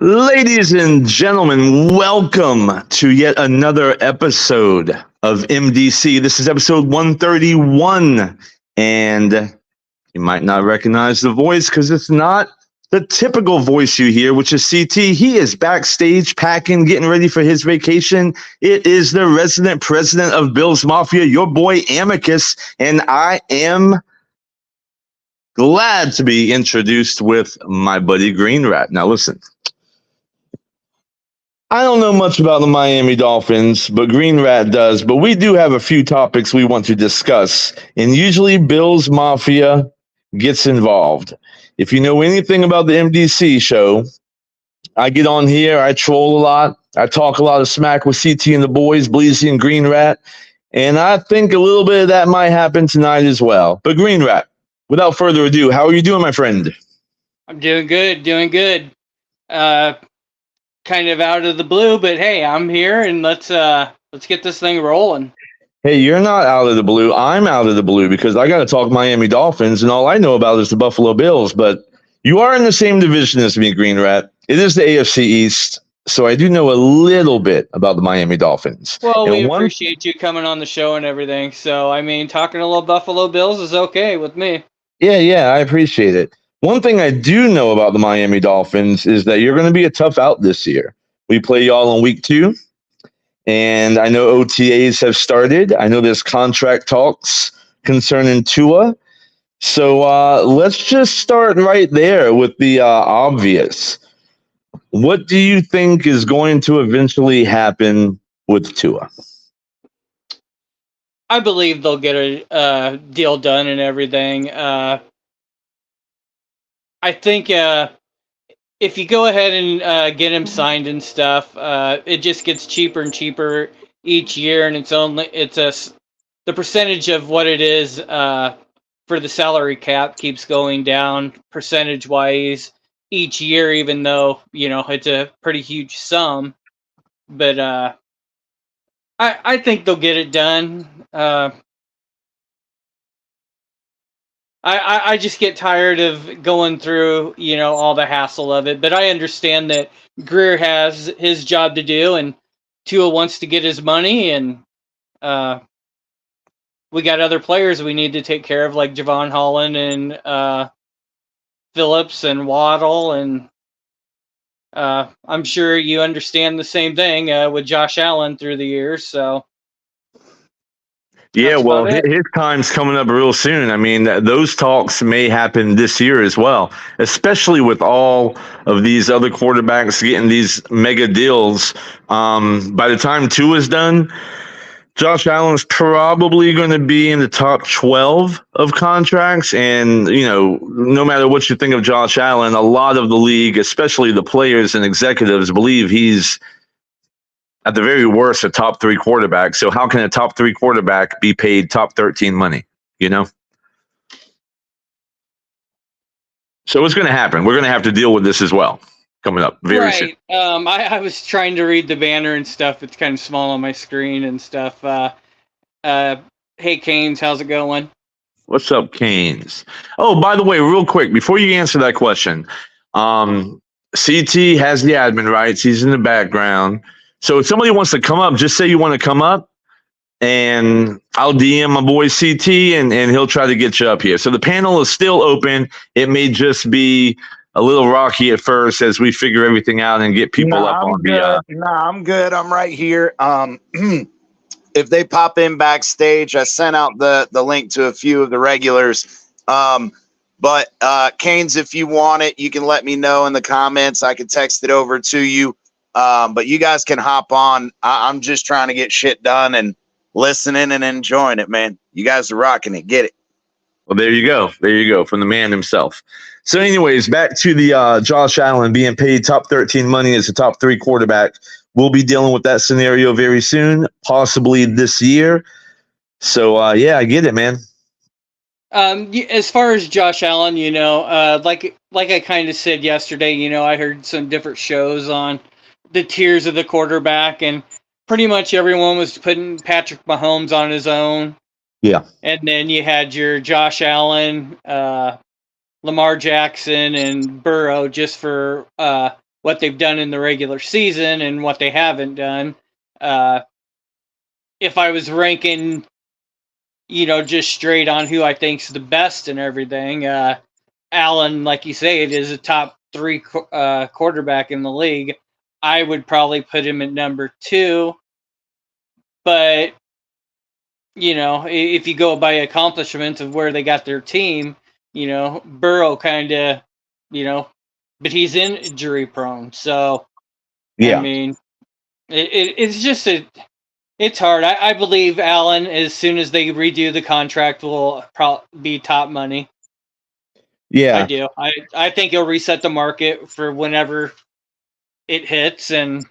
Ladies and gentlemen, welcome to yet another episode of MDC. This is episode 131, and you might not recognize the voice because it's not the typical voice you hear, which is CT. He is backstage packing, getting ready for his vacation. It is the resident president of Bills Mafia, your boy Amicus, and I am glad to be introduced with my buddy Greenrat. Now listen, I don't know much about the Miami Dolphins, but Greenrat does. But we do have a few topics we want to discuss. And usually Bills Mafia gets involved. If you know anything about the MDC show, I get on here, I troll a lot, I talk a lot of smack with CT and the boys, Bleezy and Greenrat. And I think a little bit of that might happen tonight as well. But Greenrat, without further ado, how are you doing, my friend? I'm doing good, kind of out of the blue, but hey, I'm here and let's get this thing rolling. Hey, you're not out of the blue. I'm out of the blue because I got to talk Miami Dolphins, and all I know about is the Buffalo Bills. But you are in the same division as me, Greenrat. It is the AFC East, so I do know a little bit about the Miami Dolphins. Well, we appreciate you coming on the show and everything. So, I mean, talking a little Buffalo Bills is okay with me. Yeah, I appreciate it. One thing I do know about the Miami Dolphins is that you're going to be a tough out this year. We play y'all in week 2, and I know OTAs have started. I know there's contract talks concerning Tua. So let's just start right there with the obvious. What do you think is going to eventually happen with Tua? I believe they'll get a deal done and everything. I think if you go ahead and get him signed and stuff, it just gets cheaper and cheaper each year, and the percentage of what it is for the salary cap keeps going down percentage wise each year, even though it's a pretty huge sum. But I think they'll get it done. I just get tired of going through, all the hassle of it. But I understand that Greer has his job to do, and Tua wants to get his money, and we got other players we need to take care of, like Javon Holland and Phillips and Waddle, and I'm sure you understand the same thing with Josh Allen through the years, so... Yeah, well, his time's coming up real soon. I mean, those talks may happen this year as well, especially with all of these other quarterbacks getting these mega deals. By the time Tua's done, Josh Allen's probably going to be in the top 12 of contracts. And, no matter what you think of Josh Allen, a lot of the league, especially the players and executives, believe he's at the very worst, a top 3 quarterback. So how can a top 3 quarterback be paid top 13 money? So what's going to happen? We're going to have to deal with this as well coming up very soon. I was trying to read the banner and stuff. It's kind of small on my screen and stuff. Hey, Canes, how's it going? What's up, Canes? Oh, by the way, real quick, before you answer that question, CT has the admin rights. He's in the background. So if somebody wants to come up, just say you want to come up, and I'll DM my boy CT, and he'll try to get you up here. So the panel is still open. It may just be a little rocky at first as we figure everything out and get people up on the... I'm good. I'm right here. If they pop in backstage, I sent out the link to a few of the regulars. But Canes, if you want it, you can let me know in the comments. I can text it over to you. But you guys can hop on. I'm just trying to get shit done and listening and enjoying it, man. You guys are rocking it. Get it. Well, there you go. There you go. From the man himself. So anyways, back to the Josh Allen being paid top 13 money as a top 3 quarterback. We'll be dealing with that scenario very soon, possibly this year. So, yeah, I get it, man. As far as Josh Allen, like I kind of said yesterday, I heard some different shows on the tiers of the quarterback, and pretty much everyone was putting Patrick Mahomes on his own. Yeah. And then you had your Josh Allen, Lamar Jackson, and Burrow just for what they've done in the regular season and what they haven't done. If I was ranking, just straight on who I think's the best and everything, Allen, like you say, it is a top 3 quarterback in the league. I would probably put him at number 2. But, if you go by accomplishments of where they got their team, Burrow kind of, but he's injury prone. So, Yeah. I mean, it's just it's hard. I believe Allen, as soon as they redo the contract, will probably be top money. Yeah. I do. I think he'll reset the market for whenever it hits, and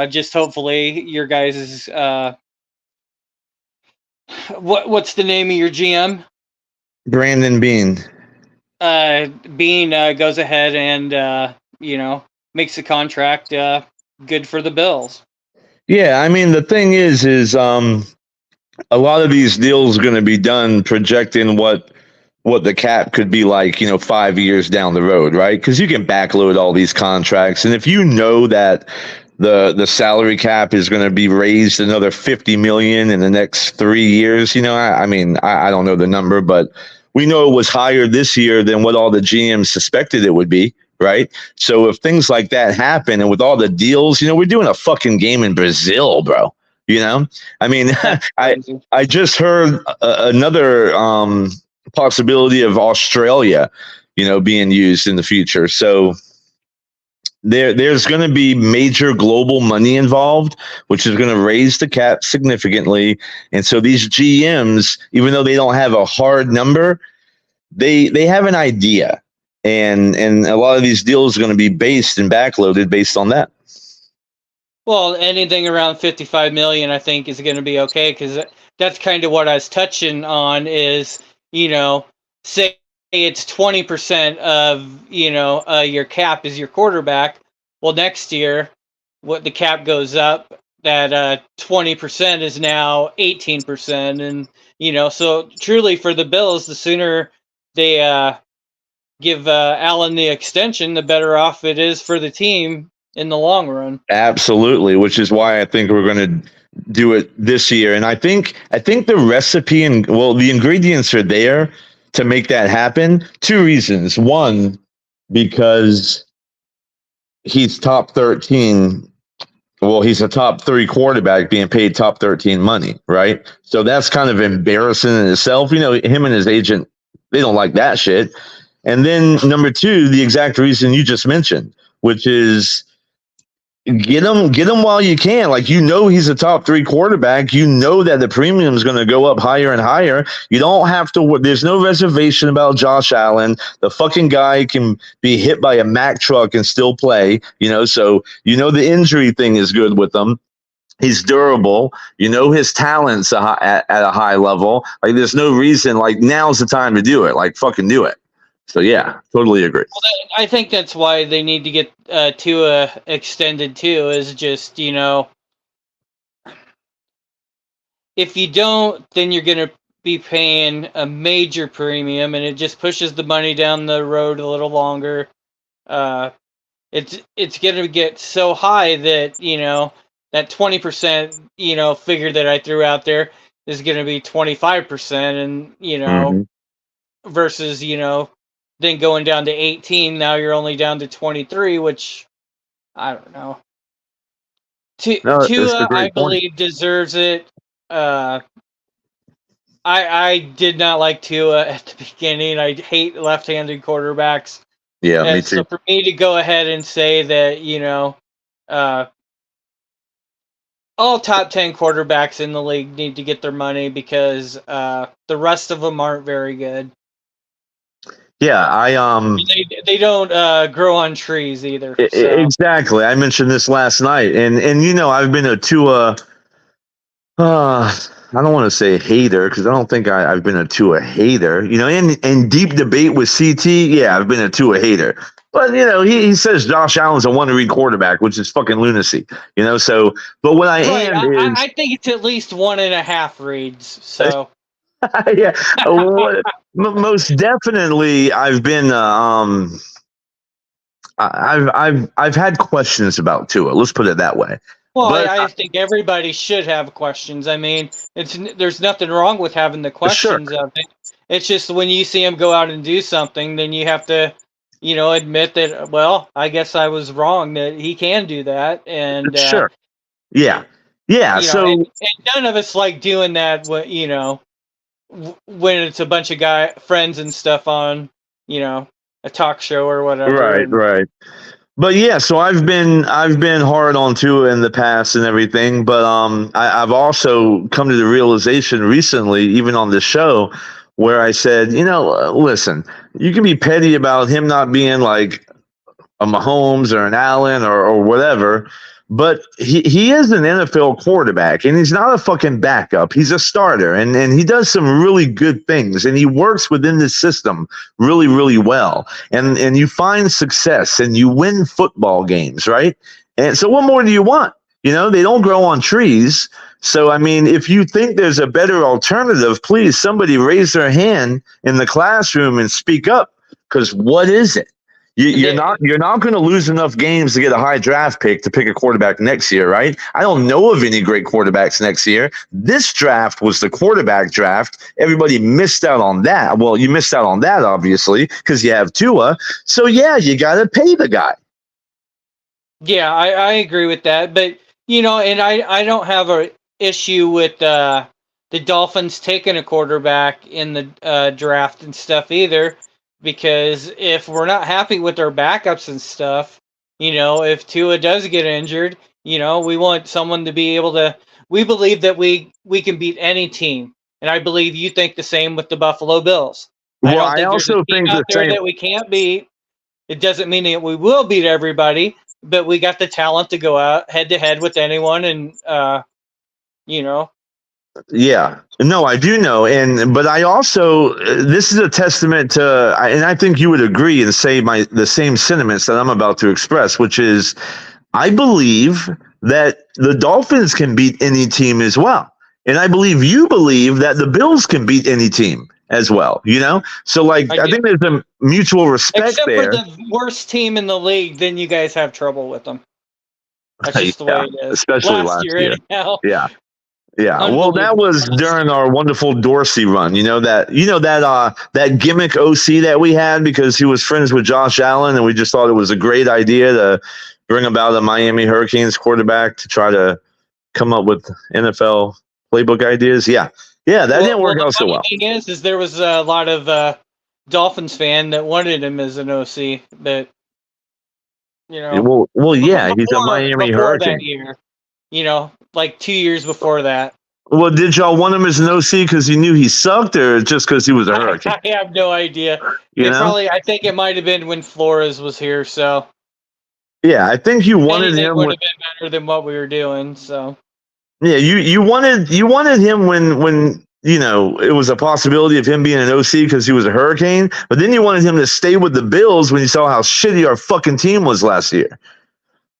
just hopefully your guys' what's the name of your GM? Brandon Bean. Bean goes ahead and makes the contract good for the Bills. Yeah, I mean the thing is a lot of these deals are going to be done projecting what the cap could be like, 5 years down the road, right? Because you can backload all these contracts, and if you know that the salary cap is going to be raised another $50 million in the next 3 years, I mean, I don't know the number, but we know it was higher this year than what all the GMs suspected it would be, right? So if things like that happen, and with all the deals, we're doing a fucking game in Brazil, bro. I mean, I just heard another possibility of Australia, being used in the future. So there's going to be major global money involved, which is going to raise the cap significantly. And so these GMs, even though they don't have a hard number, they have an idea. And a lot of these deals are going to be based and backloaded based on that. Well, anything around 55 million, I think, is going to be okay, because that's kind of what I was touching on is, say it's 20% of, your cap is your quarterback. Well, next year, what the cap goes up, that 20% is now 18%. And, so truly for the Bills, the sooner they give Allen the extension, the better off it is for the team in the long run. Absolutely, which is why I think we're going to do it this year. And I think the recipe and the ingredients are there to make that happen. 2 reasons. One, because he's top 13. Well, he's a top 3 quarterback being paid top 13 money, right? So that's kind of embarrassing in itself. Him and his agent, they don't like that shit. And then number 2, the exact reason you just mentioned, which is get him while you can. Like, he's a top 3 quarterback. That the premium is going to go up higher and higher. You don't have to. There's no reservation about Josh Allen. The fucking guy can be hit by a Mack truck and still play. So the injury thing is good with him. He's durable. His talent's at a high level. Like, there's no reason. Like, now's the time to do it. Like, fucking do it. So, yeah, totally agree. Well, I think that's why they need to get Tua extended, too, is just, if you don't, then you're going to be paying a major premium, and it just pushes the money down the road a little longer. It's going to get so high that, that 20%, figure that I threw out there is going to be 25%, and, versus, then going down to 18, now you're only down to 23, which I don't know. Tua, I believe, deserves it. I did not like Tua at the beginning. I hate left-handed quarterbacks. Yeah, me too. So for me to go ahead and say that, all top 10 quarterbacks in the league need to get their money, because the rest of them aren't very good. Yeah, they don't grow on trees either. So. Exactly. I mentioned this last night, and I've been a Tua I don't want to say hater because I don't think I've been a Tua hater. In deep debate with CT, yeah, I've been a Tua hater. But he says Josh Allen's a one-read quarterback, which is fucking lunacy. So but what I Right. am is I think it's at least 1.5 reads. So yeah, most definitely I've been I've had questions about Tua. Let's put it that way. well, But I think everybody should have questions. I mean, there's nothing wrong with having the questions of it. It's just when you see him go out and do something, then you have to, admit that. Well, I guess I was wrong that he can do that, and sure, yeah. So and none of us like doing that. When it's a bunch of friends and stuff on, a talk show or whatever. right. But yeah, so I've been hard on Tua in the past and everything, but I've also come to the realization recently, even on the show, where I said, listen, you can be petty about him not being like a Mahomes or an Allen or whatever, but he is an NFL quarterback, and he's not a fucking backup. He's a starter, and he does some really good things, and he works within the system really, really well. And you find success, and you win football games, right? And so what more do you want? They don't grow on trees. So, I mean, if you think there's a better alternative, please, somebody raise their hand in the classroom and speak up, because what is it? You're not going to lose enough games to get a high draft pick to pick a quarterback next year, right? I don't know of any great quarterbacks next year. This draft was the quarterback draft. Everybody missed out on that. Well, you missed out on that, obviously, because you have Tua. So, yeah, you got to pay the guy. Yeah, I agree with that. But, and I don't have an issue with the Dolphins taking a quarterback in the draft and stuff either. Because if we're not happy with our backups and stuff, if Tua does get injured, we want someone to be able to. We believe that we can beat any team, and I believe you think the same with the Buffalo Bills. Well, I don't think there's a team out there that we can't beat. It doesn't mean that we will beat everybody, but we got the talent to go out head to head with anyone, and Yeah, no, I do know, but I also this is a testament to, and I think you would agree and say the same sentiments that I'm about to express, which is I believe that the Dolphins can beat any team as well, and I believe you believe that the Bills can beat any team as well. So like I think there's a mutual respect except there. for the worst team in the league, then you guys have trouble with them. That's just the way it is. Especially last year. Anyhow. Yeah. Yeah, well, that was during our wonderful Dorsey run. That gimmick OC that we had because he was friends with Josh Allen, and we just thought it was a great idea to bring about a Miami Hurricanes quarterback to try to come up with NFL playbook ideas. Yeah, that didn't work out so well. The thing is there was a lot of Dolphins fan that wanted him as an OC, but Well, yeah, he's a Miami Hurricane. That year, like 2 years before that. Well, did y'all want him as an OC because you knew he sucked, or just because he was a Hurricane? I have no idea. I think it might have been when Flores was here. So yeah, I think you wanted him. Would have been better than what we were doing. So yeah, you wanted him when it was a possibility of him being an OC because he was a Hurricane, but then you wanted him to stay with the Bills when you saw how shitty our fucking team was last year.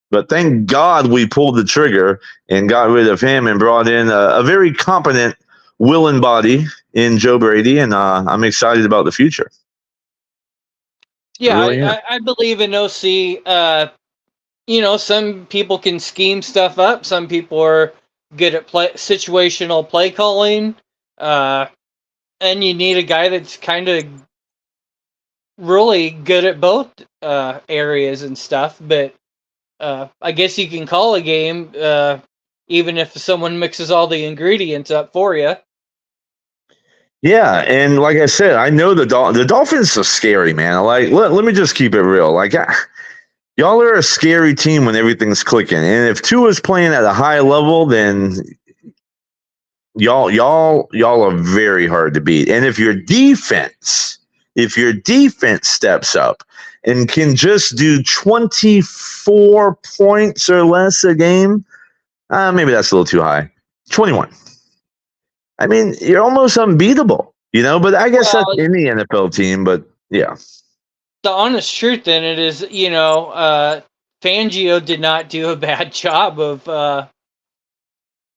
But thank God we pulled the trigger and got rid of him and brought in a very competent willing body in Joe Brady, and I'm excited about the future. Yeah, really I believe in OC. Some people can scheme stuff up. Some people are good at situational play calling. And you need a guy that's kind of really good at both areas and stuff. But I guess you can call a game even if someone mixes all the ingredients up for you. Yeah, and like I said, I know the Dolphins are scary, man. Like, let me just keep it real. Like, y'all are a scary team when everything's clicking. And if Tua's playing at a high level, then y'all are very hard to beat. And if your defense steps up and can just do 24 points or less a game, maybe that's a little too high. 21. I mean, you're almost unbeatable, but I guess Well, that's any NFL team, but yeah. the honest truth in it is, Fangio did not do a bad job of,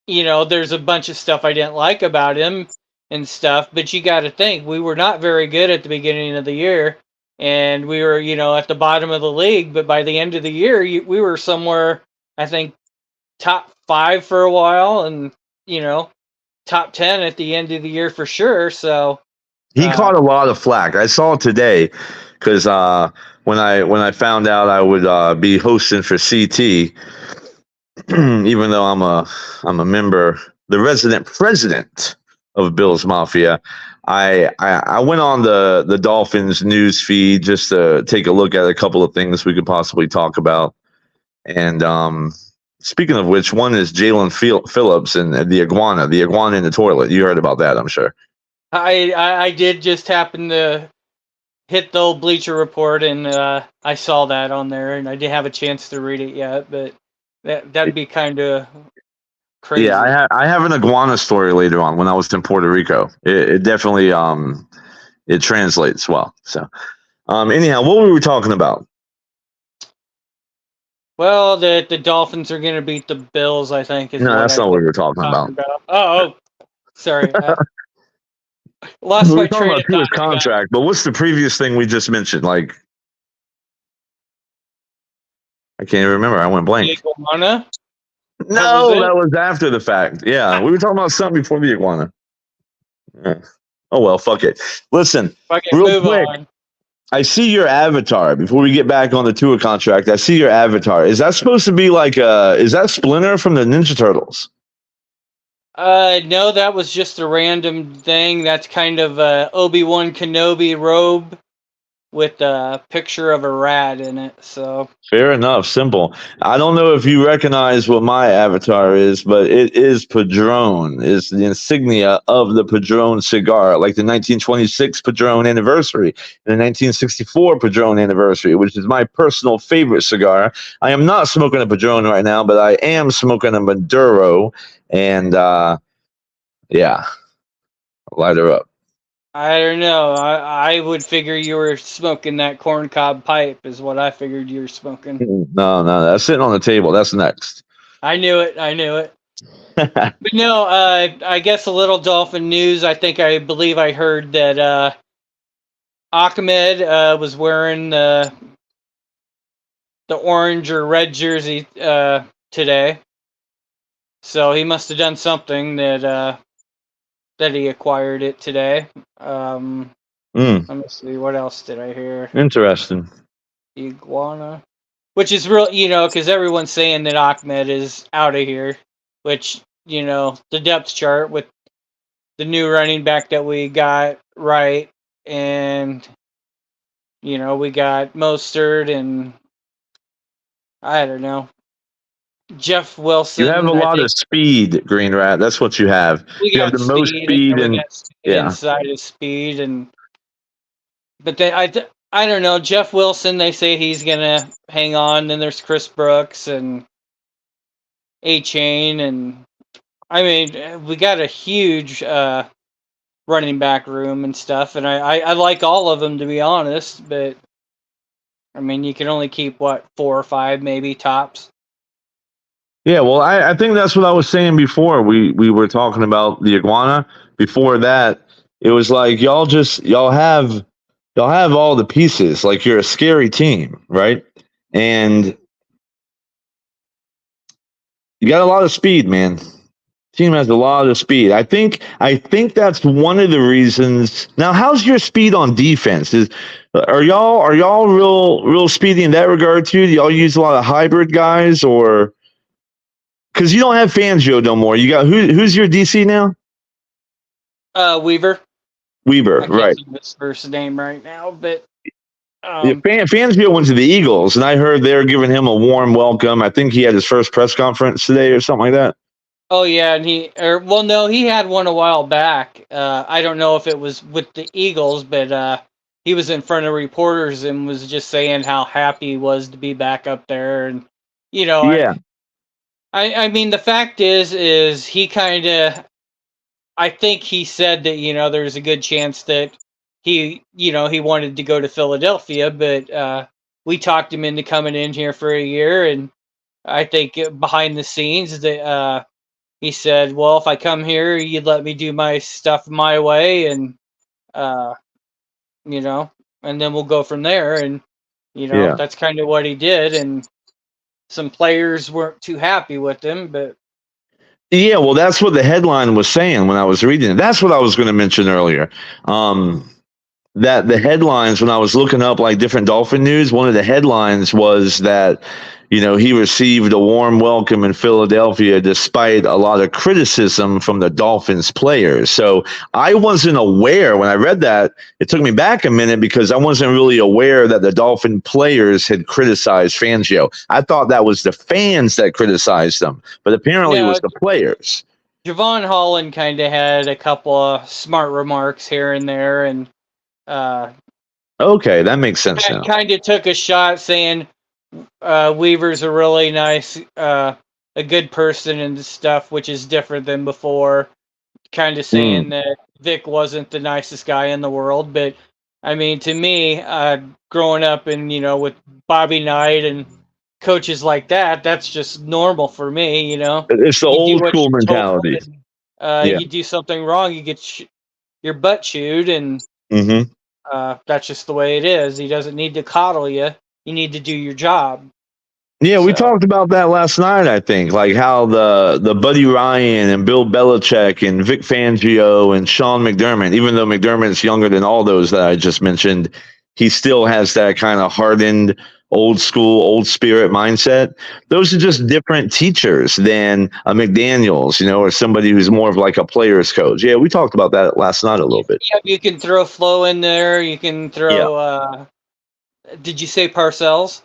there's a bunch of stuff I didn't like about him and stuff, but you got to think we were not very good at the beginning of the year, and we were, at the bottom of the league. But by the end of the year, we were somewhere, I think, top 5 for a while, and top 10 at the end of the year for sure. So he caught a lot of flack. I saw it today because when I found out I would be hosting for CT, even though I'm a member, the resident president of Bills Mafia, I went on the Dolphins news feed just to take a look at a couple of things we could possibly talk about. And speaking of which, one is Jalen Phillips and the iguana in the toilet. You heard about that, I'm sure. I did just happen to hit the old Bleacher Report, and I saw that on there, and I didn't have a chance to read it yet, but that'd be kind of crazy. Yeah, I have an iguana story later on when I was in Puerto Rico. It definitely it translates well. So anyhow, what were we talking about? Well, the Dolphins are going to beat the Bills, I think. No, that's not what we were talking about. Oh, sorry. Lost we my were talking train about Tua's contract, but what's the previous thing we just mentioned? Like, I can't even remember. I went blank. The iguana? No, that was after the fact. Yeah, we were talking about something before the iguana. Yeah. Oh, well, fuck it. Listen, real quick. On. I see your avatar. Before we get back on the Tua contract, I see your avatar. Is that supposed to be like is that Splinter from the Ninja Turtles? No, that was just a random thing. That's kind of Obi-Wan Kenobi robe with a picture of a rat in it. So fair enough. Simple. I don't know if you recognize what my avatar is, but it is Padron. It's the insignia of the Padron cigar, like the 1926 Padron anniversary and the 1964 Padron anniversary, which is my personal favorite cigar. I am not smoking a Padron right now, but I am smoking a Maduro, and yeah, light her up. I don't know. I would figure you were smoking that corncob pipe is what I figured you were smoking. No, that's sitting on the table. That's next. I knew it. But no, I guess a little Dolphin news. I believe I heard that Ahmed was wearing the orange or red jersey today. So he must have done something that he acquired it today. Let me see, what else did I hear? Interesting. Iguana, which is real, because everyone's saying that Ahmed is out of here, which, the depth chart with the new running back that we got right, and, we got Mostert and, I don't know, Jeff Wilson. You have a lot of speed, Greenrat. That's what you have. You have the most speed and inside of speed, but I don't know. Jeff Wilson, they say he's gonna hang on. Then there's Chris Brooks and A-Chain, and I mean we got a huge running back room and stuff, and I like all of them, to be honest. But I mean, you can only keep 4 or 5 maybe tops. Yeah, well, I think that's what I was saying before. We were talking about the iguana. Before that, it was like y'all have all the pieces. Like, you're a scary team, right? And you got a lot of speed, man. Team has a lot of speed. I think that's one of the reasons. Now, how's your speed on defense? Are y'all real speedy in that regard too? Do y'all use a lot of hybrid guys, or? Because you don't have Fangio no more. You got who's your DC now? Weaver. Weaver, I can't right? think of his first name right now, but Fangio went to the Eagles, and I heard they're giving him a warm welcome. I think he had his first press conference today or something like that. Oh yeah, and he had one a while back. I don't know if it was with the Eagles, but he was in front of reporters and was just saying how happy he was to be back up there, and yeah. I mean, the fact is he kind of I think he said that, there's a good chance that he wanted to go to Philadelphia, but we talked him into coming in here for a year. And I think behind the scenes that he said, well, if I come here, you'd let me do my stuff my way. And, and then we'll go from there. And, that's kind of what he did. And some players weren't too happy with him, but. Yeah, well, that's what the headline was saying when I was reading it. That's what I was going to mention earlier. That the headlines, when I was looking up like different Dolphin news, one of the headlines was that, he received a warm welcome in Philadelphia despite a lot of criticism from the Dolphins players. So I wasn't aware when I read that. It took me back a minute because I wasn't really aware that the Dolphin players had criticized Fangio. I thought that was the fans that criticized them, but apparently it was the players. Javon Holland kind of had a couple of smart remarks here and there, and okay, that makes sense now. Kind of took a shot saying Weaver's a really nice, a good person and stuff, which is different than before. Kind of saying that Vic wasn't the nicest guy in the world, but I mean, to me, growing up and with Bobby Knight and coaches like that, that's just normal for me. It's the old school mentality. You do something wrong, you get your butt chewed, and that's just the way it is. He doesn't need to coddle you. You need to do your job. Yeah, we talked about that last night, I think, like how the Buddy Ryan and Bill Belichick and Vic Fangio and Sean McDermott, even though McDermott's younger than all those that I just mentioned, he still has that kind of hardened, old school, old spirit mindset. Those are just different teachers than a McDaniels, or somebody who's more of like a player's coach. Yeah, we talked about that last night a little bit. Yeah, you can throw Flo in there. You can throw, did you say Parcells?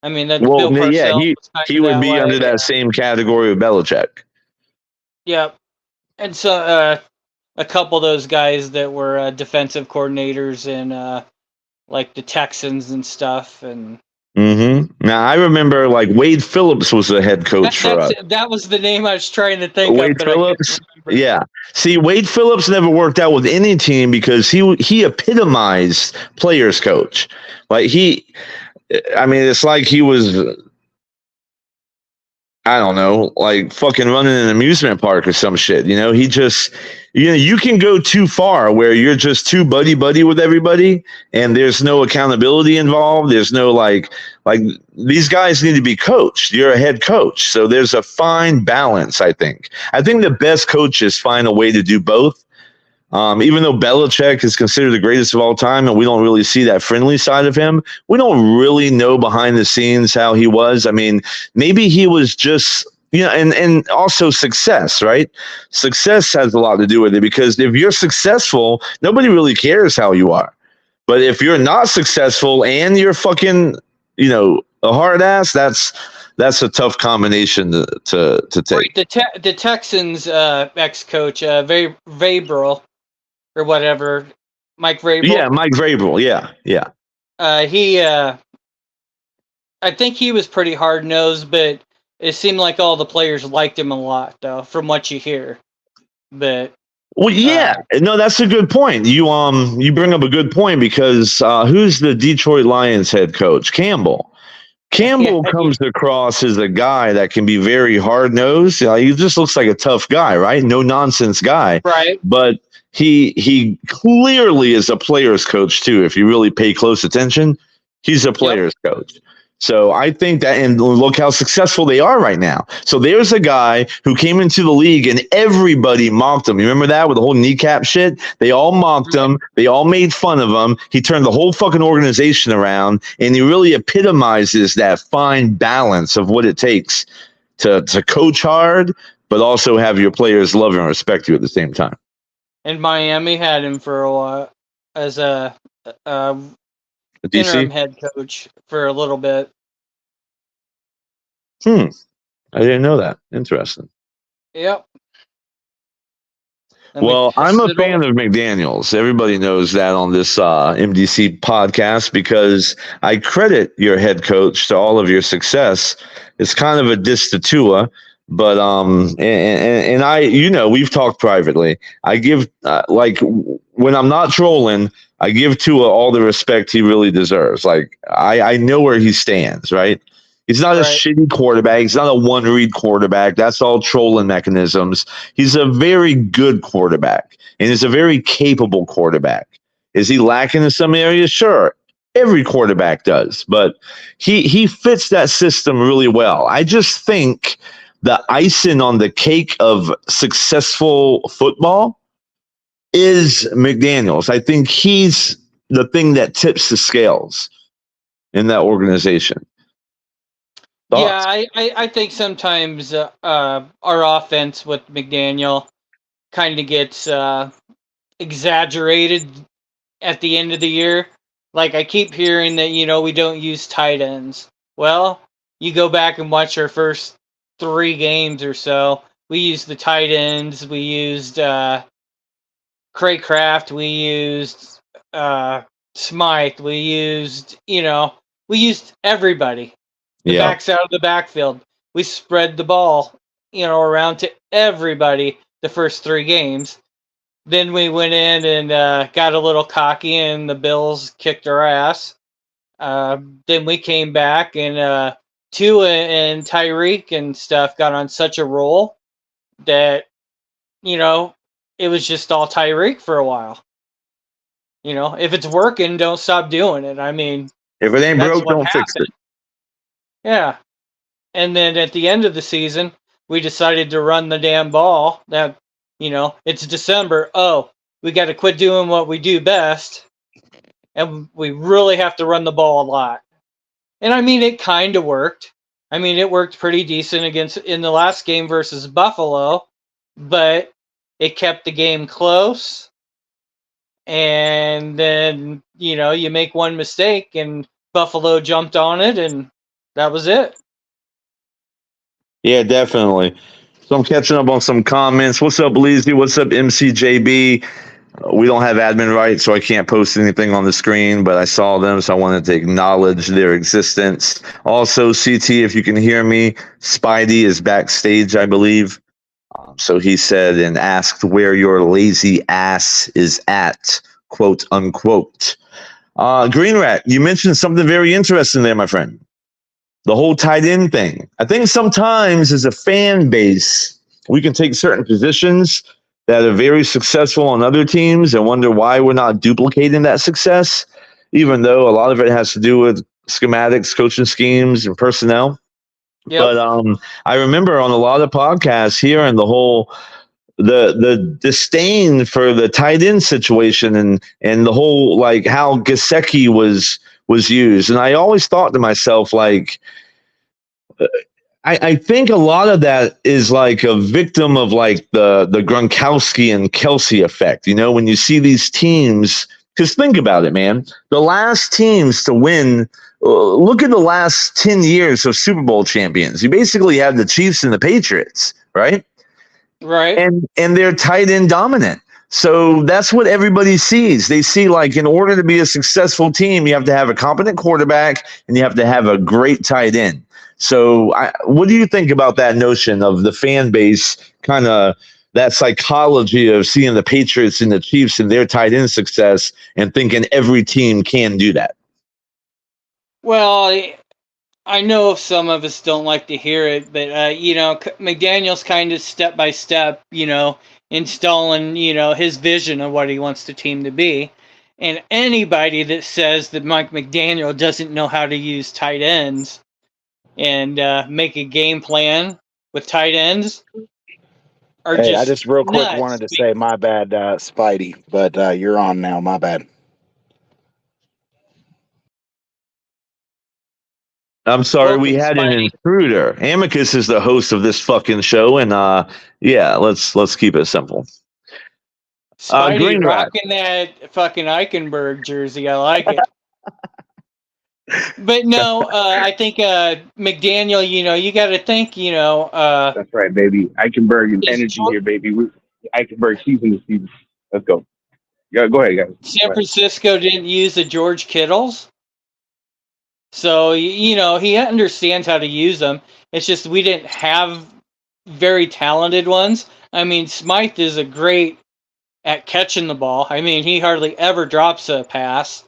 I mean, that's Bill Parcells. Yeah, he would be under that same category of Belichick. Yeah, and so a couple of those guys that were defensive coordinators in like the Texans and stuff, and. Now I remember like Wade Phillips was the head coach for us. That was the name I was trying to think Wade of. Phillips. Yeah. See, Wade Phillips never worked out with any team because he epitomized players coach. Like it's like he was, I don't know, like fucking running an amusement park or some shit. He just, you can go too far where you're just too buddy with everybody and there's no accountability involved. There's no like these guys need to be coached. You're a head coach. So there's a fine balance, I think. I think the best coaches find a way to do both. Even though Belichick is considered the greatest of all time and we don't really see that friendly side of him, we don't really know behind the scenes how he was. I mean, maybe he was just, and also success, right? Success has a lot to do with it because if you're successful, nobody really cares how you are. But if you're not successful and you're fucking, a hard ass, that's a tough combination to take. The Texans ex-coach, Vrabel, or whatever, Mike Vrabel. Yeah, Mike Vrabel. Yeah. I think he was pretty hard-nosed, but it seemed like all the players liked him a lot, though, from what you hear. But well, yeah, no, that's a good point. You bring up a good point because who's the Detroit Lions head coach? Campbell comes across as a guy that can be very hard-nosed. He just looks like a tough guy, right? No nonsense guy, right? But he clearly is a player's coach too. If you really pay close attention, he's a player's coach. So I think that, and look how successful they are right now. So there's a guy who came into the league and everybody mocked him. You remember that with the whole kneecap shit? They all mocked him. They all made fun of him. He turned the whole fucking organization around, and he really epitomizes that fine balance of what it takes to coach hard, but also have your players love and respect you at the same time. And Miami had him for a while as a interim head coach for a little bit. I didn't know that. Interesting. Yep. Well, I'm a fan of McDaniels. Everybody knows that on this MDC podcast because I credit your head coach to all of your success. It's kind of a diss to Tua, But and I, we've talked privately. I give like when I'm not trolling, I give Tua all the respect he really deserves. Like I know where he stands, right? He's not a Right. shitty quarterback. He's not a one read quarterback. That's all trolling mechanisms. He's a very good quarterback, and he's a very capable quarterback. Is he lacking in some areas? Sure. Every quarterback does, but he fits that system really well. I just think the icing on the cake of successful football is McDaniels. I think he's the thing that tips the scales in that organization. Thoughts? Yeah, I think sometimes our offense with McDaniel kind of gets exaggerated at the end of the year. Like I keep hearing that we don't use tight ends. Well, you go back and watch our first 3 games or so. We used the tight ends. We used Craycraft. We used Smythe. We used everybody. The backs out of the backfield. We spread the ball, around to everybody the first 3 games. Then we went in and got a little cocky, and the Bills kicked our ass. Then we came back, and Tua and Tyreek and stuff got on such a roll that, it was just all Tyreek for a while. If it's working, don't stop doing it. I mean, if it ain't broke, don't fix it. Yeah. And then at the end of the season, we decided to run the damn ball. That, it's December. Oh, we got to quit doing what we do best. And we really have to run the ball a lot. And I mean, it kind of worked. I mean, it worked pretty decent in the last game versus Buffalo, but it kept the game close. And then, you make one mistake and Buffalo jumped on it, and that was it. Yeah, definitely. So I'm catching up on some comments. What's up, Leezy? What's up, MCJB? We don't have admin rights, so I can't post anything on the screen, but I saw them, so I wanted to acknowledge their existence. Also, CT, if you can hear me, Spidey is backstage, I believe. So he said and asked where your lazy ass is at, quote unquote. Greenrat, you mentioned something very interesting there, my friend. The whole tight end thing. I think sometimes as a fan base, we can take certain positions that are very successful on other teams and wonder why we're not duplicating that success, even though a lot of it has to do with schematics, coaching schemes, and personnel. Yep. But I remember on a lot of podcasts here and the whole the disdain for the tight end situation and the whole like how Gesicki was used. And I always thought to myself, like, I think a lot of that is like a victim of like the Gronkowski and Kelsey effect. When you see these teams, because think about it, man, the last teams to win, look at the last 10 years of Super Bowl champions. You basically have the Chiefs and the Patriots, right? Right. And they're tight end dominant. So that's what everybody sees. They see like in order to be a successful team, you have to have a competent quarterback and you have to have a great tight end. So what do you think about that notion of the fan base, kind of that psychology of seeing the Patriots and the Chiefs and their tight end success and thinking every team can do that? Well, I know some of us don't like to hear it, but, McDaniel's kind of step by step, installing, his vision of what he wants the team to be. And anybody that says that Mike McDaniel doesn't know how to use tight ends and make a game plan with tight ends are just I just real quick nuts. Wanted to say my bad, Spidey, but you're on now. My bad. I'm sorry, we had an intruder. Amicus is the host of this fucking show, and let's keep it simple. Spidey rocking that fucking Eichenberg jersey. I like it. But no, I think McDaniel, you got to think, That's right, baby. Eichenberg and energy here, baby. Eichenberg season to season. Let's go. Yeah, go ahead, guys. San Francisco didn't use the George Kittles. So, he understands how to use them. It's just we didn't have very talented ones. I mean, Smythe is a great at catching the ball. I mean, he hardly ever drops a pass,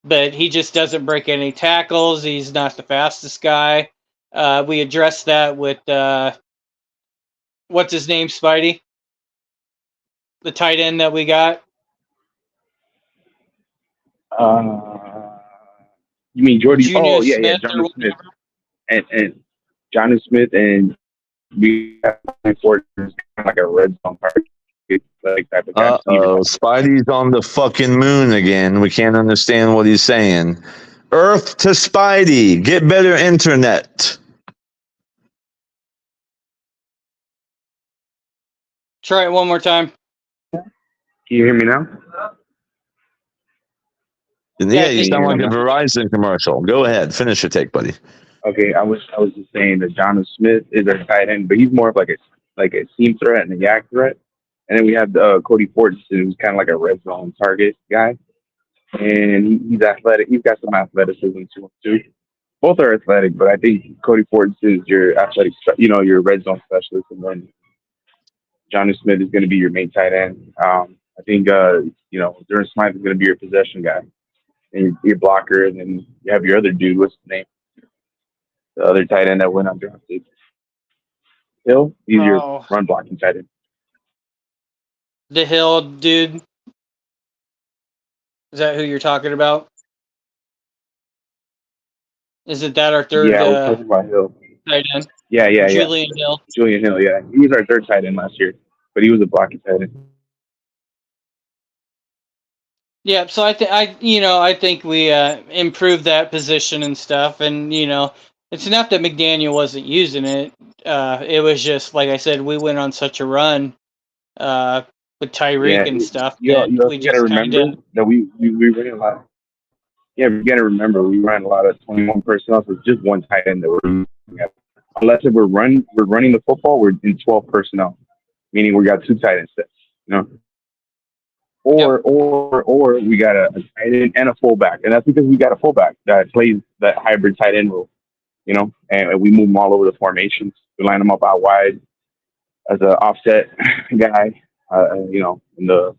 but he just doesn't break any tackles. He's not the fastest guy. We addressed that with what's his name, Spidey, the tight end that we got. You mean Jordy? Oh, Junior yeah, Smith Johnny or Smith and Johnny Smith, and we have for like a red zone target, like type of guy. Spidey's on the fucking moon again. We can't understand what he's saying. Earth to Spidey. Get better internet. Try it one more time. Can you hear me now? Yeah, you sound like a Verizon commercial. Go ahead, finish your take, buddy. Okay, I was just saying that Johnny Smith is our tight end, but he's more of like a seam threat and a yak threat. And then we have Cody Fortson, who's kind of like a red zone target guy, and he's athletic. He's got some athleticism to him too. Both are athletic, but I think Cody Fortson is your athletic, your red zone specialist, and then Johnny Smith is going to be your main tight end. I think Durham Smythe is going to be your possession guy and your blocker, and then you have your other dude. What's his name? The other tight end that went undrafted. Hill. He's your run blocking tight end. The Hill dude. Is that who you're talking about? Isn't that our third? Yeah, we're talking about Hill. Tight end. Yeah. Julian Hill. Julian Hill. Yeah, he was our third tight end last year, but he was a blocking tight end. Yeah, so I think we improved that position and stuff, and it's not that McDaniel wasn't using it. It was just like I said, we went on such a run with Tyreek and stuff. You got to remember that we ran a lot. Yeah, we got to remember we ran a lot of 21 personnel. So it's just one tight end that we're using. Unless if we're running the football, we're in 12 personnel, meaning we got two tight end sets. Or we got a tight end and a fullback, and that's because we got a fullback that plays that hybrid tight end role, and we move them all over the formations. We line them up out wide as an offset guy, in the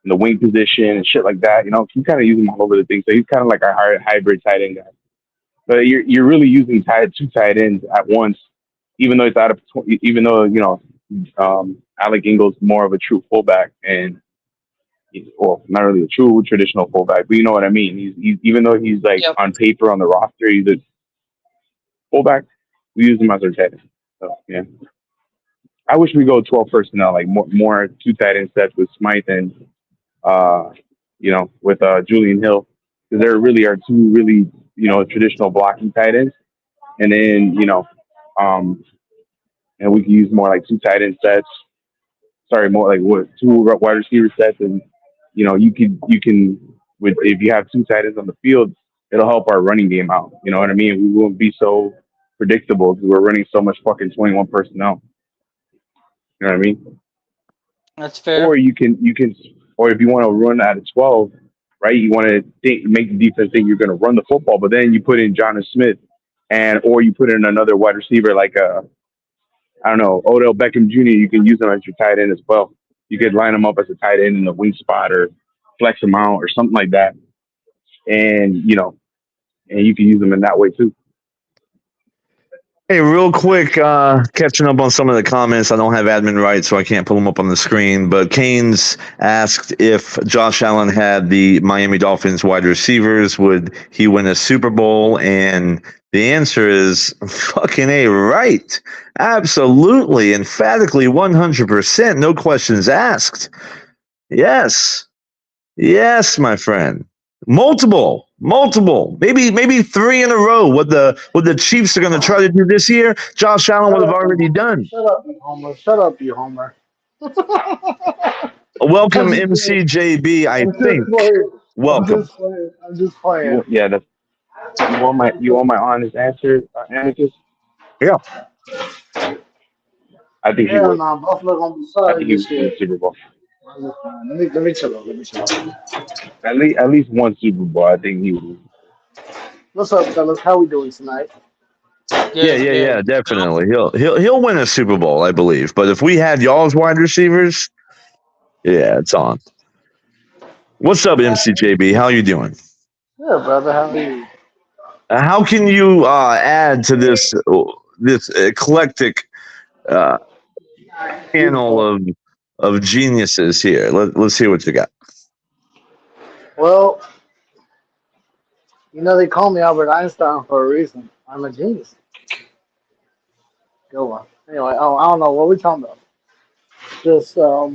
wing position and shit like that. You kind of use him all over the thing. So he's kind of like our hybrid tight end guy. But you're really using two tight ends at once, even though Alec Ingles more of a true fullback and. Well, not really a true traditional fullback, but you know what I mean. He's even though he's like on paper on the roster, he's a fullback. We use him as our tight end. So yeah, I wish we go 12 personnel, like more two tight end sets with Smythe and with Julian Hill, because they're really our two really traditional blocking tight ends, and then and we can use more like two tight end sets. Sorry, more like two wide receiver sets, and you can with if you have two tight ends on the field, it'll help our running game out. You know what I mean? We won't be so predictable because we're running so much fucking 21 personnel. You know what I mean? That's fair. Or you can, or if you want to run out of 12, right? You want to make the defense think you're going to run the football, but then you put in Johnny Smith, or you put in another wide receiver like Odell Beckham Jr. You can use him as your tight end as well. You could line him up as a tight end in the wing spot or flex him out or something like that. And, and you can use them in that way too. Hey, real quick, catching up on some of the comments. I don't have admin rights, so I can't pull them up on the screen. But Keynes asked if Josh Allen had the Miami Dolphins wide receivers, would he win a Super Bowl? And the answer is fucking A, right. Absolutely, emphatically, 100%, no questions asked. Yes, my friend. Multiple, maybe three in a row. What the Chiefs are going to try to do this year, Josh Allen would have already done. Shut up, you homer. Welcome, MCJB. I think. Welcome. I'm just playing. Yeah, that's. You want my honest answer, Amicus? Yeah. I think he would. Buffalo gonna be sorry. I think he would win the Super Bowl. Let me chill out. At least one Super Bowl, I think he would. What's up, fellas? How we doing tonight? Yeah, definitely. He'll win a Super Bowl, I believe. But if we had y'all's wide receivers, yeah, it's on. What's up, MCJB? How you doing? Yeah, brother. How are you? How can you add to this eclectic uh, panel of geniuses here? Let's hear what you got. Well, you know they call me Albert Einstein for a reason. I'm a genius. Go on. Anyway, I don't know what we talking about. Just All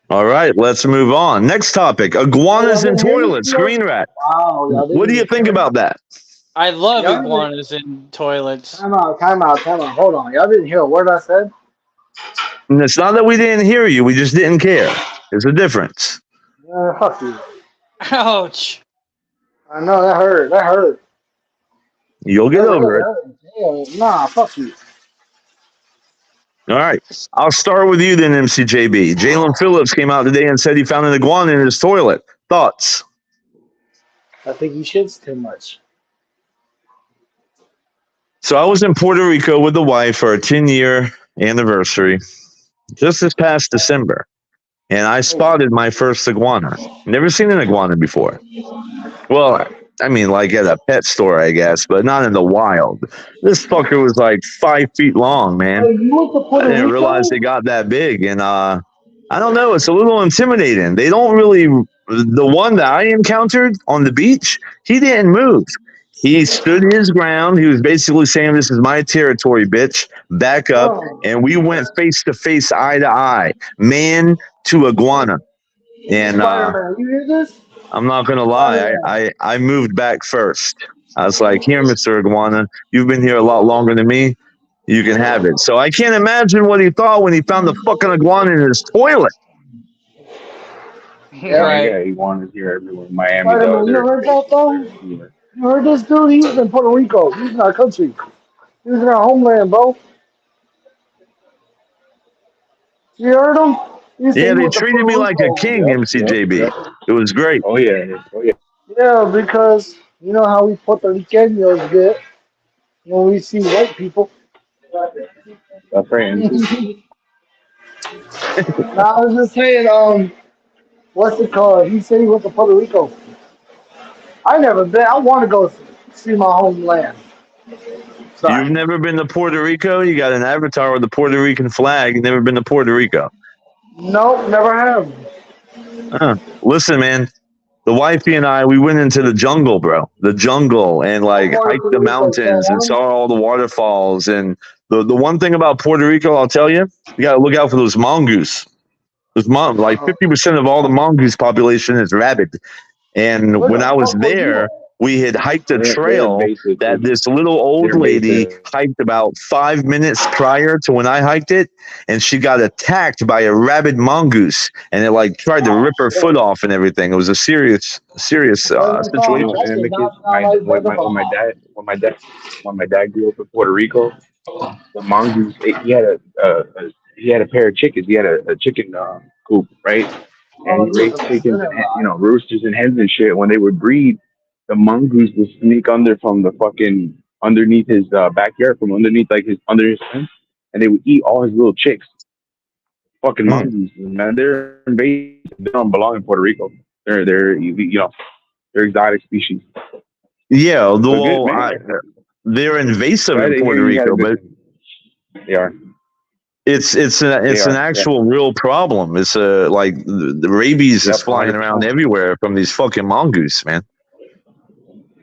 right, let's move on. Next topic: iguanas y'all in didn't hear me? toilets. Greenrat. Wow, y'all didn't What do you even think hear me? about that? I love Y'all iguanas in toilets. Time out. Hold on. Y'all didn't hear a word I said? And it's not that we didn't hear you; we just didn't care. There's a difference. Fuck you. Ouch. I know that hurt. That hurt. You'll get That over really it. hurt. Yeah, nah, fuck you. All right. I'll start with you then, MCJB. Jalen Phillips came out today and said he found an iguana in his toilet. Thoughts? I think he shits too much. So I was in Puerto Rico with the wife for our 10-year anniversary just this past December, and I spotted my first iguana. Never seen an iguana before. Well, I mean, like at a pet store, I guess, but not in the wild. This fucker was like 5 feet long, man. Hey, you went to I Puerto didn't Rico? realize they got that big, and I don't know. It's a little intimidating. They don't really. The one that I encountered on the beach, he didn't move. He stood his ground. He was basically saying, "This is my territory, bitch. Back up." Oh, And we went face to face, eye to eye, man to iguana. And Spider-Man, you hear this? I'm not gonna lie, I moved back first. I was like, "Here, Mr. Iguana, you've been here a lot longer than me. You can have it." So I can't imagine what he thought when he found the fucking iguana in his toilet. Yeah. Right. Yeah, iguanas here everywhere. Miami, Spider-Man, though. you heard that though? You heard this dude? He was in Puerto Rico. He was in our country. He was in our homeland, bro. You heard him? He said Yeah, he they went to treated me Puerto like a Rico. king, MCJB. Yep. It was great. Oh yeah. Yeah, because you know how we Puerto Ricanos get when we see white people. That's right. Now, I was just saying, what's it called? He said he went to Puerto Rico. I never been. I want to go see my homeland. Sorry. You've never been to Puerto Rico? You got an avatar with the Puerto Rican flag. You've never been to Puerto Rico. Nope, never have. Listen, man, the wifey and I, we went into the jungle, bro. The jungle, and like hiked the mountains and saw all the waterfalls. And the one thing about Puerto Rico, I'll tell you, you got to look out for those mongoose. Like 50% of all the mongoose population is rabid. And when I was there, we had hiked a trail that this little old lady hiked about 5 minutes prior to when I hiked it, and she got attacked by a rabid mongoose, and it like tried to rip her foot off and everything. It was a serious situation. Amicus, when my dad grew up in Puerto Rico, the mongoose, he had a pair of chickens. He had a chicken coop, right? And he raised chickens and roosters and hens and shit. When they would breed, the mongoose would sneak underneath his backyard, from underneath under his fence, and they would eat all his little chicks. Fucking mongooses, man, they're invasive. They don't belong in Puerto Rico. They're they're exotic species. Yeah, they're invasive in Puerto Rico, but they are. It's an actual real problem. It's like the rabies is flying around everywhere from these fucking mongoose, man.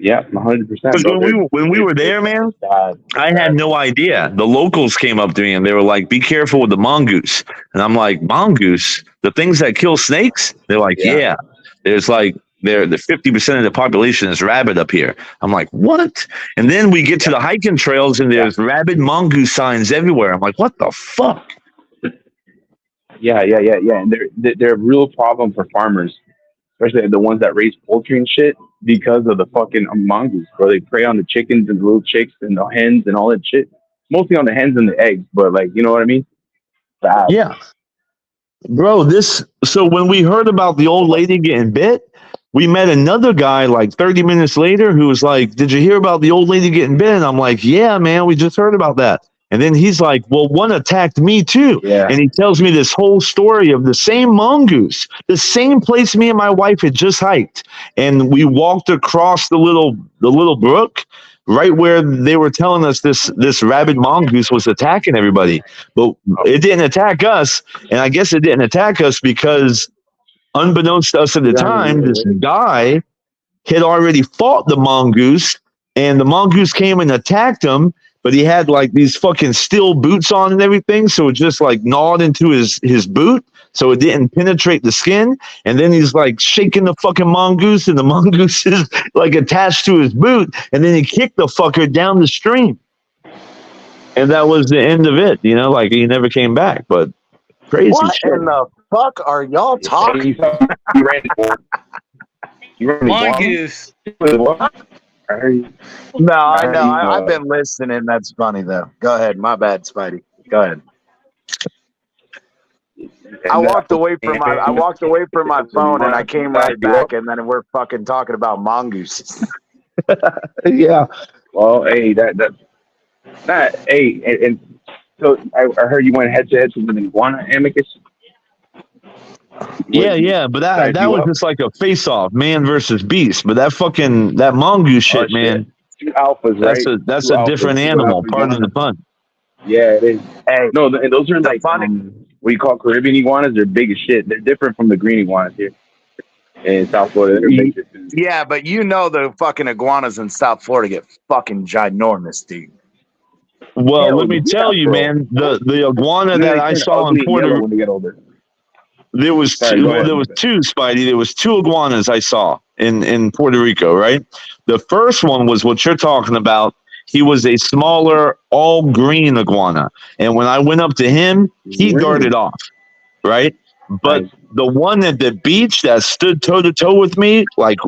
Yeah, 100%. Because when we were there, man, I had no idea. The locals came up to me and they were like, "Be careful with the mongoose." And I'm like, "Mongoose? The things that kill snakes?" They're like, "Yeah." There's like the 50% of the population is rabid up here. I'm like, "What?" And then we get to the hiking trails and there's rabid mongoose signs everywhere. I'm like, "What the fuck?" Yeah. And they're a real problem for farmers, especially the ones that raise poultry and shit, because of the fucking mongoose, bro. They prey on the chickens and the little chicks and the hens and all that shit. Mostly on the hens and the eggs, but like, you know what I mean? Bad. Yeah. Bro, so when we heard about the old lady getting bit, we met another guy like 30 minutes later who was like, "Did you hear about the old lady getting bit?" And I'm like, "Yeah, man, we just heard about that." And then he's like, "Well, one attacked me too." Yeah. And he tells me this whole story of the same mongoose, the same place me and my wife had just hiked. And we walked across the little brook right where they were telling us this rabid mongoose was attacking everybody. But it didn't attack us. And I guess it didn't attack us because unbeknownst to us at the time, this guy had already fought the mongoose, and the mongoose came and attacked him, but he had like these fucking steel boots on and everything, so it just like gnawed into his boot, so it didn't penetrate the skin. And then he's like shaking the fucking mongoose, and the mongoose is like attached to his boot, and then he kicked the fucker down the stream. And that was the end of it, like he never came back. But crazy What shit. in the fuck are y'all talking? Mongoose. No, I know. I've been listening. That's funny though. Go ahead. My bad, Spidey. Go ahead. I walked away from my phone and I came right back, and then we're fucking talking about mongooses. Yeah. Well, hey, and so I heard you went head to head with an iguana, Amicus. Yeah, but that was just like a face-off, man versus beast. But that mongoose shit, man. Two alphas, right? That's a different animal. Pardon the pun. Yeah, it is. Hey, no, and those are like what you call Caribbean iguanas. They're big as shit. They're different from the green iguanas here in South Florida. They're big. Yeah, but the fucking iguanas in South Florida get fucking ginormous, dude. Well, let me tell you, man, the iguana that I saw in Puerto Rico, when they get older. There was two, Spidey. There was two iguanas I saw in Puerto Rico, right? The first one was what you're talking about. He was a smaller, all green iguana. And when I went up to him, he darted off, right? But the one at the beach that stood toe to toe with me, like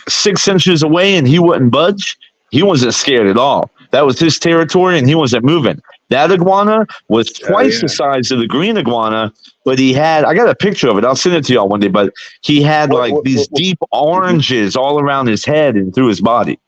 6 inches away, and he wouldn't budge, he wasn't scared at all. That was his territory, and he wasn't moving. That iguana was twice the size of the green iguana, but he had, I got a picture of it. I'll send it to y'all one day, but he had these deep oranges all around his head and through his body.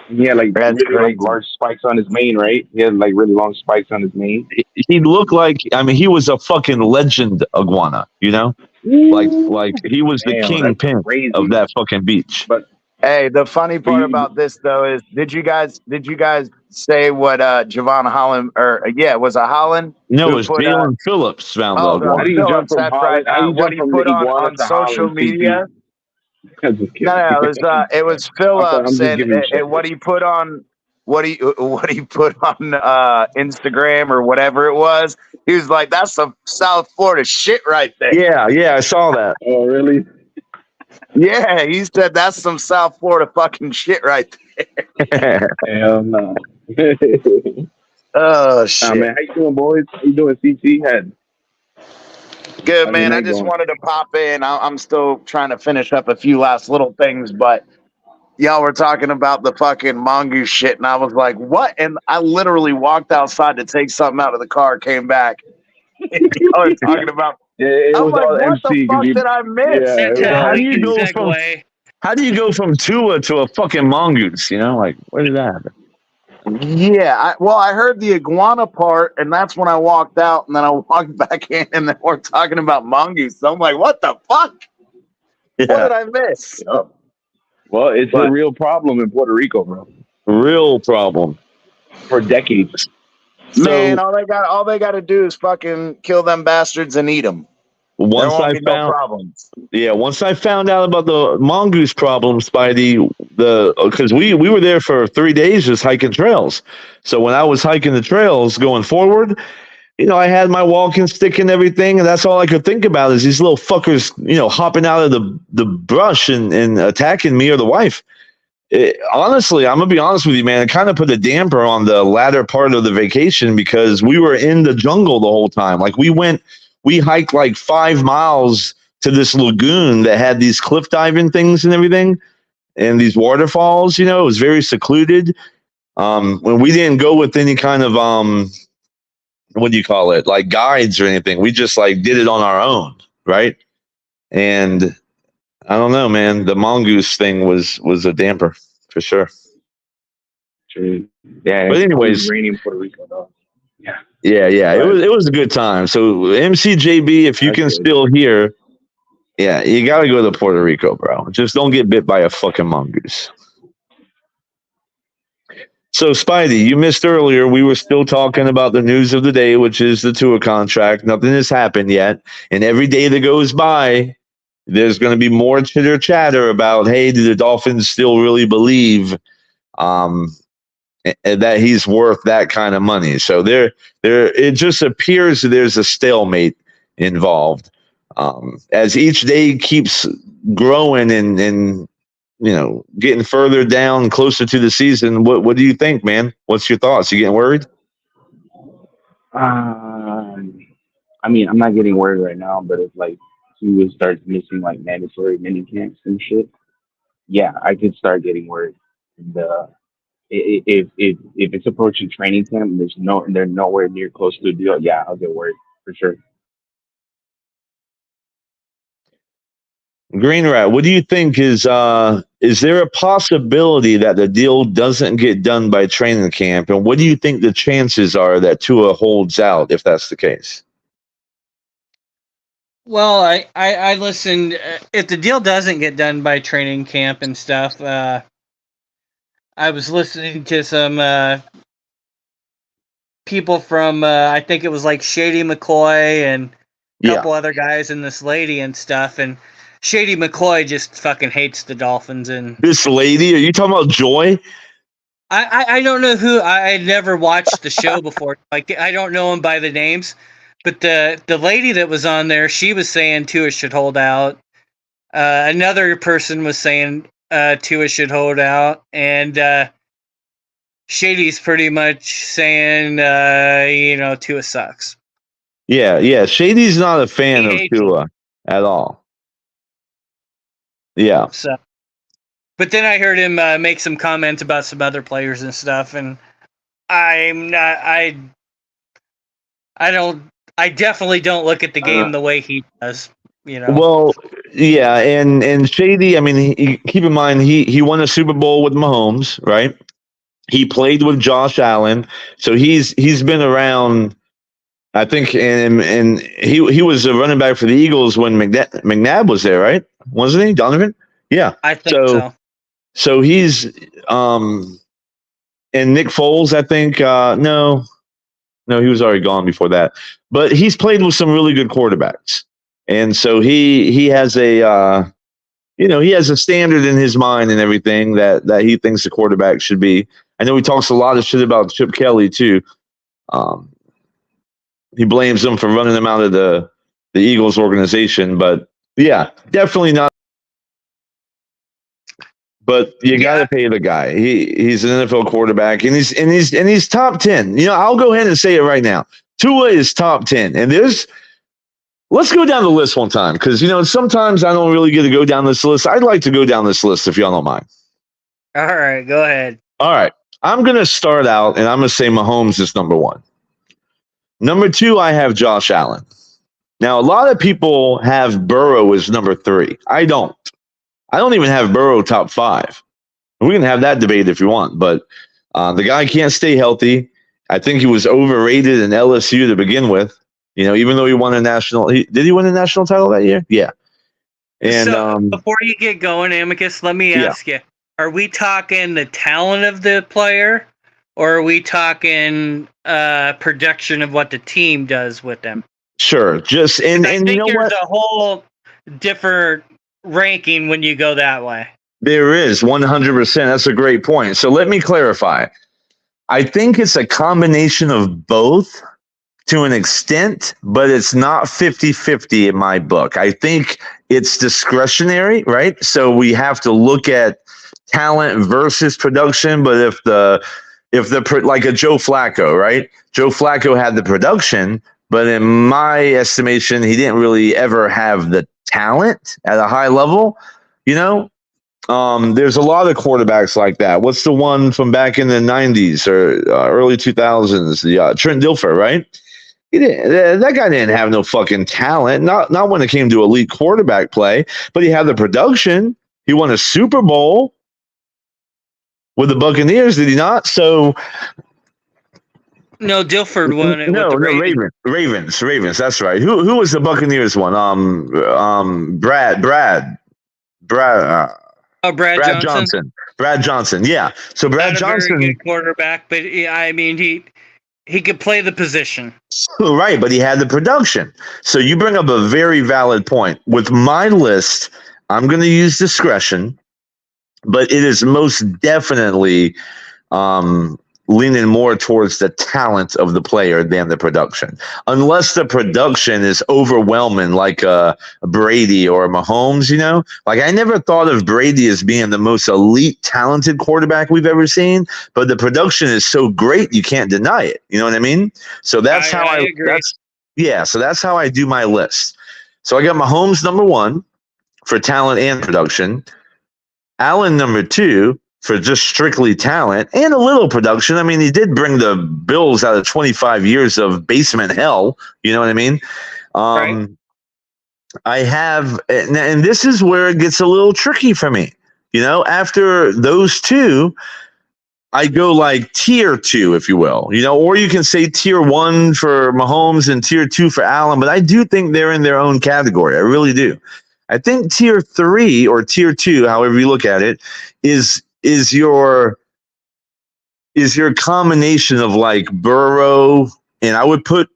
He had really large spikes on his mane, right? He had like really long spikes on his mane. He looked like, he was a fucking legend iguana, like he was the kingpin of that fucking beach. But hey, the funny part about this though is, did you guys say what Javon Holland, was it Holland? No, it was Jalen Phillips found the iguana. How do you jump from Holland? What he put on social media? No, it was Phillips, and what he put on Instagram or whatever it was. He was like, "That's some South Florida shit right there." Yeah, I saw that. Oh, really? Yeah, he said that's some South Florida fucking shit right there. Hell no. Oh shit, man! How you doing, boys? How you doing, CT Head? Good, man. I just wanted to pop in. I'm still trying to finish up a few last little things, but y'all were talking about the fucking mongoose shit, and I was like, what? And I literally walked outside to take something out of the car, came back. Y'all were talking about. It I'm was like, all what MC. the fuck did I miss? Yeah, how do you go from Tua to a fucking mongoose? Like, where did that happen? Yeah, I heard the iguana part, and that's when I walked out, and then I walked back in, and then we're talking about mongoose. So I'm like, what the fuck? Yeah. What did I miss? Yeah. Well, it's a real problem in Puerto Rico, bro. Real problem for decades. Man, all they got to do is fucking kill them bastards and eat them. Once I found out about the mongoose problem, Spidey, because we were there for 3 days just hiking trails. So when I was hiking the trails going forward, I had my walking stick and everything, and that's all I could think about is these little fuckers, hopping out of the brush and attacking me or the wife. Honestly, I'm gonna be honest with you, man. It kind of put a damper on the latter part of the vacation because we were in the jungle the whole time. Like we hiked like 5 miles to this lagoon that had these cliff diving things and everything, and these waterfalls. It was very secluded. When we didn't go with any kind of what do you call it, like guides or anything, we just like did it on our own, right? And I don't know, man. The mongoose thing was a damper for sure. True. Yeah, But it's always anyways, raining in Puerto Rico though. Yeah. yeah. But It was a good time. So MCJB, if you that's can good. still hear, yeah, you got to go to Puerto Rico, bro. Just don't get bit by a fucking mongoose. So, Spidey, you missed earlier. We were still talking about the news of the day, which is the Tua contract. Nothing has happened yet. And every day that goes by, there's going to be more chitter chatter about, hey, do the Dolphins still really believe that he's worth that kind of money? So it just appears there's a stalemate involved. As each day keeps growing and getting further down, closer to the season. What do you think, man? What's your thoughts? You getting worried? I mean, I'm not getting worried right now, but if like he would start missing like mandatory mini camps and shit, yeah, I could start getting worried. And if it's approaching training camp, and they're nowhere near close to a deal. Yeah, I'll get worried for sure. Greenrat, what do you think is there a possibility that the deal doesn't get done by training camp? And what do you think the chances are that Tua holds out if that's the case? Well, I listened. If the deal doesn't get done by training camp and stuff, I was listening to some people from I think it was like Shady McCoy and a couple other guys and this lady and stuff. And Shady McCoy just fucking hates the Dolphins. And this lady, are you talking about Joy? I don't know who. I never watched the show before. Like I don't know them by the names. But the lady that was on there, she was saying Tua should hold out. Another person was saying Tua should hold out. And Shady's pretty much saying, Tua sucks. Yeah. Shady's not a fan of Tua at all. Yeah. So, but then I heard him make some comments about some other players and stuff. And I definitely don't look at the game the way he does, Well, yeah, and Shady, I mean, keep in mind he won a Super Bowl with Mahomes, right? He played with Josh Allen, so he's been around. I think, and he was a running back for the Eagles when McNabb was there, right? Wasn't he, Donovan? Yeah, I think so. So he's and Nick Foles, I think. No, he was already gone before that. But he's played with some really good quarterbacks, and so he has a he has a standard in his mind and everything that he thinks the quarterback should be. I know he talks a lot of shit about Chip Kelly too. He blames them for running him out of the Eagles organization, but yeah, definitely not. But you got to pay the guy. He's an NFL quarterback, and he's top 10. I'll go ahead and say it right now. Tua is top 10, and let's go down the list one time because sometimes I don't really get to go down this list. I'd like to go down this list if y'all don't mind. All right, go ahead. All right, I'm gonna start out, and I'm gonna say Mahomes is number 1. Number 2, I have Josh Allen. Now, a lot of people have Burrow as number 3. I don't. I don't even have Burrow top 5. We can have that debate if you want, but the guy can't stay healthy. I think he was overrated in LSU to begin with. Even though he won a national, did he win a national title that year? Yeah. And so, before you get going, Amicus, let me ask you: are we talking the talent of the player, or are we talking production of what the team does with them? Sure. Just and I think you know there's what? a whole different ranking when you go that way. There is 100%. That's a great point. So let me clarify. I think it's a combination of both to an extent, but it's not 50-50 in my book. I think it's discretionary, right? So we have to look at talent versus production. But if the like a Joe Flacco, right? Joe Flacco had the production, but in my estimation, he didn't really ever have the talent at a high level. There's a lot of quarterbacks like that. What's the one from back in the 90s or early 2000s? Trent Dilfer, right? He didn't. That guy didn't have no fucking talent. Not when it came to elite quarterback play. But he had the production. He won a Super Bowl with the Buccaneers, did he not? So No, Dilford won it no, with the Ravens. That's right. Who was the Buccaneers one? Brad Johnson. Brad Johnson. Yeah. So Brad Not a Johnson, very good quarterback, but I mean he could play the position. right? But he had the production. So you bring up a very valid point. With my list, I'm going to use discretion, but it is most definitely leaning more towards the talent of the player than the production. Unless the production is overwhelming, like Brady or Mahomes, you know? Like, I never thought of Brady as being the most elite, talented quarterback we've ever seen, but the production is so great, you can't deny it. You know what I mean? So that's how I agree. So that's how I do my list. So I got Mahomes number 1 for talent and production. Allen number 2 for just strictly talent and a little production. I mean, he did bring the Bills out of 25 years of basement hell. You know what I mean? Right. I have, and this is where it gets a little tricky for me. You know, after those two, I go like tier 2, if you will. You know, or you can say tier 1 for Mahomes and tier 2 for Allen, but I do think they're in their own category. I really do. I think tier 3 or tier 2, however you look at it, is your combination of like Burrow, and I would put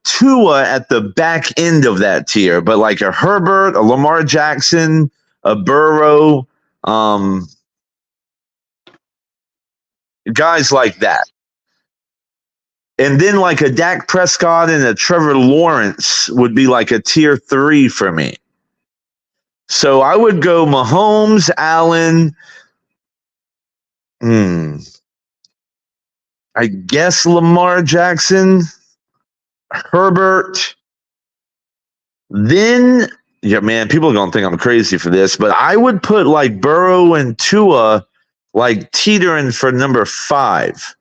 Tua at the back end of that tier, but like a Herbert, a Lamar Jackson, a Burrow, guys like that. And then like a Dak Prescott and a Trevor Lawrence would be like a tier 3 for me. So I would go Mahomes, Allen, I guess Lamar Jackson, Herbert. Then, yeah, man, people are going to think I'm crazy for this, but I would put like Burrow and Tua like teetering for number 5.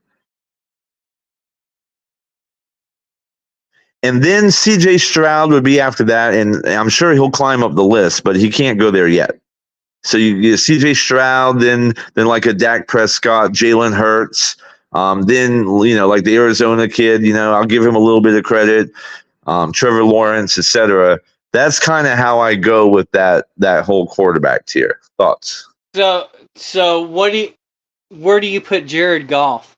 And then CJ Stroud would be after that, and I'm sure he'll climb up the list, but he can't go there yet. So you get CJ Stroud, then like a Dak Prescott, Jalen Hurts, then, you know, like the Arizona kid, you know, I'll give him a little bit of credit, Trevor Lawrence, etc. That's kind of how I go with that whole quarterback tier. Thoughts? So where do you put Jared Goff?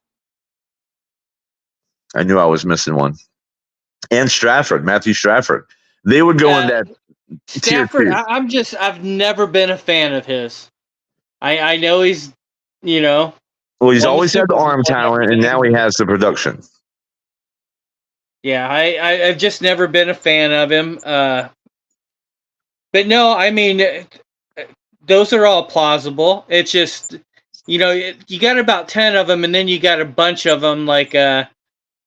I knew I was missing one. And Matthew Stafford. They would go in that Stafford, tier 2. I've never been a fan of his. I know he's, you know. Well, he's always had the arm talent, and now he has the production. Yeah, I've just never been a fan of him. But no, I mean, those are all plausible. It's just, you know, you got about 10 of them, and then you got a bunch of them like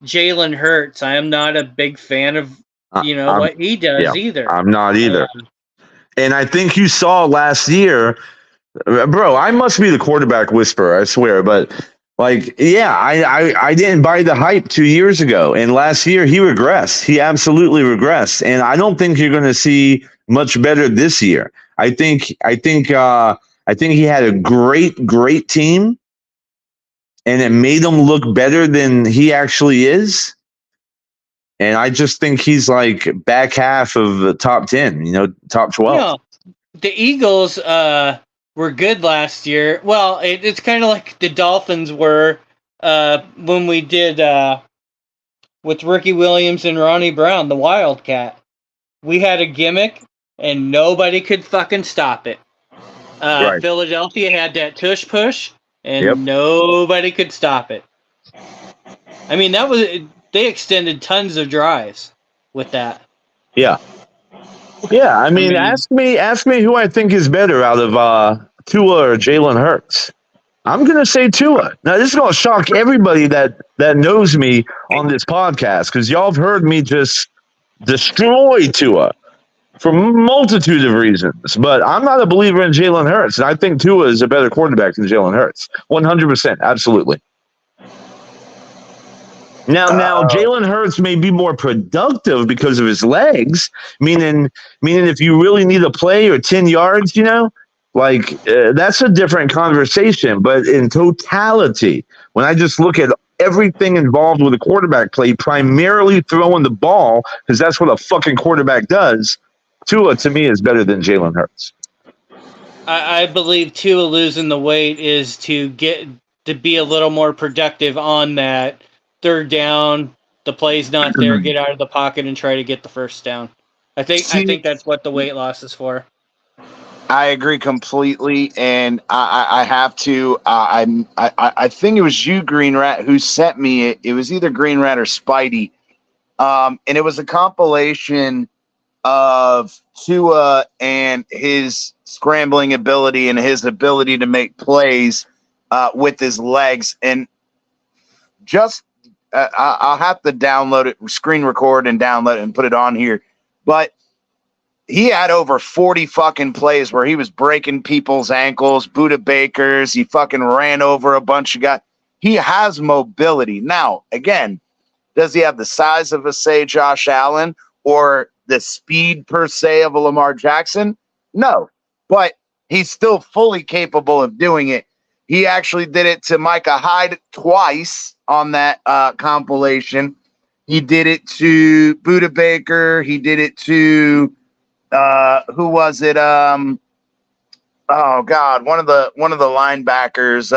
Jalen Hurts. I am not a big fan of, you know, what he does either. I'm not either. And I think you saw last year, bro, I must be the quarterback whisperer, I swear. But, like, yeah, I didn't buy the hype 2 years ago. And last year he regressed. He absolutely regressed. And I don't think you're going to see much better this year. I think he had a great team. And it made him look better than he actually is. And I just think he's like back half of the top 10, you know, top 12. No, the Eagles were good last year. Well, it's kind of like the Dolphins were when we did with Ricky Williams and Ronnie Brown, the Wildcat. We had a gimmick, and nobody could fucking stop it. Right. Philadelphia had that tush push. And nobody could stop it. I mean, they extended tons of drives with that. Yeah. Yeah, I mean, ask me who I think is better out of Tua or Jalen Hurts. I'm going to say Tua. Now, this is going to shock everybody that knows me on this podcast, because y'all have heard me just destroy Tua for a multitude of reasons. But I'm not a believer in Jalen Hurts, and I think Tua is a better quarterback than Jalen Hurts. 100%, absolutely. Now, Jalen Hurts may be more productive because of his legs. Meaning, if you really need a play or 10 yards, that's a different conversation. But in totality, when I just look at everything involved with a quarterback play, primarily throwing the ball, because that's what a fucking quarterback does, Tua, to me, is better than Jalen Hurts. I believe Tua losing the weight is to get to be a little more productive on that third down. The play's not there. Get out of the pocket and try to get the first down. I think that's what the weight loss is for. I agree completely, and I have to. I think it was you, Greenrat, who sent me it. It was either Greenrat or Spidey, and it was a compilation of Tua and his scrambling ability and his ability to make plays with his legs. And just I'll have to download it, screen record and download it and put it on here. But he had over 40 fucking plays where he was breaking people's ankles, Buda Bakers. He fucking ran over a bunch of guys. He has mobility. Now, again, does he have the size of a, say, Josh Allen or the speed per se of a Lamar Jackson? No, but he's still fully capable of doing it. He actually did it to Micah Hyde twice on that compilation. He did it to Buda Baker. He did it to who was it? Oh God, one of the linebackers.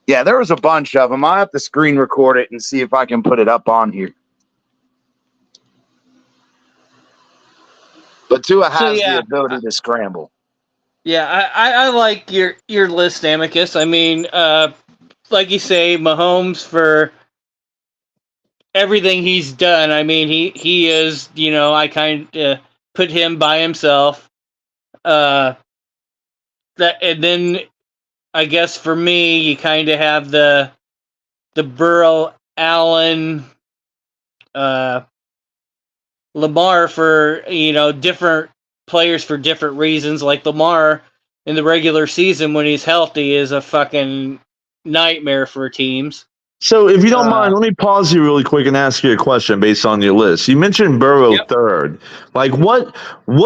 Yeah, there was a bunch of them. I'll have to screen record it and see if I can put it up on here. But Tua has the ability to scramble. Yeah, I like your list, Amicus. I mean, like you say, Mahomes, for everything he's done. I mean, he is, I kind of put him by himself. And then I guess for me, you kind of have the Burrow, Allen, Lamar for, different players for different reasons. Like Lamar in the regular season when he's healthy is a fucking nightmare for teams. So if you don't mind, let me pause you really quick and ask you a question based on your list. You mentioned Burrow third. Like what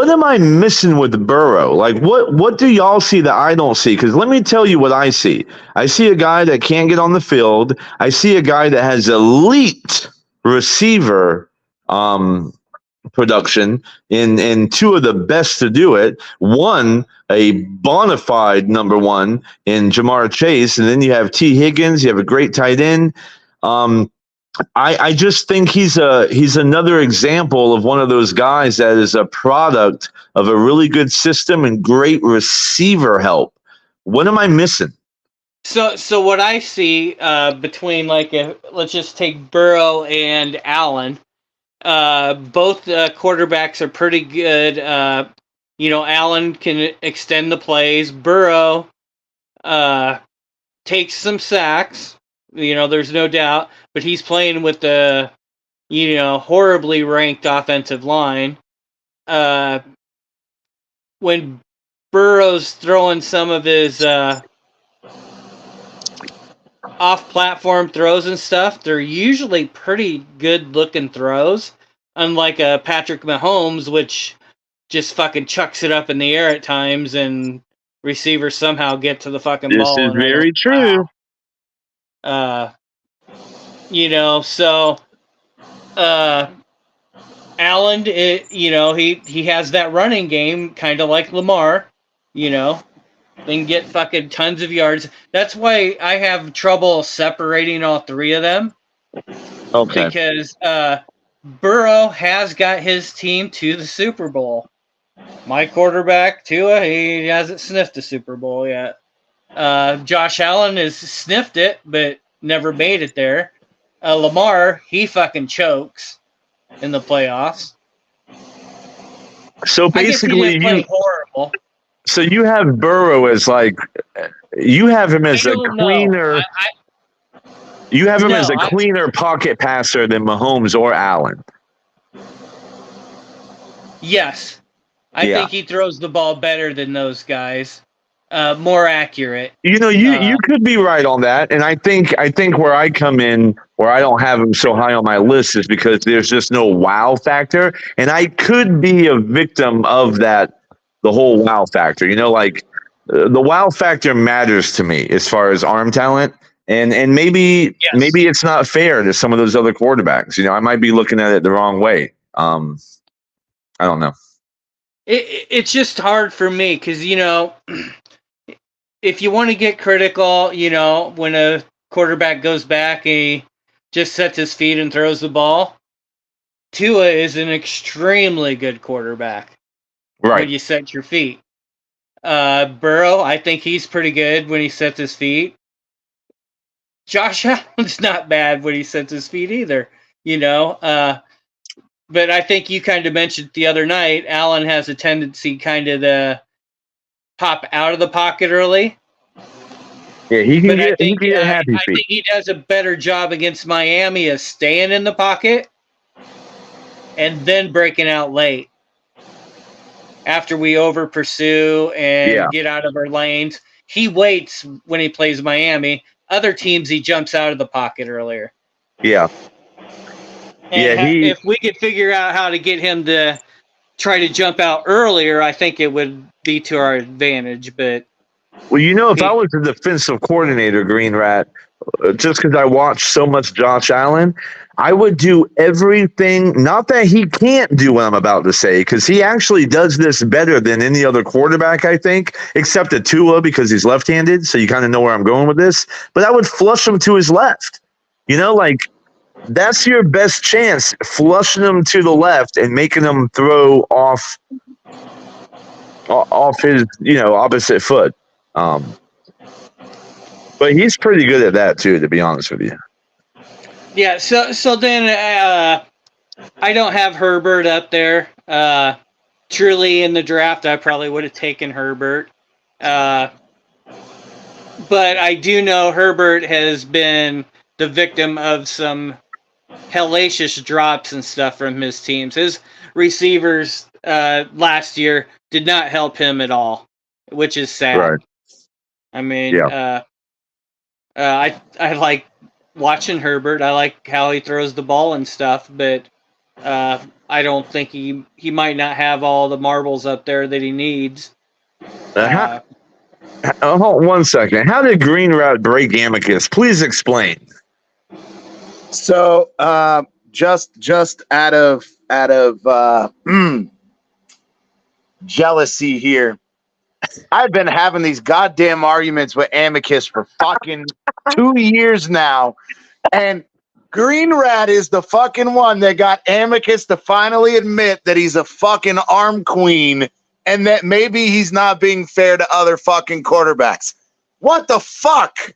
am I missing with Burrow? Like what do y'all see that I don't see? Because let me tell you what I see. I see a guy that can't get on the field. I see a guy that has elite receiver production in two of the best to do it. One, a bona fide number one in Jamar Chase, and then you have T. Higgins. You have a great tight end. I just think he's another example of one of those guys that is a product of a really good system and great receiver help. What am I missing? So what I see between let's just take Burrow and Allen. Both quarterbacks are pretty good. Allen can extend the plays. Burrow takes some sacks. There's no doubt. But he's playing with the, horribly ranked offensive line. When Burrow's throwing some of his off-platform throws and stuff, they're usually pretty good-looking throws, unlike a Patrick Mahomes, which just fucking chucks it up in the air at times, and receivers somehow get to the fucking ball. This is very true. So Allen, he has that running game, kind of like Lamar, Then get fucking tons of yards. That's why I have trouble separating all three of them. Okay. Because Burrow has got his team to the Super Bowl. My quarterback, Tua, he hasn't sniffed the Super Bowl yet. Josh Allen has sniffed it, but never made it there. Lamar, he fucking chokes in the playoffs. So basically, horrible. So you have Burrow as you have him as a cleaner. You have him as a cleaner pocket passer than Mahomes or Allen. Yes, I think he throws the ball better than those guys. more accurate. You could be right on that, and I think where I come in, where I don't have him so high on my list, is because there's just no wow factor, and I could be a victim of that. The whole wow factor, the wow factor matters to me as far as arm talent, and maybe it's not fair to some of those other quarterbacks. I might be looking at it the wrong way. I don't know. It's just hard for me because if you want to get critical, when a quarterback goes back and he just sets his feet and throws the ball, Tua is an extremely good quarterback. Right. When you set your feet. Burrow, I think he's pretty good when he sets his feet. Josh Allen's not bad when he sets his feet either, but I think you kind of mentioned the other night, Allen has a tendency kind of to pop out of the pocket early. Yeah, he can get a happy feet. I think he does a better job against Miami of staying in the pocket and then breaking out late. After we over pursue and get out of our lanes, he waits when he plays Miami. Other teams, he jumps out of the pocket earlier. Yeah. And if we could figure out how to get him to try to jump out earlier, I think it would be to our advantage. But if I was a defensive coordinator, Greenrat, just because I watched so much Josh Allen, I would do everything. Not that he can't do what I'm about to say, because he actually does this better than any other quarterback, I think, except at Tua because he's left-handed. So you kind of know where I'm going with this. But I would flush him to his left. That's your best chance, flushing him to the left and making him throw off his opposite foot. But he's pretty good at that too, to be honest with you. Yeah. So then I don't have Herbert up there. Truly in the draft, I probably would have taken Herbert. But I do know Herbert has been the victim of some hellacious drops and stuff from his teams. His receivers last year did not help him at all, which is sad. Right. I mean, I like watching Herbert. I like how he throws the ball and stuff, but I don't think he might not have all the marbles up there that he needs. Hold on 1 second. How did Greenrat break Amicus? Please explain. So, just out of jealousy here, I've been having these goddamn arguments with Amicus for fucking 2 years now, and Greenrat is the fucking one that got Amicus to finally admit that he's a fucking arm queen and that maybe he's not being fair to other fucking quarterbacks. What the fuck?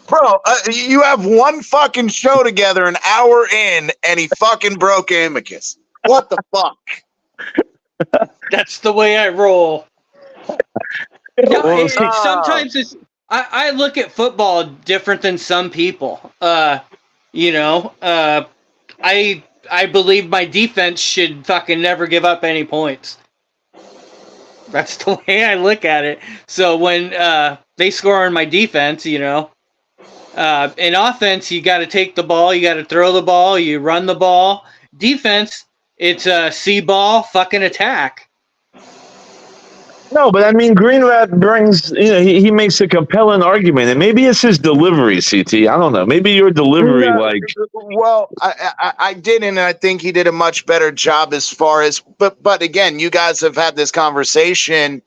Bro, you have one fucking show together an hour in, and he fucking broke Amicus. What the fuck? That's the way I roll. Sometimes it's I look at football different than some people. I believe my defense should fucking never give up any points. That's the way I look at it. So when they score on my defense, in offense, you got to take the ball, you got to throw the ball, you run the ball. Defense, it's a see ball, fucking attack. No, but I mean, Greenrat brings, he makes a compelling argument, and maybe it's his delivery, CT. I don't know. Maybe your delivery, Well, I didn't, and I think he did a much better job as far as, but again, you guys have had this conversation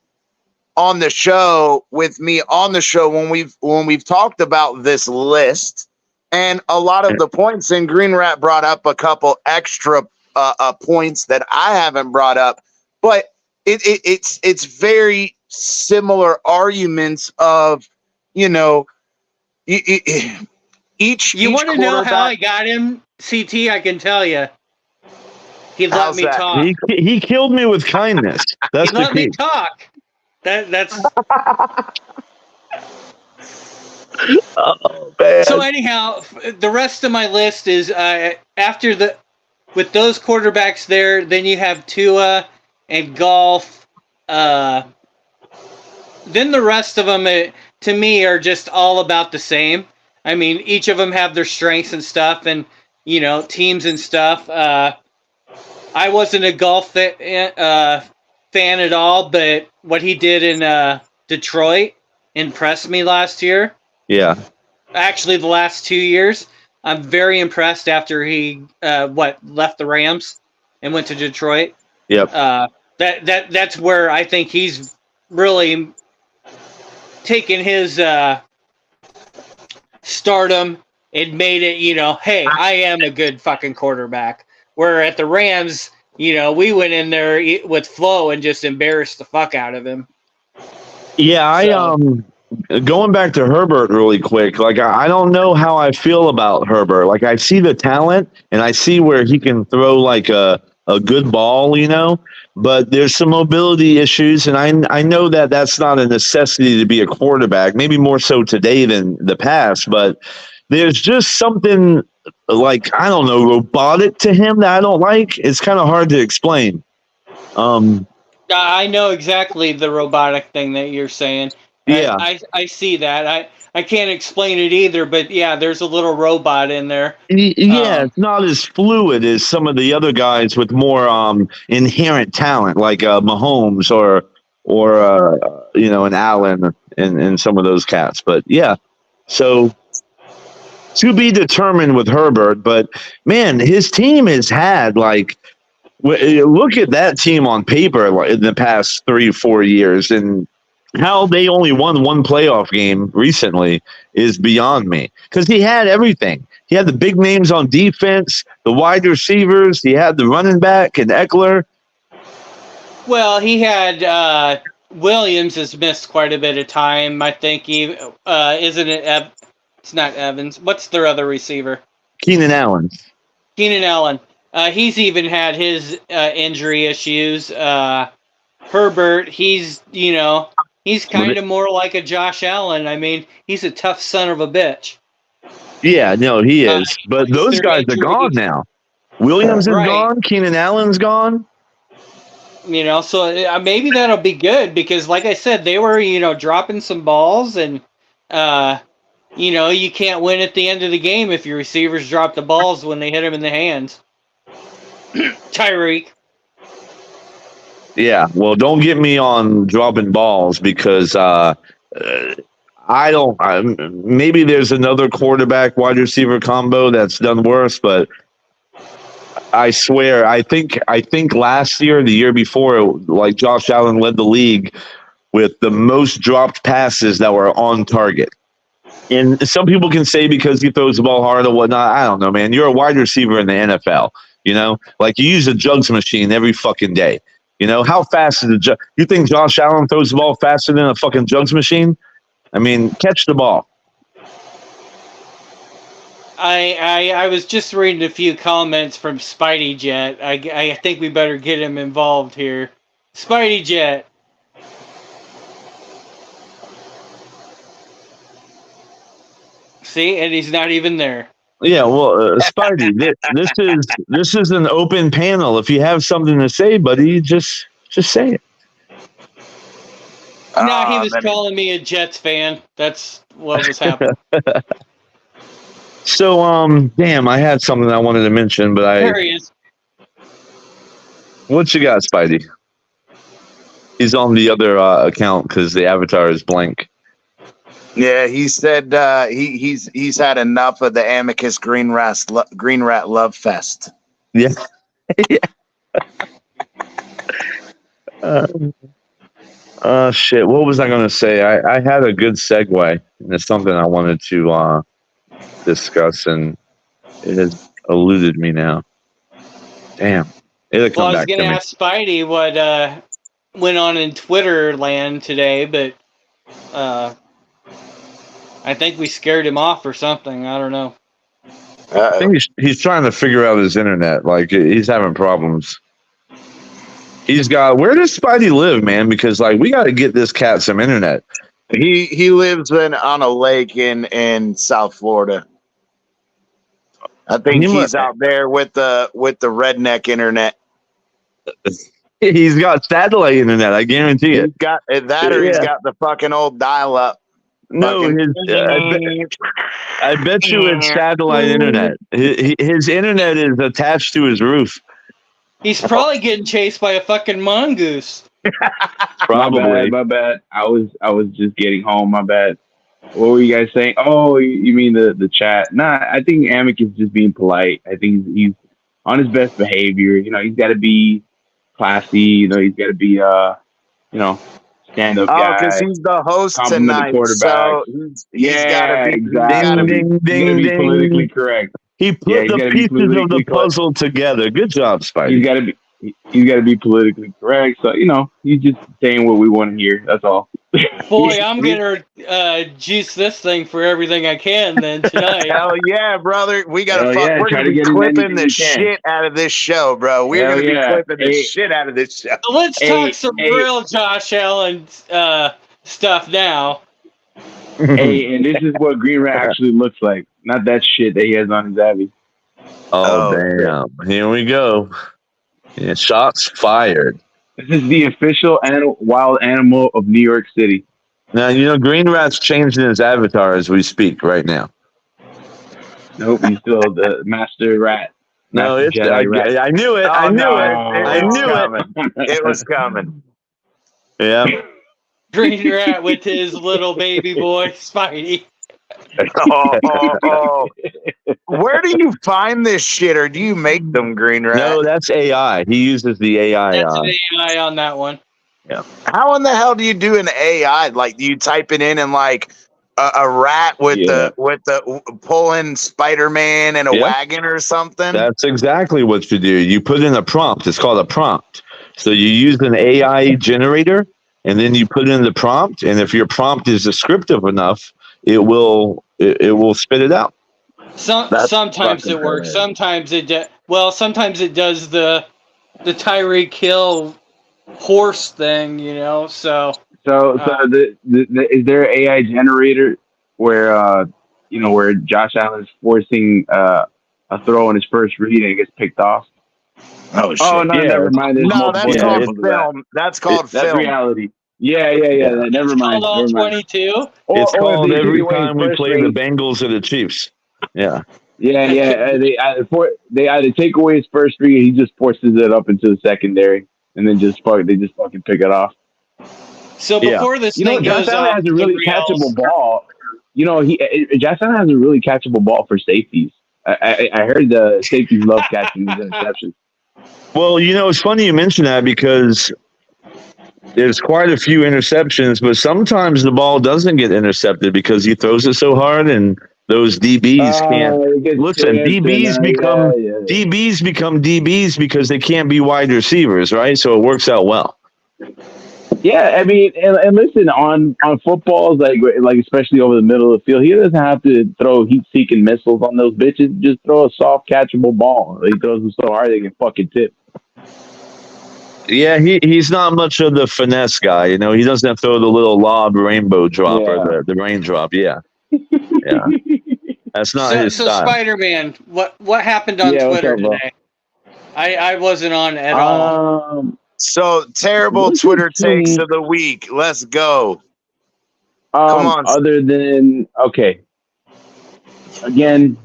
on the show with me on the show when we've talked about this list, and a lot of the points, and Greenrat brought up a couple extra points that I haven't brought up, but it's very similar arguments of, each. You want to know how I got him, CT? I can tell you. He let me talk. He killed me with kindness. That's he let me talk. That's. Oh, man. So anyhow, the rest of my list is with those quarterbacks there. Then you have Tua and Golf then the rest of them, to me, are just all about the same. I mean, each of them have their strengths and stuff, and teams and stuff. I wasn't a golf fan at all, but what he did in Detroit impressed me last year. Yeah. Actually, the last 2 years, I'm very impressed after he left the Rams and went to Detroit. Yep. That's where I think he's really taken his stardom and made it, hey, I am a good fucking quarterback. Where at the Rams, we went in there with Flo and just embarrassed the fuck out of him. Yeah, going back to Herbert really quick, like I don't know how I feel about Herbert. Like I see the talent and I see where he can throw like a good ball, but there's some mobility issues, and I know that that's not a necessity to be a quarterback, maybe more so today than the past, but there's just something like, I don't know, robotic to him that I don't like. It's kind of hard to explain. I know exactly the robotic thing that you're saying. Yeah. I see that. I can't explain it either, but yeah, there's a little robot in there. Yeah, it's not as fluid as some of the other guys with more inherent talent, like Mahomes or an Allen and some of those cats. But yeah, so to be determined with Herbert. But man, his team has had like, look at that team on paper in the past 3-4 years, and how they only won one playoff game recently is beyond me. Because he had everything. He had the big names on defense, the wide receivers. He had the running back and Eckler. Well, he had Williams has missed quite a bit of time. I think he isn't it. It's not Evans. What's their other receiver? Keenan Allen. He's even had his injury issues. Herbert, he's kind of more like a Josh Allen. I mean, he's a tough son of a bitch. Yeah, no, he is. But those guys are gone now. Williams is gone. Keenan Allen's gone. So maybe that'll be good because, like I said, they were, dropping some balls, and you can't win at the end of the game if your receivers drop the balls when they hit them in the hands. Tyreek. Yeah, well, don't get me on dropping balls because maybe there's another quarterback wide receiver combo that's done worse, but I swear, I think last year, the year before, like Josh Allen led the league with the most dropped passes that were on target. And some people can say because he throws the ball hard or whatnot. I don't know, man. You're a wide receiver in the NFL. Like you use a jugs machine every fucking day. How fast is you think Josh Allen throws the ball faster than a fucking jugs machine? I mean, catch the ball. I was just reading a few comments from Spidey Jet. I think we better get him involved here. Spidey Jet. See, and he's not even there. Yeah, well, Spidey, this is an open panel. If you have something to say, buddy, just say it. No, he was calling me a Jets fan. That's what was happening. So, damn, I had something I wanted to mention, but There he is. What you got, Spidey? He's on the other account because the avatar is blank. Yeah, he said he's had enough of the Amicus Greenrat Love Fest. Yeah. Shit. What was I going to say? I had a good segue. And it's something I wanted to discuss, and it has eluded me now. Damn. It'll come back to me. I was going to ask Spidey what went on in Twitter land today, but I think we scared him off or something. I don't know. I think he's trying to figure out his internet. Like, he's having problems. Where does Spidey live, man? Because, like, we got to get this cat some internet. He lives on a lake in South Florida. I think he's out there with the redneck internet. He's got satellite internet. I guarantee it. He's got that, or he's got the fucking old dial-up. No, I bet you it's satellite internet. His internet is attached to his roof. He's probably getting chased by a fucking mongoose. Probably. My bad. I was just getting home. My bad. What were you guys saying? Oh, you mean the chat? Nah, I think Amicus is just being polite. I think he's on his best behavior. You know, he's got to be classy. You know, he's got to be stand up guy. Because he's the host compliment tonight, the quarterback. so he's got to be exactly. Ding, ding, Be ding. politically correct. He put the pieces of the puzzle together. Good job, Spidey. He's got to be politically correct. So he's just saying what we want to hear. That's all. Boy, I'm gonna juice this thing for everything I can then tonight. Hell yeah, brother! We gotta Hell yeah, We're try gonna to be get in clipping anything the we can. shit out of this show, bro. We're Hell gonna be yeah. clipping the shit out of this show. So let's talk some real Josh Allen stuff now. Hey, and this is what Greenrat actually looks like. Not that shit that he has on his Abby. Oh, damn. Here we go. Yeah, shots fired. This is the official wild animal of New York City. Now, Greenrat's changing his avatar as we speak right now. Nope, he's still the master rat. No, it's I knew it. I knew it. I knew it. It was coming. Yeah. Greenrat with his little baby boy, Spidey. Where do you find this shit, or do you make them, Greenrat? No, that's AI. He uses the AI. That's an AI on that one. Yeah. How in the hell do you do an AI? Like, do you type it in and like a rat with the pulling Spider-Man in a wagon or something? That's exactly what you do. You put in a prompt. It's called a prompt. So you use an AI generator, and then you put in the prompt. And if your prompt is descriptive enough, it will spit it out. Sometimes it works. Sometimes it sometimes it does the Tyreek Hill horse thing, So is there an AI generator where where Josh Allen's forcing a throw on his first read and it gets picked off? Oh shit! Oh no, never mind. That's called film. That's called film. That's reality. Yeah. Never mind. All 22. It's called every time we play the Bengals or the Chiefs. Yeah. Yeah. They either take away his first read, he just forces it up into the secondary, and then they just fucking pick it off. So before this thing goes Josh Allen has a really catchable ball. Josh Allen has a really catchable ball for safeties. I heard the safeties love catching these interceptions. Well, it's funny you mention that because there's quite a few interceptions, but sometimes the ball doesn't get intercepted because he throws it so hard and those DBs can't. Listen, DBs become DBs because they can't be wide receivers, right? So it works out well. Yeah, I mean, and listen, on footballs, like especially over the middle of the field, he doesn't have to throw heat-seeking missiles on those bitches. Just throw a soft, catchable ball. He throws them so hard they can fucking tip. Yeah, he's not much of the finesse guy. He doesn't throw the little lob rainbow drop or the raindrop. Yeah. Yeah. That's not his style. So Spider-Man, what happened on Twitter today? I wasn't on at all. So terrible Twitter takes of the week. Let's go. Come on. Other than again,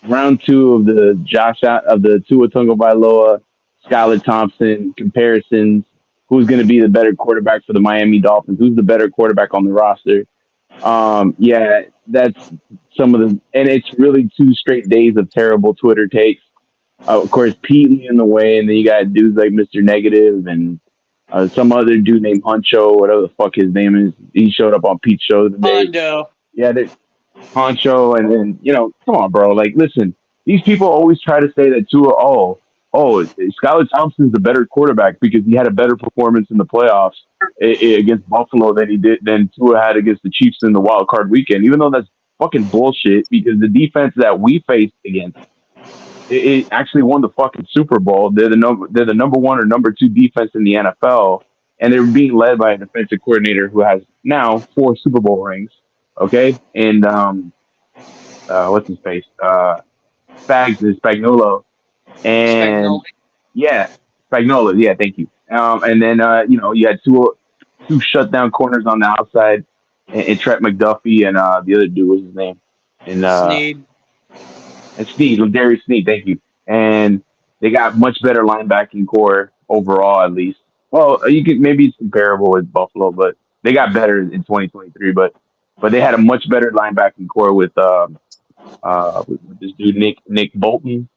round 2 of the Tua Tagovailoa, Skylar Thompson comparisons. Who's going to be the better quarterback for the Miami Dolphins? Who's the better quarterback on the roster? That's some of the, and it's really 2 straight days of terrible Twitter takes. Of course, Pete in the way, and then you got dudes like Mr. Negative and some other dude named Honcho, whatever the fuck his name is. He showed up on Pete's show today. Hondo. Yeah, Honcho, and then come on, bro. Like, listen, these people always try to say that Tua, Skylar Thompson's the better quarterback because he had a better performance in the playoffs against Buffalo than Tua had against the Chiefs in the wild card weekend. Even though that's fucking bullshit because the defense that we faced against. It actually won the fucking Super Bowl. They're the number 1 or number 2 defense in the NFL, and they're being led by a defensive coordinator who has now 4 Super Bowl rings. Okay, and what's his face? Spagnuolo, and Spagnola. Yeah, thank you. And then you had two shutdown corners on the outside, and Trent McDuffie and the other dude, what's his name? Sneed. And Sneed, Darius Sneed, thank you. And they got much better linebacking core overall, at least. Well, you could maybe it's comparable with Buffalo, but they got better in 2023. But they had a much better linebacking core with this dude Nick Bolton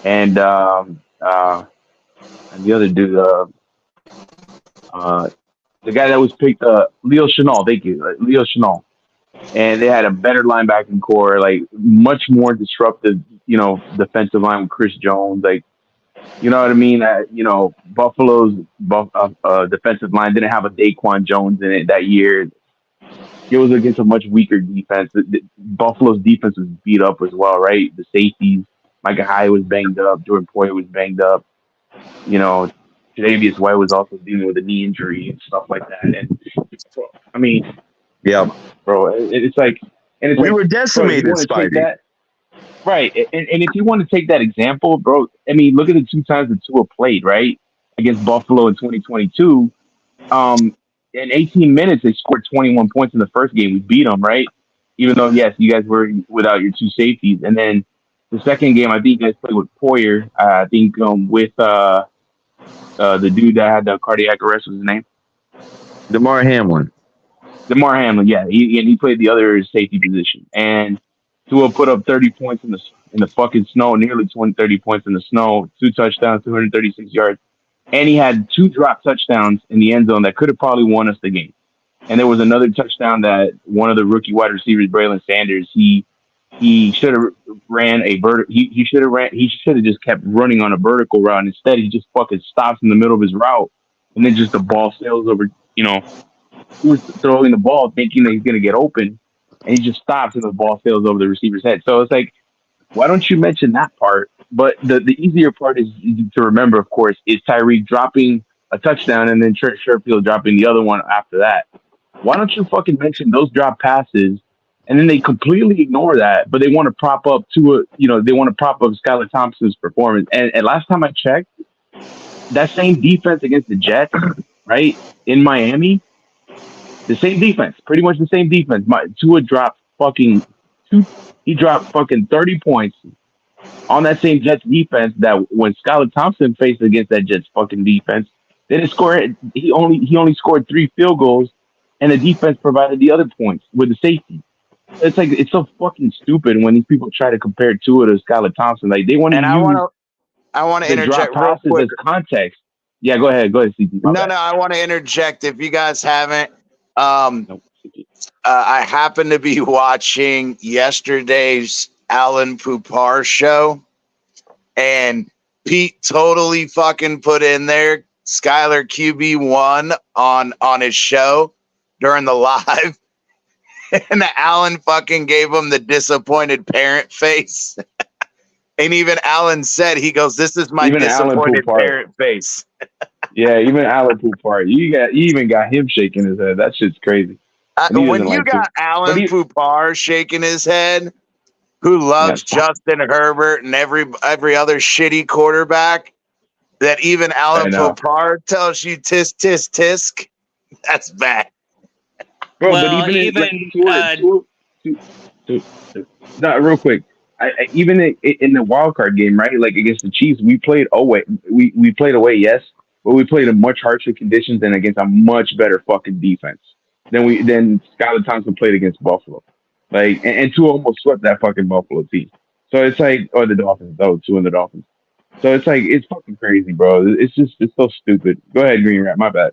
and the other dude, the guy that was picked, Leo Chenal. Thank you, Leo Chenal. And they had a better linebacking core, like much more disruptive, defensive line with Chris Jones. Like, you know what I mean? Buffalo's defensive line didn't have a Daquan Jones in it that year. It was against a much weaker defense. Buffalo's defense was beat up as well, right? The safeties, Micah Hyde was banged up. Jordan Poyer was banged up. Tre'Davious White was also dealing with a knee injury and stuff like that. And I mean, yeah, bro, it's like, and it's we like, were decimated, Spidey. Right, and if you want to take that example, bro, I mean, look at the 2 times the Tua played, right, against Buffalo in 2022. In 18 minutes, they scored 21 points in the first game. We beat them, right? Even though, yes, you guys were without your 2 safeties. And then the second game, I think you guys played with Poyer. I think with the dude that had the cardiac arrest, was his name? DeMar Hamlin. DeMar Hamlin, yeah. He played the other safety position. And Tua put up 30 points in the fucking snow, nearly 30 points in the snow, 2 touchdowns, 236 yards. And he had 2 drop touchdowns in the end zone that could have probably won us the game. And there was another touchdown that one of the rookie wide receivers, Braylon Sanders, he should have ran a he should have just kept running on a vertical route. And instead, he just fucking stops in the middle of his route, and then just the ball sails over. He was throwing the ball thinking that he's gonna get open, and he just stops and the ball sails over the receiver's head. So it's like, why don't you mention that part? But the easier part is to remember, of course, is Tyreek dropping a touchdown and then Trent Sherfield dropping the other one after that. Why don't you fucking mention those drop passes? And then they completely ignore that, but they want to prop up they want to prop up Skylar Thompson's performance. And last time I checked, that same defense against the Jets, right, in Miami, the same defense, pretty much the same defense. Tua dropped he dropped fucking 30 points on that same Jets defense that when Skylar Thompson faced against that Jets fucking defense, they didn't score it. He only scored 3 field goals, and the defense provided the other points with the safety. It's like, it's so fucking stupid when these people try to compare Tua to Skylar Thompson. Like, they want to use I want to interject real quick as context. Yeah, go ahead, CT. No, I want to interject. If you guys haven't, I happened to be watching yesterday's Alan Poupar show, and Pete totally fucking put in there Skylar QB1 on his show during the live, and Alan fucking gave him the disappointed parent face. And even Alan said, he goes, "This is my disappointed parent face." Yeah, even Alan Poupar, you even got him shaking his head. That shit's crazy. When you got Alan Poupar shaking his head, who loves Justin Herbert and every other shitty quarterback, that even Alan Poupar tells you tisk, tisk, tisk, that's bad. Bro, well, but real quick, even in the wild card game, right? Like against the Chiefs, we played away. We played away, yes, but we played in much harsher conditions and against a much better fucking defense than Skylar Thompson played against Buffalo. Like, and Tua almost swept that fucking Buffalo team. So it's like, or the Dolphins, Tua and the Dolphins. So it's like, it's fucking crazy, bro. It's so stupid. Go ahead, Greenrat. My bad.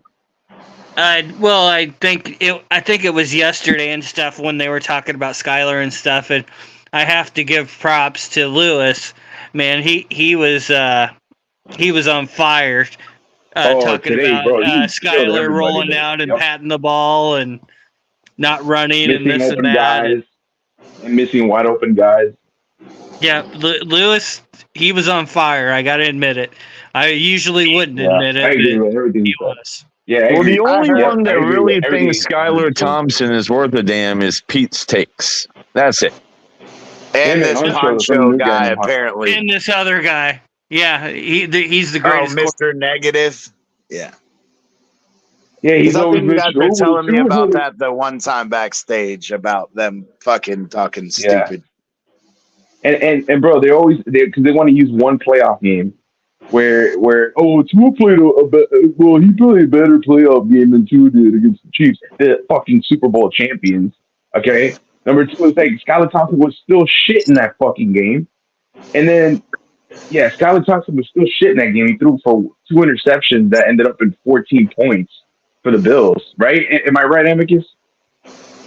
Well, I think it was yesterday and stuff when they were talking about Skylar and stuff, and I have to give props to Lewis. Man, he was on fire. Talking today, about Skylar rolling down and patting the ball and not running missing and this and that. Guys, and missing wide open guys. Yeah, Lewis, he was on fire. I got to admit it. I usually wouldn't admit it, but he was. Yeah, well, the only one that really thinks Skylar Thompson is worth a damn is Pete's takes. That's it. And this Poncho guy, apparently. And this other guy. Yeah, he's the greatest. Oh, Mr. Negative. Yeah. Yeah, he's I always think you guys mentioned were telling me about 200. that the one time backstage about them fucking talking Yeah. stupid. And bro, because they want to use one playoff game where Tua played he played a better playoff game than Tua did against the Chiefs, the fucking Super Bowl champions. Okay, number two is like Skylar Thompson was still shit in that fucking game, and then Skylar Thompson was still shit in that game. He threw for 2 interceptions that ended up in 14 points for the Bills. Right? Am I right, Amicus?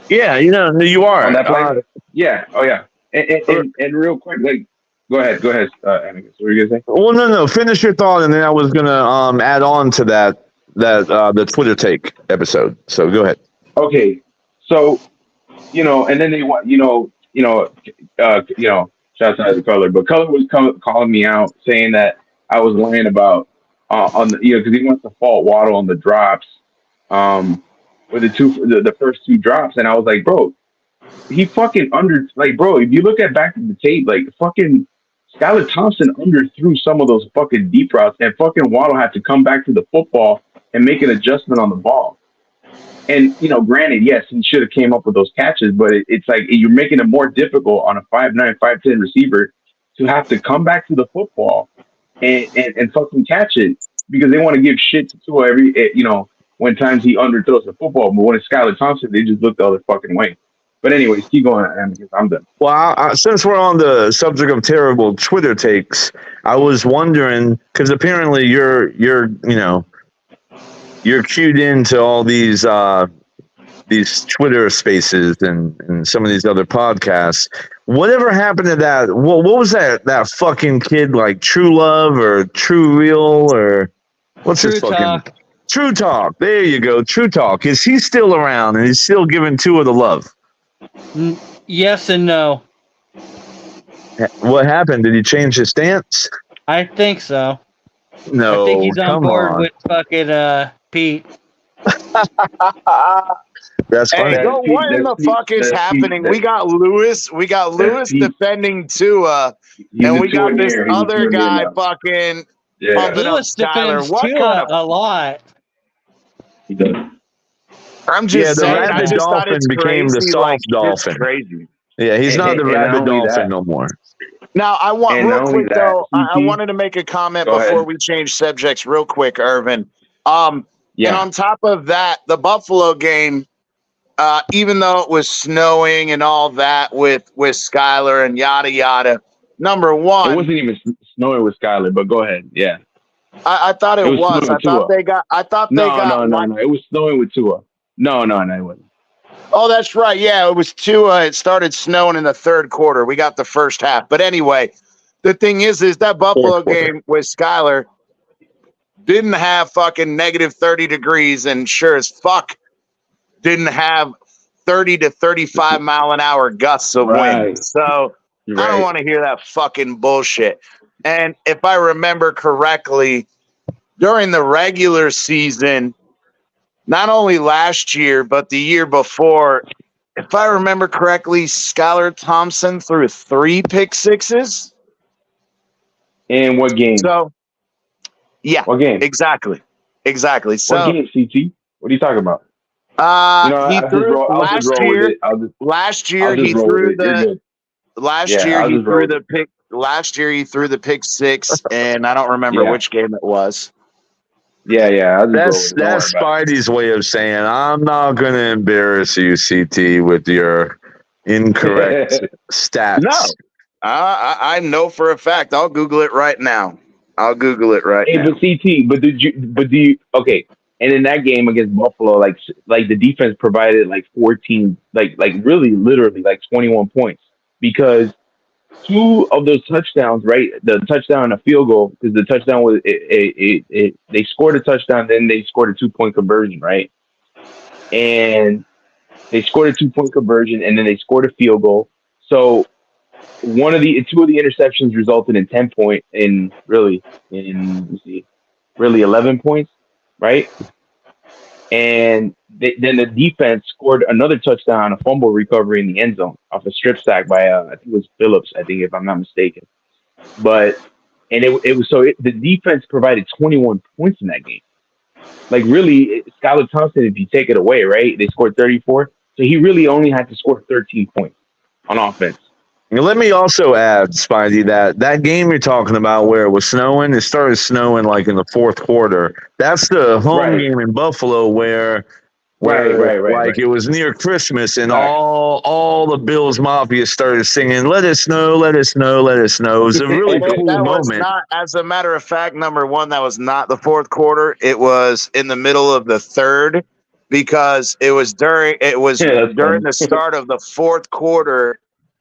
Yeah, you are. On that play? Yeah. Oh yeah. And real quick, like, go ahead, Amicus. What were you gonna say? Well, no. Finish your thought, and then I was gonna add on to that the Twitter take episode. So go ahead. Okay, so and then they want shout out to Color, but Color was calling me out saying that I was lying about on the because he wants to fault Waddle on the drops, with the first 2 drops, and I was like, bro, he fucking bro, if you look at back to the tape, like fucking Skylar Thompson underthrew some of those fucking deep routes, and fucking Waddle had to come back to the football and make an adjustment on the ball. And granted, yes, he should have came up with those catches, but it's like you're making it more difficult on a 5'9", 5'10" receiver to have to come back to the football and fucking catch it, because they want to give shit to Tua when times he underthrows the football. But when it's Skylar Thompson, they just look the other fucking way. But anyways, keep going, Amicus. I'm done. Well, since we're on the subject of terrible Twitter takes, I was wondering, because apparently you're cued into all these Twitter spaces and some of these other podcasts. Whatever happened to that? What was that fucking kid, like True Love or True Real or what's True his fucking Talk. True Talk? There you go, True Talk. Is he still around and he's still giving Tua the love? Yes and no. What happened? Did he change his stance? I think so. No, I think he's on come board on. with fucking Pete. That's funny. Hey, what in the fuck is happening? We got Lewis defending Tua, and we got this other guy fucking pumping up Lewis defends Skyler. What Tua kind of? a lot. He does. I'm just the saying. I rabid just thought dolphin it's became crazy, the soft dolphin. Crazy. Yeah, he's not the And rabid not only dolphin that- no more. Now, I want And real not only quick that, though. I CT wanted to make a comment Go before ahead. we change subjects, real quick, Irvin. And Yeah. on top of that, the Buffalo game, even though it was snowing and all that with Skyler and yada yada, number It one, wasn't even snowing with Skyler, but go ahead. Yeah. I thought it It was was. snowing I with thought Tua. they got. I thought No, they got. no. It was snowing with Tua. No, it wasn't. Oh, that's right. Yeah, it was Tua. It started snowing in the third quarter. We got the first half. But anyway, the thing is that Buffalo game with Skyler didn't have fucking negative 30 degrees, and sure as fuck didn't have 30 to 35 mile an hour gusts of wind. So I don't want to hear that fucking bullshit. And if I remember correctly, during the regular season, not only last year, but the year before, if I remember correctly, Skylar Thompson threw 3 pick sixes. In what game? So, yeah, What game? exactly. So, What game, CT? What are you talking about? he threw last year. Last year he threw the. Last year he threw the pick. Last year he threw the pick 6, and I don't remember which game it was. Yeah. That's Spidey's way of saying I'm not going to embarrass you, CT, with your incorrect stats. No, I know for a fact. I'll Google it right now. Now. But CT, but do you? Okay, and in that game against Buffalo, like the defense provided like 14, like really literally like 21 points, because 2 of those touchdowns, right? The touchdown and a field goal, because the touchdown was they scored a touchdown, then they scored a 2-point conversion, right? And they scored a 2-point conversion, and then they scored a field goal. So 2 of the interceptions resulted in 10 points, in 11 points, right? And then the defense scored another touchdown, a fumble recovery in the end zone off a strip sack by I think it was Phillips, I think, if I'm not mistaken. But the defense provided 21 points in that game. Like really, Skylar Thompson, if you take it away, right? They scored 34, so he really only had to score 13 points on offense. Let me also add, Spidey, that game you're talking about where it was snowing, it started snowing like in the fourth quarter. That's the home game in Buffalo where Right. it was near Christmas and Right. all the Bills Mafia started singing, let it snow, let it snow, let it snow. It was a really cool that was moment. not, as a matter of fact, number one, that was not the fourth quarter. It was in the middle of the third because it was during the start of the fourth quarter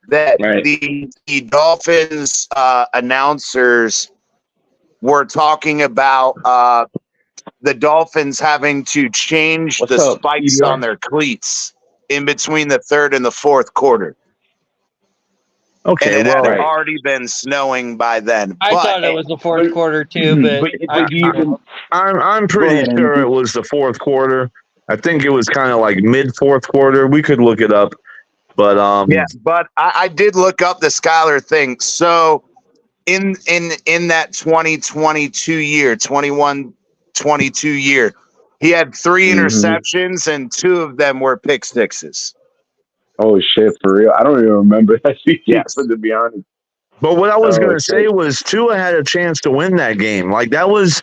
that the Dolphins announcers were talking about the Dolphins having to change the spikes on their cleats in between the third and the fourth quarter. Okay, and it had already been snowing by then. I thought it was the fourth quarter too, but I'm pretty sure it was the fourth quarter. I think it was kind of like mid fourth quarter. We could look it up, but but I did look up the Skylar thing. So in that 2022 year, 21-22 year, he had 3 interceptions and 2 of them were pick sixes. Oh shit, for real? I don't even remember that sequence, to be honest. But what I was going to say was Tua had a chance to win that game. Like that was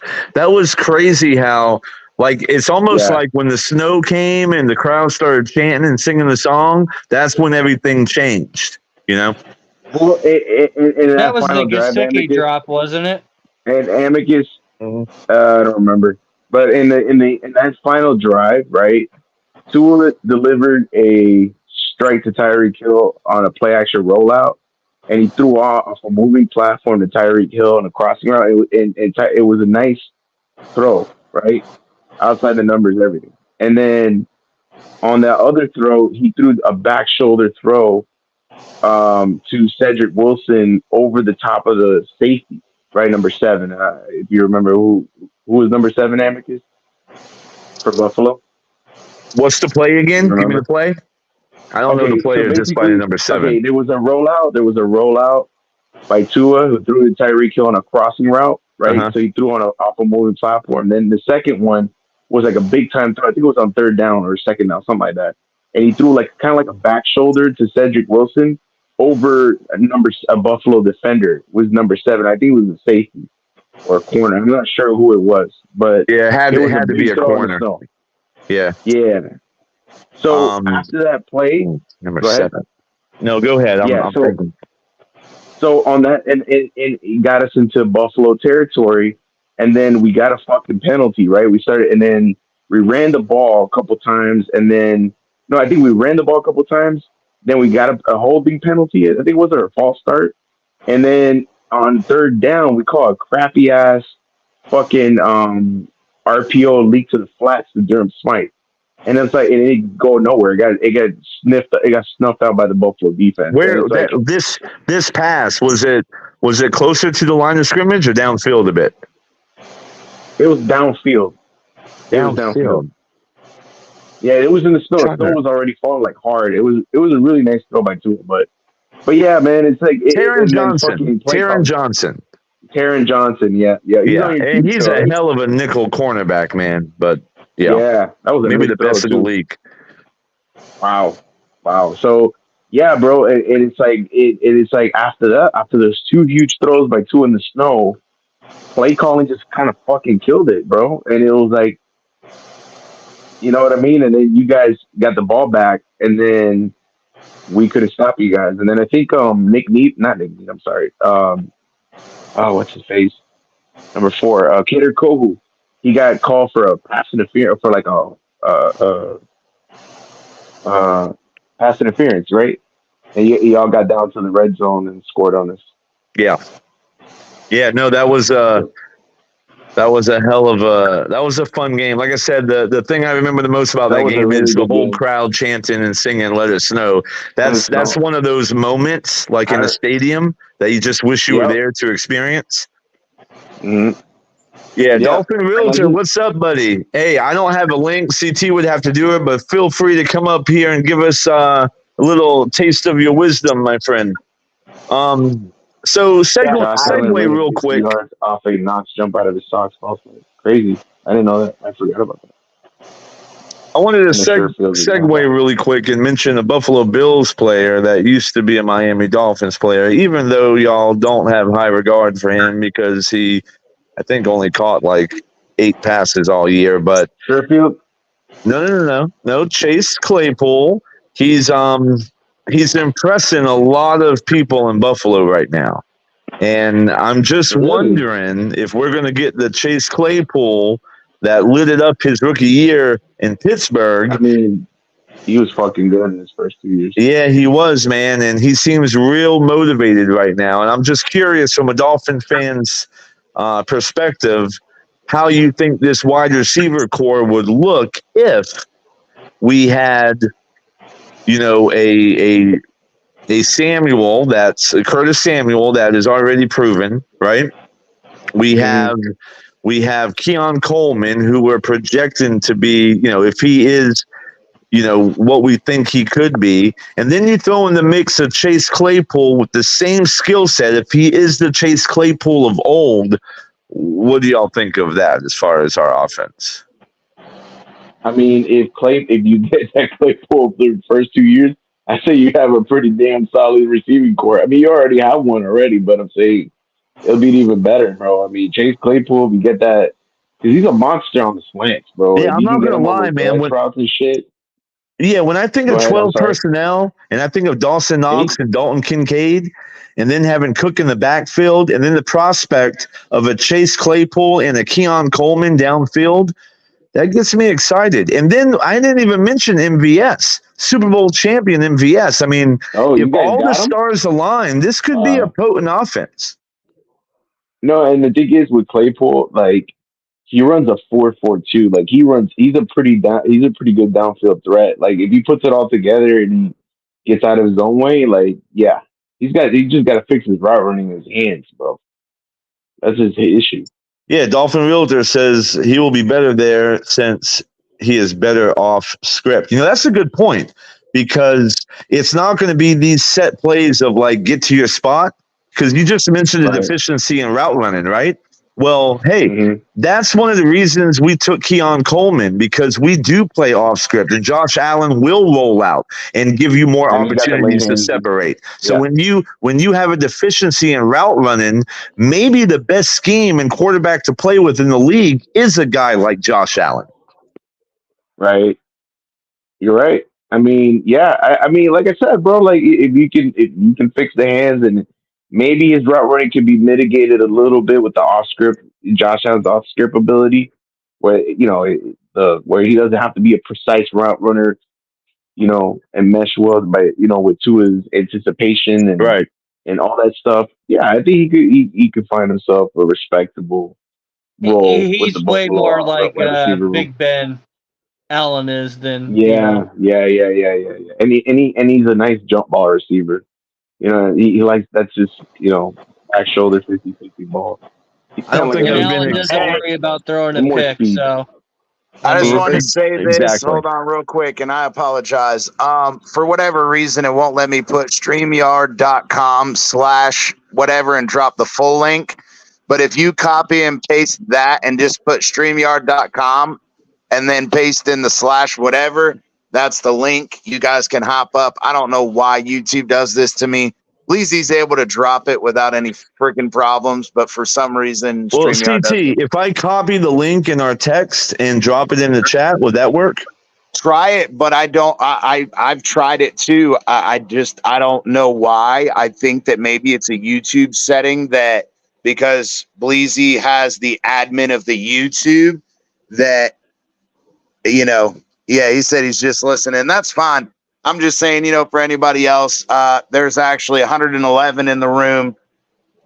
crazy how like it's almost like when the snow came and the crowd started chanting and singing the song, that's when everything changed, you know? Well, in that was the Gesicki drop, wasn't it? And Amicus, I don't remember. But in that final drive, right, Tua delivered a strike to Tyreek Hill on a play action rollout, and he threw off a moving platform to Tyreek Hill on a crossing route. It was a nice throw, right? Outside the numbers, everything. And then on that other throw, he threw a back shoulder throw to Cedric Wilson over the top of the safety, right? Number 7. If you remember who was number 7, Amicus, for Buffalo. What's the play again? Give me the play. I don't know the player, just by the number 7. Okay, there was a rollout by Tua who threw to Tyreek Hill on a crossing route, right? So he threw off a moving platform. Then the second one was like a big time throw. I think it was on 3rd down or 2nd down, something like that. And he threw like kind of like a back shoulder to Cedric Wilson over a Buffalo defender, was number 7. I think it was a safety or a corner. I'm not sure who it was, but it had to be a corner. Yeah. So after that play, number 7. No, go ahead. I'm thinking. So on that, and it got us into Buffalo territory, and then we got a fucking penalty, right? We ran the ball a couple times, and then I think we ran the ball a couple times. Then we got a holding penalty. I think it was a false start, and then on 3rd down, we call a crappy ass fucking RPO leak to the flats to Durham Smythe. And it's like it didn't go nowhere. It got snuffed out by the Buffalo defense. Where this pass was it closer to the line of scrimmage or downfield a bit? It was downfield. Downfield. Yeah, it was in the snow. The snow was already falling like hard. It was a really nice throw by Tua, but yeah, man, it's like Taron Johnson. Taron Johnson, yeah. And he's a hell of a nickel cornerback, man. But yeah, that was maybe the best in the league. Wow. So yeah, bro, and it's like after those 2 huge throws by Tua in the snow, play calling just kind of fucking killed it, bro. And it was like, you know what I mean? And then you guys got the ball back, and then we couldn't stop you guys. And then I think I'm sorry. What's his face? Number 4, Kader Kohu. He got called for a pass interference, for like a pass interference, right? And y'all got down to the red zone and scored on us. Yeah. No, that was a fun game. Like I said, the thing I remember the most about that game is the whole crowd chanting and singing "Let It Snow." That's one of those moments, like in a stadium, that you just wish you were there to experience. Mm-hmm. Yeah, Dolphin Realtor, what's up, buddy? Hey, I don't have a link. CT would have to do it, but feel free to come up here and give us a little taste of your wisdom, my friend. So segue real quick. Off a notch jump out of his socks. Also, Crazy. I didn't know that. I forgot about that. I wanted to And the Sherfield is not segue bad. really quick and mention a Buffalo Bills player that used to be a Miami Dolphins player, even though y'all don't have high regard for him because he, I think, only caught like 8 passes all year. But Sherfield? no. Chase Claypool. He's impressing a lot of people in Buffalo right now. And I'm just Really? wondering if we're going to get the Chase Claypool that lit it up his rookie year in Pittsburgh. I mean, he was fucking good in his first 2 years. Yeah, he was, man. And he seems real motivated right now. And I'm just curious from a Dolphin fan's perspective, how you think this wide receiver core would look if we had, a Samuel that's a Curtis Samuel that is already proven, right? We have Keon Coleman, who we're projecting to be, if he is, what we think he could be. And then you throw in the mix of Chase Claypool with the same skill set. If he is the Chase Claypool of old, what do y'all think of that as far as our offense? I mean, if you get that Claypool for the first 2 years, I say you have a pretty damn solid receiving core. I mean, you already have one already, but I'm saying it'll be even better, bro. I mean, Chase Claypool, if you get that, because he's a monster on the slants, bro. Yeah, If I'm you not can get going him to on lie, those man. edge routes and shit. Yeah, when I think Go of ahead, I'm 12 sorry. personnel and I think of Dawson Knox and Dalton Kincaid, and then having Cook in the backfield, and then the prospect of a Chase Claypool and a Keon Coleman downfield, that gets me excited. And then I didn't even mention MVS, Super Bowl champion MVS. I mean, Oh, if you guys all the got him? stars align, this could be a potent offense. No, and the thing is with Claypool, like he runs a 4.42. Like he's a pretty good downfield threat. Like if he puts it all together and he gets out of his own way, like yeah, he just got to fix his route running in his hands, bro. That's his issue. Yeah, Dolphin Realtor says he will be better there since he is better off script. That's a good point because it's not going to be these set plays of like get to your spot because you just mentioned the deficiency in route running, right? Well, hey, that's one of the reasons we took Keon Coleman because we do play off script and Josh Allen will roll out and give you more And opportunities to separate. So when you have a deficiency in route running, maybe the best scheme and quarterback to play with in the league is a guy like Josh Allen. Right. You're right. I mean, yeah. I mean, like I said, bro. Like if you can fix the hands and maybe his route running can be mitigated a little bit with the off script, Josh Allen's off script ability, where where he doesn't have to be a precise route runner, and mesh well by with Tua's anticipation and all that stuff. Yeah, I think he could find himself a respectable role. He's with the way Buffalo more like receiver Big Ben Allen is than Yeah. And he's a nice jump ball receiver. He likes that's just back shoulder 50-50 ball. I don't think I've Allen been doesn't worry about throwing a more pick. speed. So I just want to say this. Exactly. Hold on real quick, and I apologize. For whatever reason, it won't let me put StreamYard.com/whatever and drop the full link. But if you copy and paste that and just put StreamYard.com and then paste in the /whatever, that's the link. You guys can hop up. I don't know why YouTube does this to me. Leezy's able to drop it without any freaking problems, but for some reason, Well, StreamYard doesn't. CT, if I copy the link in our text and drop it in the chat, would that work? Try it, but I don't. I've tried it too. I don't know why. I think that maybe it's a YouTube setting that because Bleezy has the admin of the YouTube that yeah, he said he's just listening. That's fine. I'm just saying, for anybody else, there's actually 111 in the room.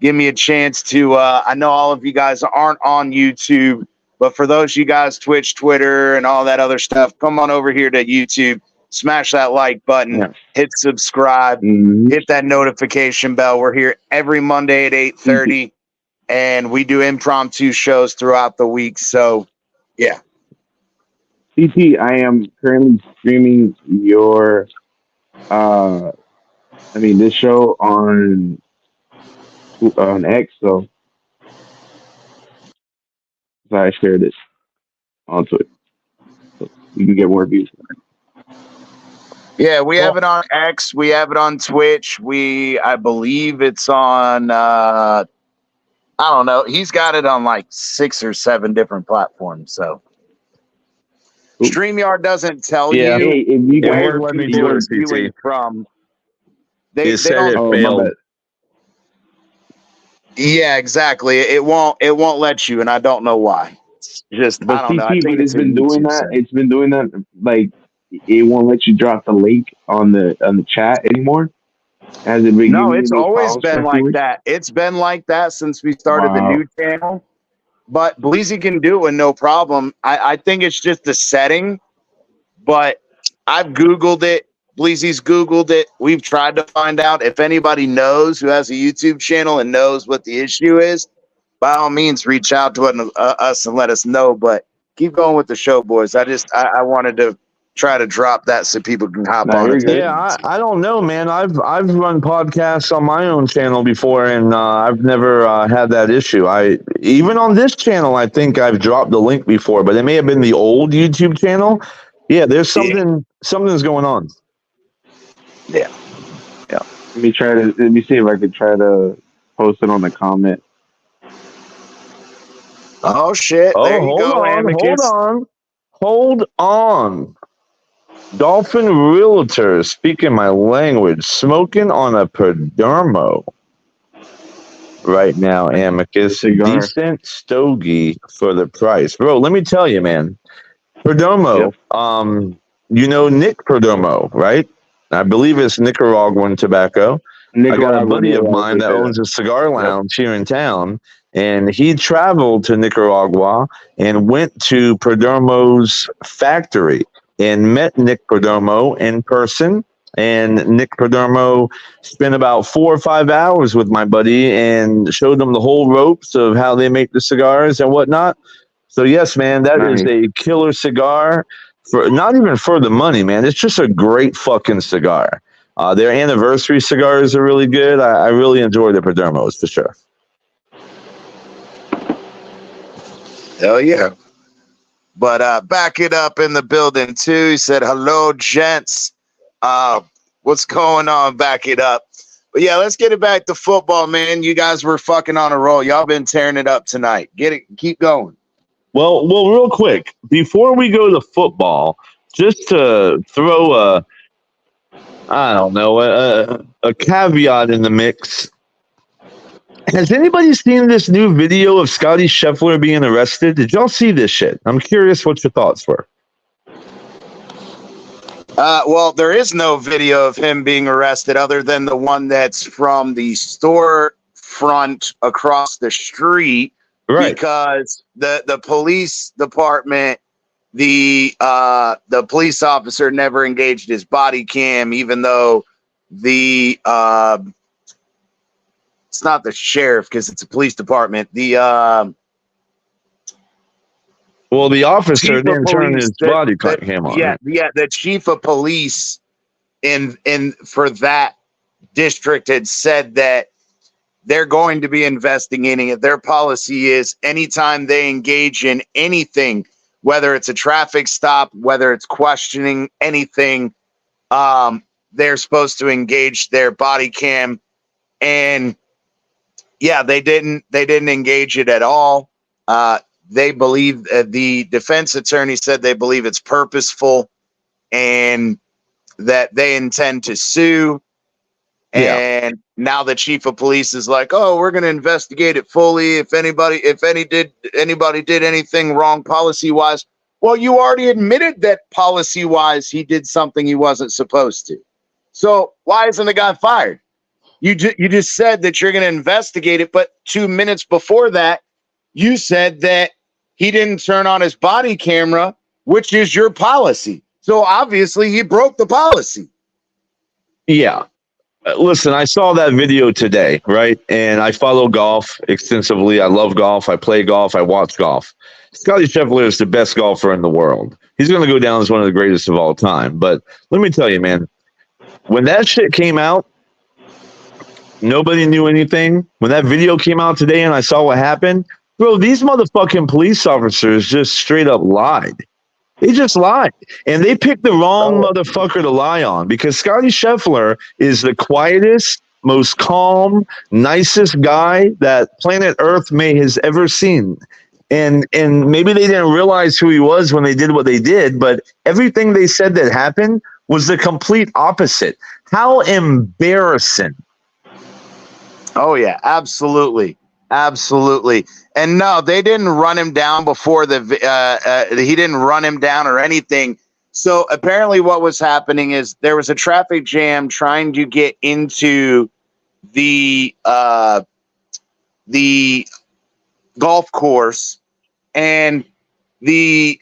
Give me a chance to I know all of you guys aren't on YouTube, but for those of you guys Twitch, Twitter, and all that other stuff, come on over here to YouTube, smash that like button, hit subscribe, hit that notification bell. We're here every Monday at 8:30, and we do impromptu shows throughout the week. So yeah. CT, I am currently streaming your this show on X, so So I shared it on Twitter. So you can get more views. Yeah, we have it on X. We have it on Twitch. I believe it's on. I don't know. He's got it on like 6 or 7 different platforms. So StreamYard doesn't tell Yeah. you Hey, if you guys where let me people do are it, viewing CT. from. You They said don't. it my failed. bad. Yeah, exactly. It won't let you, and I don't know why. Just But I don't know. I CT, think but it's it's a been doing YouTube that. thing. It's been doing that. Like it won't let you drop the link on the chat anymore. Has it been No, giving you it's those always problems for been a few like weeks? that. It's been like that since we started the Wow. new channel. But Bleezy can do it with no problem. I think it's just the setting. But I've Googled it. Bleezy's Googled it. We've tried to find out if anybody knows who has a YouTube channel and knows what the issue is. By all means, reach out to us and let us know. But keep going with the show, boys. I wanted to try to drop that so people can hop Nah, on you're and take good. Yeah, I don't know, man. I've run podcasts on my own channel before, and I've never had that issue. I even on this channel, I think I've dropped the link before, but it may have been the old YouTube channel. Yeah, there's something's going on. Yeah. Let me see if I could try to post it on the comment. Oh shit! Oh, There you go, Amicus. hold on. Dolphin Realtor, speaking my language, smoking on a Perdomo right now, Amicus. Cigar. Decent stogie for the price. Bro, let me tell you, man. Perdomo, you know Nick Perdomo, right? I believe it's Nicaraguan tobacco. I got a Nicaraguan, buddy yeah, of I was mine gonna that say owns that. a cigar Yep. lounge here in town, and he traveled to Nicaragua and went to Perdomo's factory and met Nick Perdomo in person. And Nick Perdomo spent about 4 or 5 hours with my buddy and showed him the whole ropes of how they make the cigars and whatnot. So yes, man, that is Nice. a killer cigar. For not even for the money, man. It's just a great fucking cigar. Their anniversary cigars are really good. I really enjoy the Perdomos for sure. Hell yeah. But back it up in the building too. He said, hello, gents. What's going on? Back it up. But yeah, let's get it back to football, man. You guys were fucking on a roll. Y'all been tearing it up tonight. Get it, keep going. Well, real quick, before we go to football, just to throw a caveat in the mix. Has anybody seen this new video of Scotty Scheffler being arrested? Did y'all see this shit? I'm curious what your thoughts were. Well, there is no video of him being arrested other than the one that's from the store front across the street. Right. Because the police department, the police officer never engaged his body cam, even though the it's not the sheriff because it's a police department. The Well, the officer chief of didn't turn police, his body cam on. yeah, the chief of police in for that district had said that they're going to be investigating it. Their policy is anytime they engage in anything, whether it's a traffic stop, whether it's questioning anything, they're supposed to engage their body cam. And yeah, they didn't engage it at all. They believe the defense attorney said they believe it's purposeful and that they intend to sue. And now the chief of police is like, oh, we're going to investigate it fully. If anybody did anything wrong policy wise, well, you already admitted that policy wise he did something he wasn't supposed to. So why isn't the guy fired? You just said that you're going to investigate it, but 2 minutes before that, you said that he didn't turn on his body camera, which is your policy. So obviously he broke the policy. Yeah. Listen, I saw that video today, right? And I follow golf extensively. I love golf. I play golf. I watch golf. Scotty Scheffler is the best golfer in the world. He's going to go down as one of the greatest of all time. But let me tell you, man, when that shit came out, nobody knew anything. When that video came out today and I saw what happened, Bro, these motherfucking police officers just straight up lied. They just lied. And they picked the wrong motherfucker to lie on, because Scotty Scheffler is the quietest, most calm, nicest guy that planet Earth may has ever seen. And maybe they didn't realize who he was when they did what they did, but everything they said that happened was the complete opposite. How embarrassing. Oh yeah, absolutely. Absolutely. And no, they didn't run him down before he didn't run him down or anything. So apparently what was happening is there was a traffic jam trying to get into the golf course, and the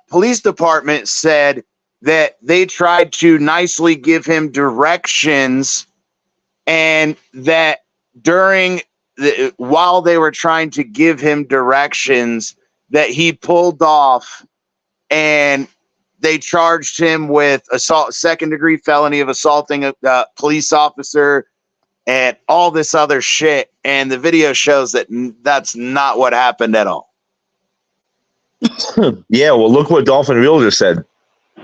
police department said that they tried to nicely give him directions, and that while they were trying to give him directions, that he pulled off, and they charged him with assault, second-degree felony of assaulting a police officer, and all this other shit. And the video shows that that's not what happened at all. Yeah, well, look what Dolphin Realtor said.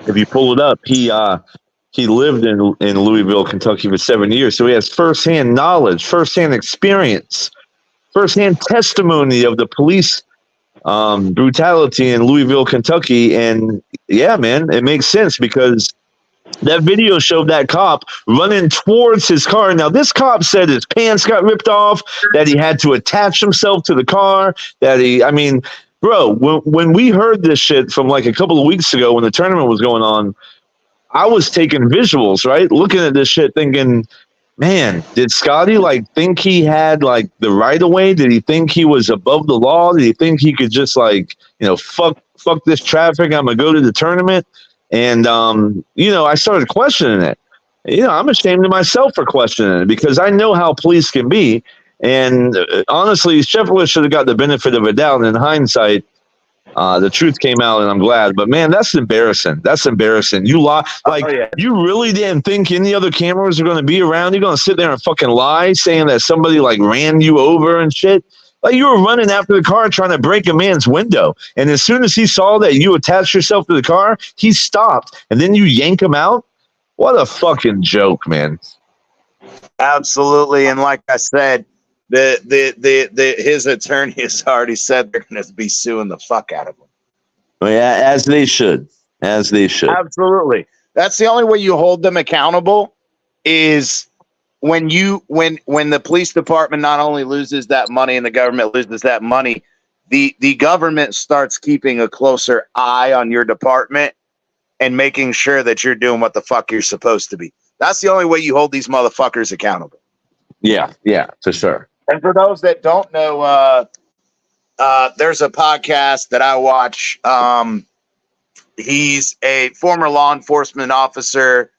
If you pull it up, he lived in Louisville, Kentucky for 7 years, so he has firsthand knowledge, firsthand experience, firsthand testimony of the police brutality in Louisville, Kentucky. And yeah, man, it makes sense, because that video showed that cop running towards his car. Now, this cop said his pants got ripped off, that he had to attach himself to the car, bro, when we heard this shit from like a couple of weeks ago when the tournament was going on, I was taking visuals, right? Looking at this shit thinking, man, did Scotty think he had the right of way? Did he think he was above the law? Did he think he could just fuck this traffic? I'm going to go to the tournament. And, I started questioning it. I'm ashamed of myself for questioning it, because I know how police can be. And honestly, Scheffler should have got the benefit of a doubt. And in hindsight, the truth came out, and I'm glad. But man, that's embarrassing. That's embarrassing. You lie. You really didn't think any other cameras are going to be around? You're going to sit there and fucking lie, saying that somebody ran you over and shit? You were running after the car trying to break a man's window. And as soon as he saw that you attached yourself to the car, he stopped. And then you yank him out? What a fucking joke, man. Absolutely. And like I said, his attorney has already said they're going to be suing the fuck out of him. Well, yeah, as they should. As they should. Absolutely. That's the only way you hold them accountable, is when the police department not only loses that money and the government loses that money, the government starts keeping a closer eye on your department and making sure that you're doing what the fuck you're supposed to be. That's the only way you hold these motherfuckers accountable. Yeah, for sure. And for those that don't know, there's a podcast that I watch. He's a former law enforcement officer.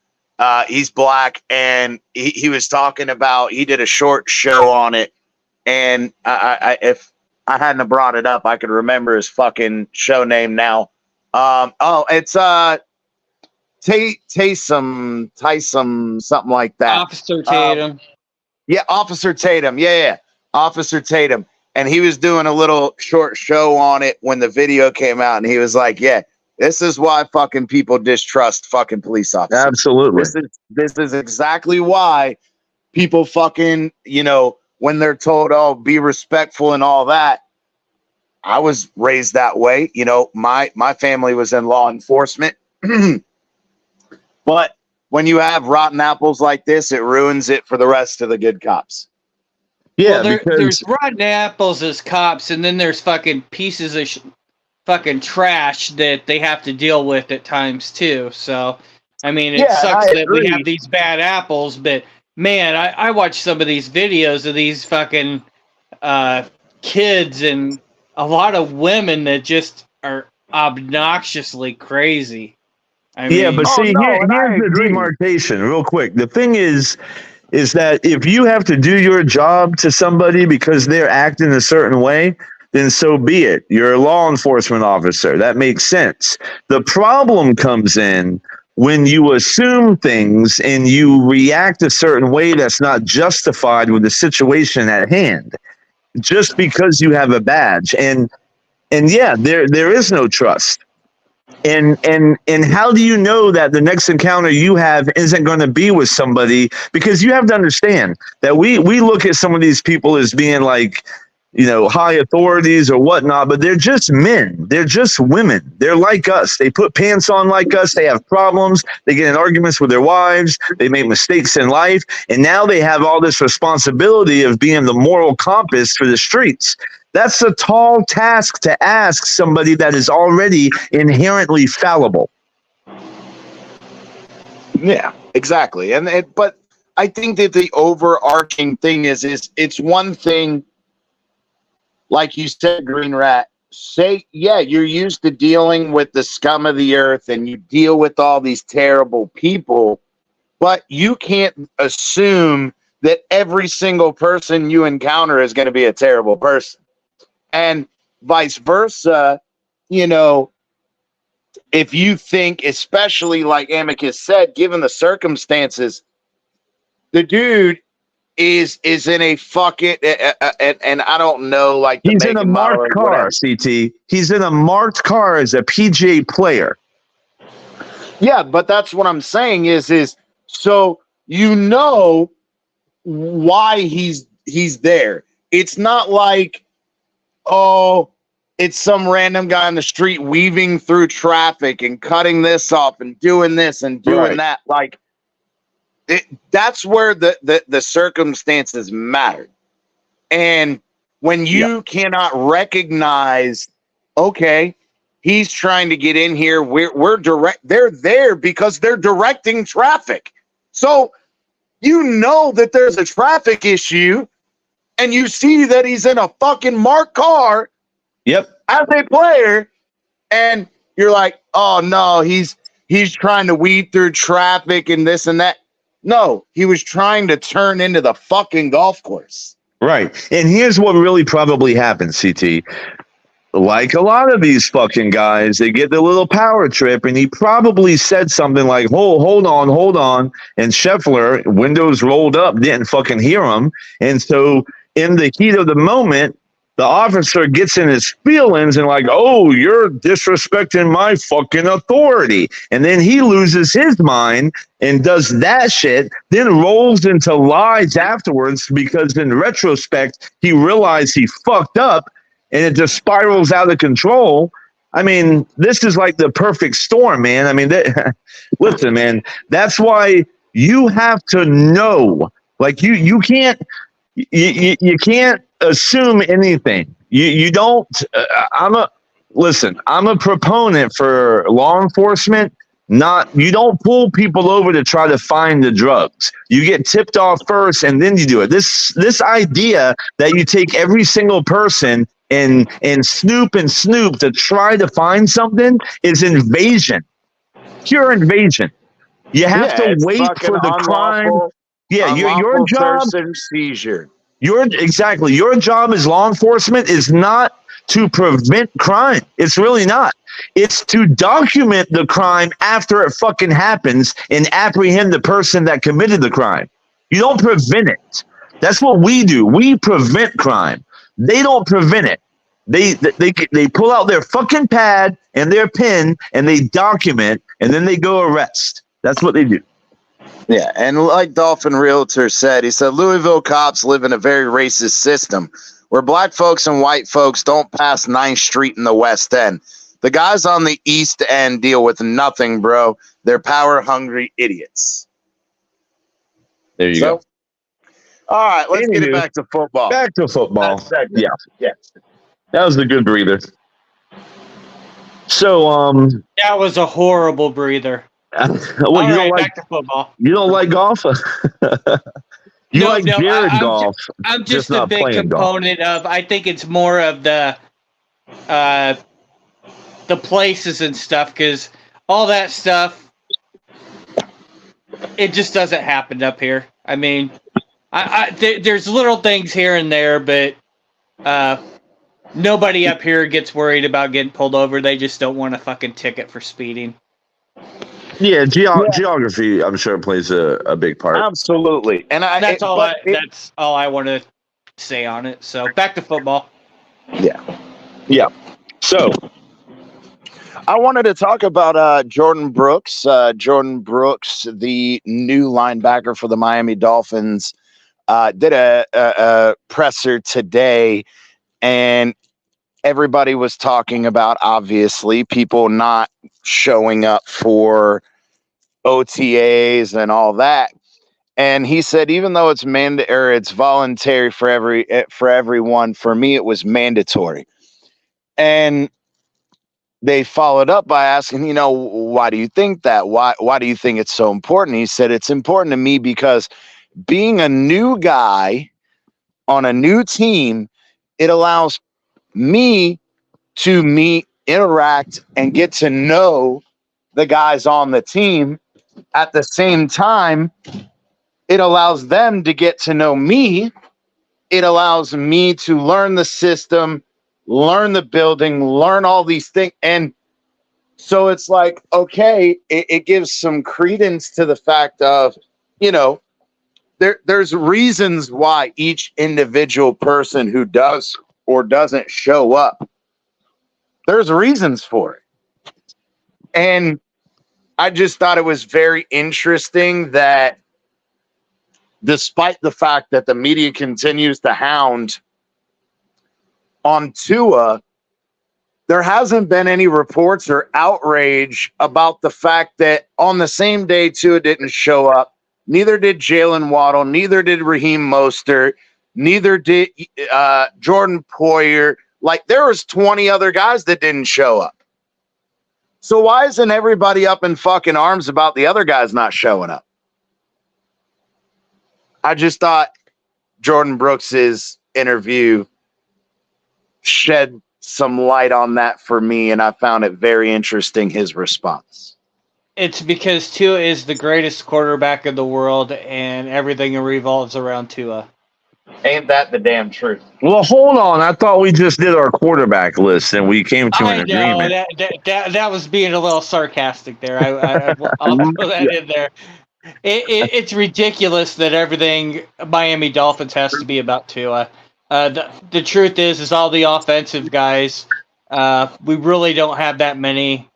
He's black, and he was talking about, he did a short show on it. And if I hadn't brought it up, I could remember his fucking show name now. It's Taysom, something like that. Officer Tatum. Yeah, Officer Tatum. Yeah, Officer Tatum. And he was doing a little short show on it when the video came out, and he was like, yeah, this is why fucking people distrust fucking police officers. Absolutely. This is exactly why people fucking, when they're told, oh, be respectful and all that. I was raised that way. My family was in law enforcement. But when you have rotten apples like this, it ruins it for the rest of the good cops. Yeah, well, there's rotten apples as cops, and then there's fucking pieces of fucking trash that they have to deal with at times too. So, it sucks that we have these bad apples, but man, I watch some of these videos of these fucking kids and a lot of women that just are obnoxiously crazy. But here's the demarcation real quick. The thing is that if you have to do your job to somebody because they're acting a certain way, then so be it. You're a law enforcement officer. That makes sense. The problem comes in when you assume things and you react a certain way that's not justified with the situation at hand. just because you have a badge. And yeah, there is no trust. And how do you know that the next encounter you have isn't going to be with somebody? Because you have to understand that we look at some of these people as being like, you know, high authorities or whatnot, but they're just men. They're just women. They're like us. They put pants on like us. They have problems. They get in arguments with their wives. They make mistakes in life. And now they have all this responsibility of being the moral compass for the streets. That's a tall task to ask somebody that is already inherently fallible. Yeah, exactly. But I think that the overarching thing is it's one thing, like you said, Greenrat, say, yeah, you're used to dealing with the scum of the earth and you deal with all these terrible people, but you can't assume that every single person you encounter is going to be a terrible person. And vice versa, you know, if you think, especially like Amicus said, given the circumstances, the dude is in a fucking and I don't know, like he's in a marked car, CT. He's in a marked car as a PGA player. Yeah, but that's what I'm saying is so you know why he's there. It's not like, oh, it's some random guy on the street weaving through traffic and cutting this off and doing this and doing that. Like, that's where the circumstances matter. And when you cannot recognize, okay, he's trying to get in here, they're there because they're directing traffic. So you know that there's a traffic issue and you see that he's in a fucking marked car as a player, and you're like, oh no, he's trying to weed through traffic and this and that. No, he was trying to turn into the fucking golf course. Right. And here's what really probably happened, CT. Like a lot of these fucking guys, they get the little power trip, and he probably said something like, hold on. And Scheffler, windows rolled up, didn't fucking hear him. And so in the heat of the moment, the officer gets in his feelings and like, oh, you're disrespecting my fucking authority. And then he loses his mind and does that shit, then rolls into lies afterwards because in retrospect, he realized he fucked up and it just spirals out of control. I mean, this is like the perfect storm, man. I mean, listen, man, that's why you have to know, like you can't assume anything. You don't. I'm a proponent for law enforcement. You don't pull people over to try to find the drugs. You get tipped off first, and then you do it. This idea that you take every single person and snoop to try to find something is invasion, pure invasion. You have to wait for the crime. Yeah, your job. Seizure. Your job as law enforcement is not to prevent crime. It's really not. It's to document the crime after it fucking happens and apprehend the person that committed the crime. You don't prevent it. That's what we do. We prevent crime. They don't prevent it. They pull out their fucking pad and their pen and they document and then they go arrest. That's what they do. Yeah, and like Dolphin Realtor said, he said Louisville cops live in a very racist system where black folks and white folks don't pass 9th Street in the West End. The guys on the East End deal with nothing, bro. They're power-hungry idiots. There you go. All right, let's get it back to football. Back to football. Yeah. That was a good breather. So, that was a horrible breather. Well, back to football. You don't like golf? You like Jared golf. I'm just a big component of. I think it's more of the places and stuff, because all that stuff, it just doesn't happen up here. I mean, there's little things here and there, but nobody up here gets worried about getting pulled over. They just don't want a fucking ticket for speeding. Yeah, geography, I'm sure, plays a big part. Absolutely, and that's all I want to say on it. So back to football. Yeah. So I wanted to talk about Jordan Brooks. Jordan Brooks, the new linebacker for the Miami Dolphins, did a presser today, and everybody was talking about, obviously, people not showing up for OTAs and all that. And he said, even though it's it's voluntary for everyone, for me it was mandatory. And they followed up by asking, why do you think that? Why do you think it's so important? He said, it's important to me because being a new guy on a new team, it allows me to meet, interact, and get to know the guys on the team. At the same time, it allows them to get to know me. It allows me to learn the system, learn the building, learn all these things. And so it's like, okay, it gives some credence to the fact of, there's reasons why each individual person who does or doesn't show up, there's reasons for it. And I just thought it was very interesting that despite the fact that the media continues to hound on Tua, there hasn't been any reports or outrage about the fact that on the same day Tua didn't show up, neither did Jalen Waddle, neither did Raheem Mostert, neither did Jordan Poyer. Like, there was 20 other guys that didn't show up. So why isn't everybody up in fucking arms about the other guys not showing up? I just thought Jordan Brooks's interview shed some light on that for me, and I found it very interesting, his response. It's because Tua is the greatest quarterback in the world, and everything revolves around Tua. Ain't that the damn truth? Well, hold on. I thought we just did our quarterback list and we came to an agreement. That was being a little sarcastic there. I'll throw that in there. It's ridiculous that everything Miami Dolphins has to be about Tua. The truth is all the offensive guys. We really don't have that many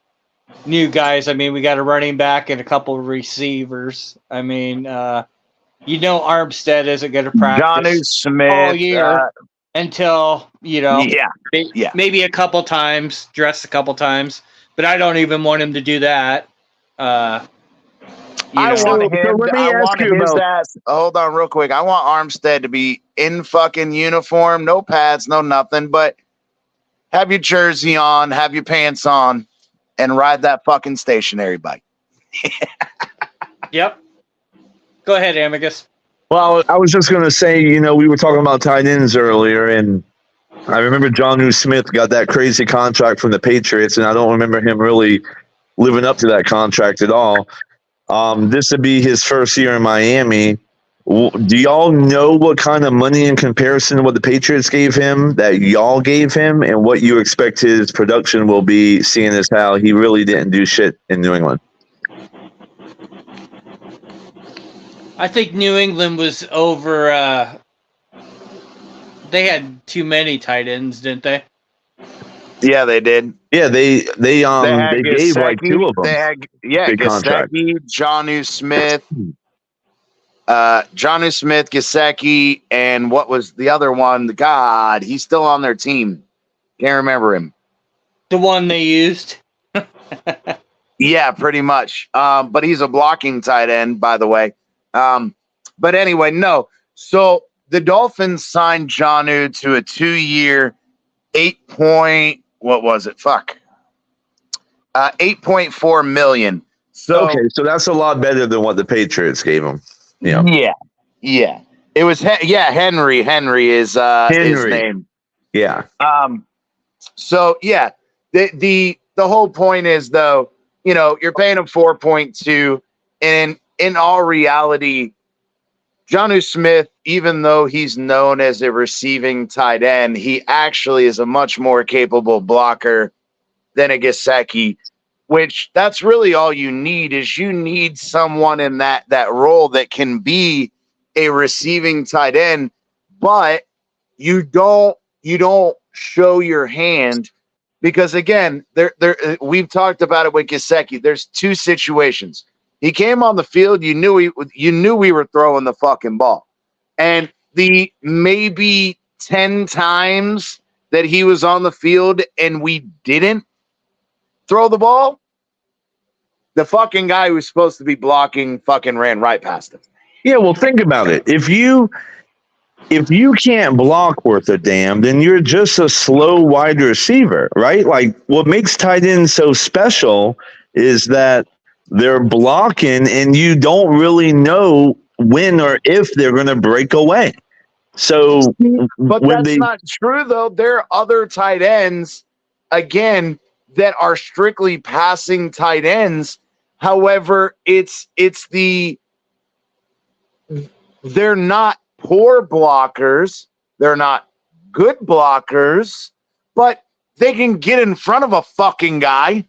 new guys. I mean, we got a running back and a couple of receivers. I mean, Armstead isn't going to practice Jonnu Smith all year until maybe a couple times, dress a couple times. But I don't even want him to do that. Hold on real quick. I want Armstead to be in fucking uniform, no pads, no nothing, but have your jersey on, have your pants on, and ride that fucking stationary bike. Yep. Go ahead, Amicus. Well, I was just going to say, we were talking about tight ends earlier, and I remember Jonnu Smith got that crazy contract from the Patriots, and I don't remember him really living up to that contract at all. This would be his first year in Miami. Do y'all know what kind of money in comparison to what the Patriots gave him that y'all gave him, and what you expect his production will be, seeing as how he really didn't do shit in New England? I think New England was over. They had too many tight ends, didn't they? Yeah, they did. Yeah, they gave like two of them. They had Gesicki, Jonnu Smith, Gesicki, and what was the other one? God, he's still on their team. Can't remember him. The one they used. Yeah, pretty much. But he's a blocking tight end, by the way. But anyway, no. So the Dolphins signed Jonnu to a 2-year, $8.4 million. So okay, so that's a lot better than what the Patriots gave him. Yeah. It was Henry. Henry is his name. Yeah. So yeah, the whole point is, though, you're paying him 4.2, and in all reality, Jonnu Smith, even though he's known as a receiving tight end, he actually is a much more capable blocker than a Gesicki, which that's really all you need. Is you need someone in that role that can be a receiving tight end, but you don't show your hand because again, we've talked about it with Gesicki. There's two situations. He came on the field, you knew we were throwing the fucking ball. And the maybe 10 times that he was on the field and we didn't throw the ball, the fucking guy who was supposed to be blocking fucking ran right past him. Yeah, well, think about it. If you can't block worth a damn, then you're just a slow wide receiver, right? Like what makes tight ends so special is that they're blocking and you don't really know when or if they're going to break away. So, but that's not true though. There are other tight ends, again, that are strictly passing tight ends. However, they're not poor blockers. They're not good blockers, but they can get in front of a fucking guy.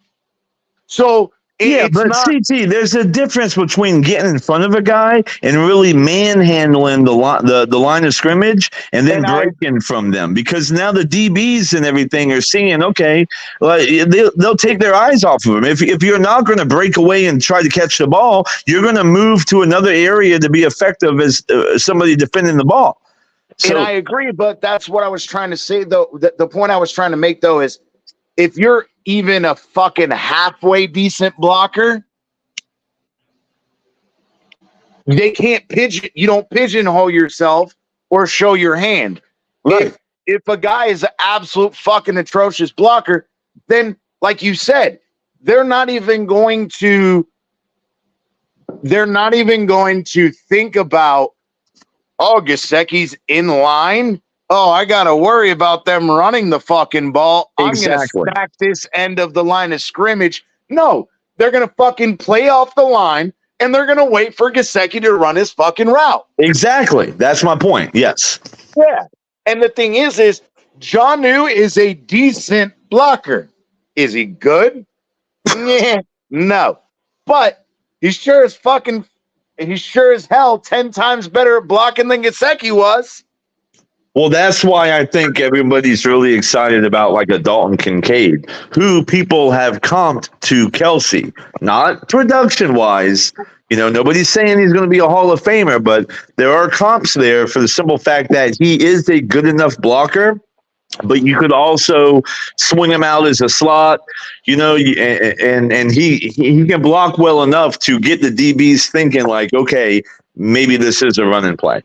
So CT, there's a difference between getting in front of a guy and really manhandling the line of scrimmage and then breaking from them, because now the DBs and everything are seeing, okay, like they'll take their eyes off of him. If you're not going to break away and try to catch the ball, you're going to move to another area to be effective as somebody defending the ball. And I agree, but that's what I was trying to say, though. The point I was trying to make, though, is if you're even a fucking halfway decent blocker, they can't you don't pigeonhole yourself or show your hand. Right. If a guy is an absolute fucking atrocious blocker, then, like you said, they're not even going to think about, oh, Gesicki's in line. Oh, I got to worry about them running the fucking ball. Exactly. I'm going to stack this end of the line of scrimmage. No, they're going to fucking play off the line, and they're going to wait for Gesicki to run his fucking route. Exactly. That's my point. Yes. Yeah. And the thing is Jonnu is a decent blocker. Is he good? Yeah, no. But he's sure as hell 10 times better at blocking than Gesicki was. Well, that's why I think everybody's really excited about like a Dalton Kincaid, who people have comped to Kelsey, not production-wise. You know, nobody's saying he's going to be a Hall of Famer, but there are comps there for the simple fact that he is a good enough blocker, but you could also swing him out as a slot, you know, and he can block well enough to get the DBs thinking like, okay, maybe this is a running play.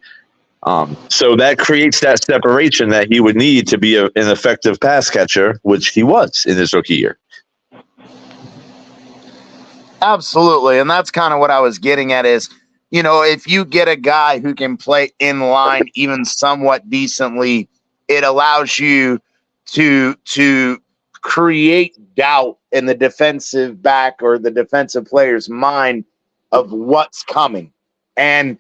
So that creates that separation that he would need to be an effective pass catcher, which he was in his rookie year. Absolutely. And that's kind of what I was getting at is, you know, if you get a guy who can play in line even somewhat decently, it allows you to create doubt in the defensive back or the defensive player's mind of what's coming. And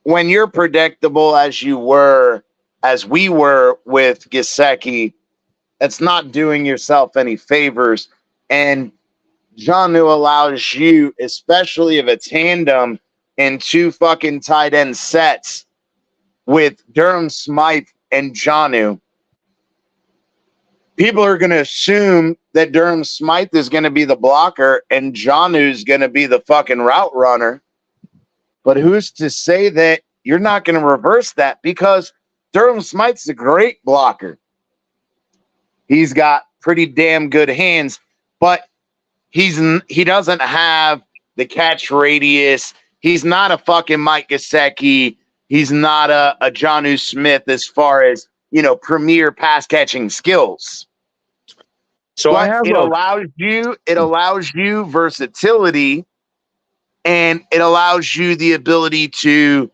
when you're predictable as we were with Gesicki, it's not doing yourself any favors. And Jonnu allows you, especially if it's tandem in two fucking tight end sets with Durham Smythe and Jonnu, people are going to assume that Durham Smythe is going to be the blocker and Jonnu is going to be the fucking route runner. But who's to say that you're not going to reverse that? Because Durham Smythe's a great blocker. He's got pretty damn good hands, but he doesn't have the catch radius. He's not a fucking Mike Gesicki. He's not a Jonnu Smith as far as, you know, premier pass catching skills. So but it allows you versatility. And it allows you the ability to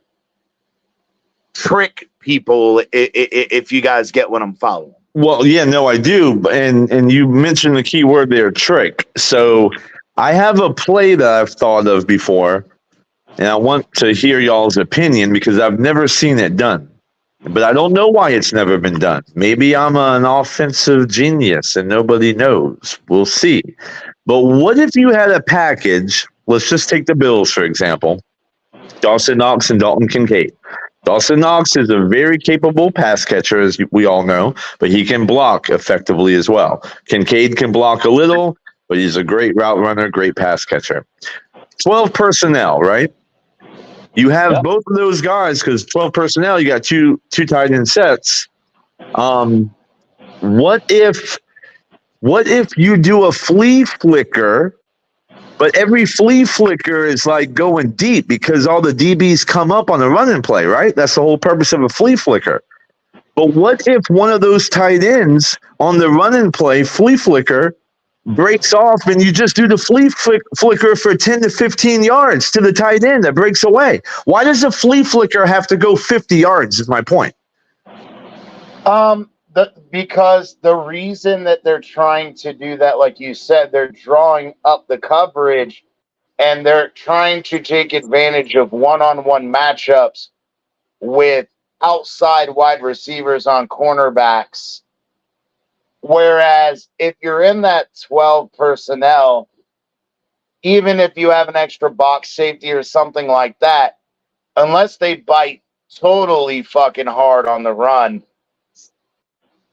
trick people, if you guys get what I'm following. Well, yeah, no, I do. And you mentioned the key word there, trick. So I have a play that I've thought of before, and I want to hear y'all's opinion because I've never seen it done. But I don't know why it's never been done. Maybe I'm an offensive genius and nobody knows. We'll see. But what if you had a package? Let's just take the Bills, for example. Dawson Knox and Dalton Kincaid. Dawson Knox is a very capable pass catcher, as we all know, but he can block effectively as well. Kincaid can block a little, but he's a great route runner, great pass catcher. 12 personnel, right? You have both of those guys because 12 personnel, you got two tight end sets. What if you do a flea flicker, but every flea flicker is like going deep because all the DBs come up on the running play, right? That's the whole purpose of a flea flicker. But what if one of those tight ends on the running play, flea flicker, breaks off and you just do the flea flicker for 10 to 15 yards to the tight end that breaks away? Why does a flea flicker have to go 50 yards is my point. Because the reason that they're trying to do that, like you said, they're drawing up the coverage and they're trying to take advantage of one-on-one matchups with outside wide receivers on cornerbacks. Whereas if you're in that 12 personnel, even if you have an extra box safety or something like that, unless they bite totally fucking hard on the run,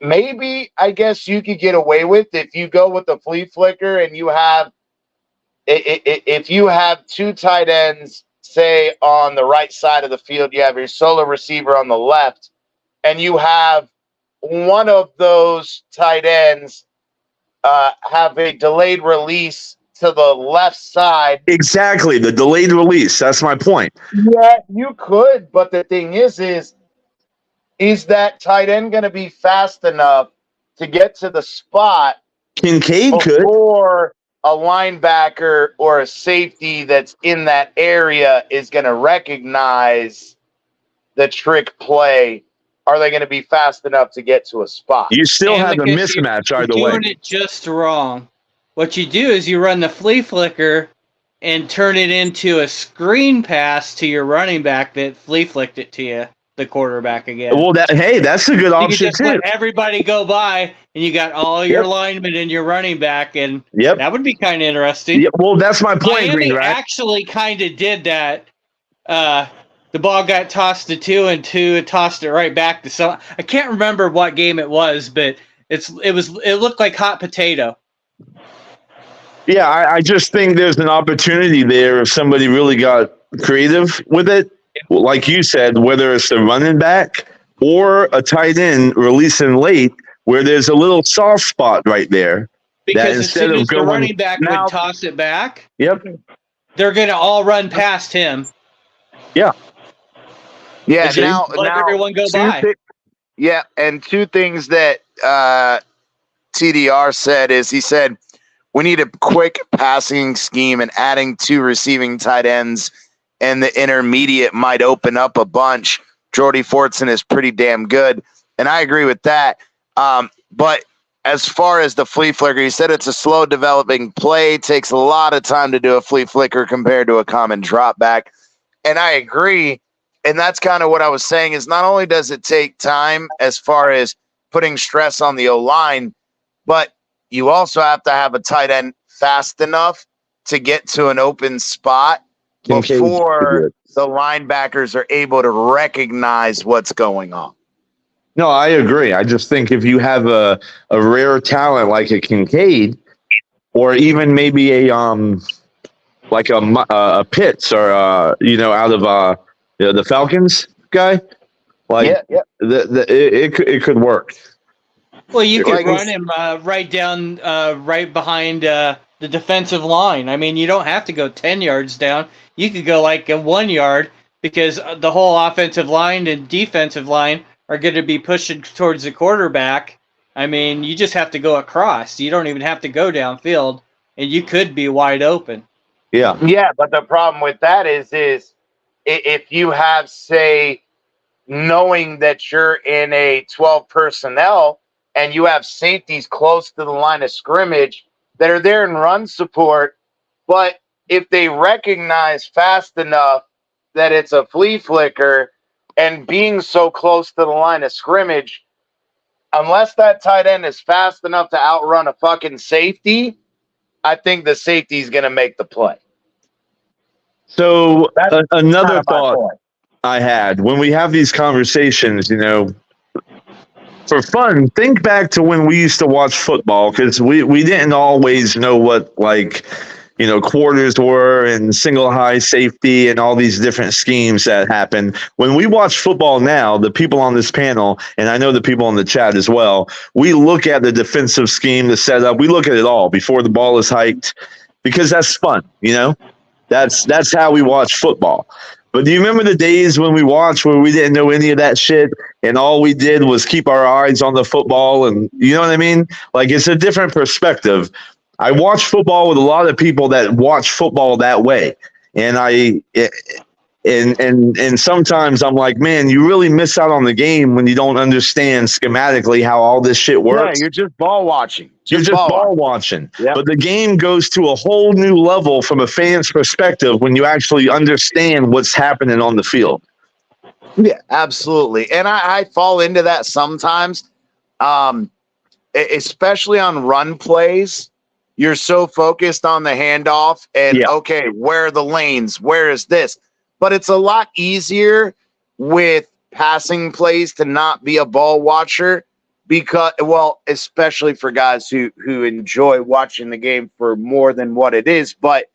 maybe I guess you could get away with if you go with the flea flicker and you have, if you have two tight ends, say on the right side of the field, you have your solo receiver on the left, and you have one of those tight ends have a delayed release to the left side. Exactly, the delayed release. That's my point. Yeah, you could, but the thing is that tight end going to be fast enough to get to the spot Kincaid could. Before a linebacker or a safety that's in that area is going to recognize the trick play? Are they going to be fast enough to get to a spot? You still have a mismatch either way. You're doing it just wrong. What you do is you run the flea flicker and turn it into a screen pass to your running back that flea flicked it to you, the quarterback again. Well, that's a good option just too. Let everybody go by, and you got all your linemen and your running back, and that would be kind of interesting. Yep. Well, that's my point, Miami Greenrat. actually kind of did that. The ball got tossed to 2 and 2 tossed it right back to some. I can't remember what game it was, but it looked like hot potato. Yeah, I just think there's an opportunity there if somebody really got creative with it. Like you said, whether it's the running back or a tight end releasing late, where there's a little soft spot right there. Because as soon as the running back would toss it back, they're going to all run past him. Yeah. Yeah, now everyone go by. And two things that TDR said is he said, we need a quick passing scheme and adding 2 receiving tight ends and the intermediate might open up a bunch. Jordy Fortson is pretty damn good. And I agree with that. But as far as the flea flicker, he said it's a slow developing play. Takes a lot of time to do a flea flicker compared to a common drop back. And I agree. And that's kind of what I was saying is not only does it take time as far as putting stress on the O-line, but you also have to have a tight end fast enough to get to an open spot before the linebackers are able to recognize what's going on. No, I agree. I just think if you have a rare talent like a Kincaid, or even maybe a Pitts or out of the Falcons guy, it could work. Well, you could run him right down, right behind the defensive line. I mean, you don't have to go 10 yards down. You could go like 1 yard because the whole offensive line and defensive line are going to be pushing towards the quarterback. I mean, you just have to go across. You don't even have to go downfield, and you could be wide open. Yeah. Yeah, but the problem with that is if you have, say, knowing that you're in a 12 personnel and you have safeties close to the line of scrimmage that are there in run support, but if they recognize fast enough that it's a flea flicker and being so close to the line of scrimmage, unless that tight end is fast enough to outrun a fucking safety, I think the safety is going to make the play. So another thought. I had when we have these conversations, for fun, think back to when we used to watch football, because we didn't always know what, like, quarters were and single high safety and all these different schemes that happen. When we watch football now, the people on this panel, and I know the people in the chat as well, we look at the defensive scheme, the setup, we look at it all before the ball is hiked, because that's fun, That's how we watch football. But do you remember the days when we watched where we didn't know any of that shit and all we did was keep our eyes on the football? And you know what I mean? Like, it's a different perspective. I watch football with a lot of people that watch football that way. And and sometimes I'm like, man, you really miss out on the game when you don't understand schematically how all this shit works. Yeah, you're just ball watching. You're just ball watching. Yep. But the game goes to a whole new level from a fan's perspective when you actually understand what's happening on the field. Yeah, absolutely. And I fall into that sometimes, especially on run plays. You're so focused on the handoff and, okay, where are the lanes? Where is this? But it's a lot easier with passing plays to not be a ball watcher because, well, especially for guys who enjoy watching the game for more than what it is. But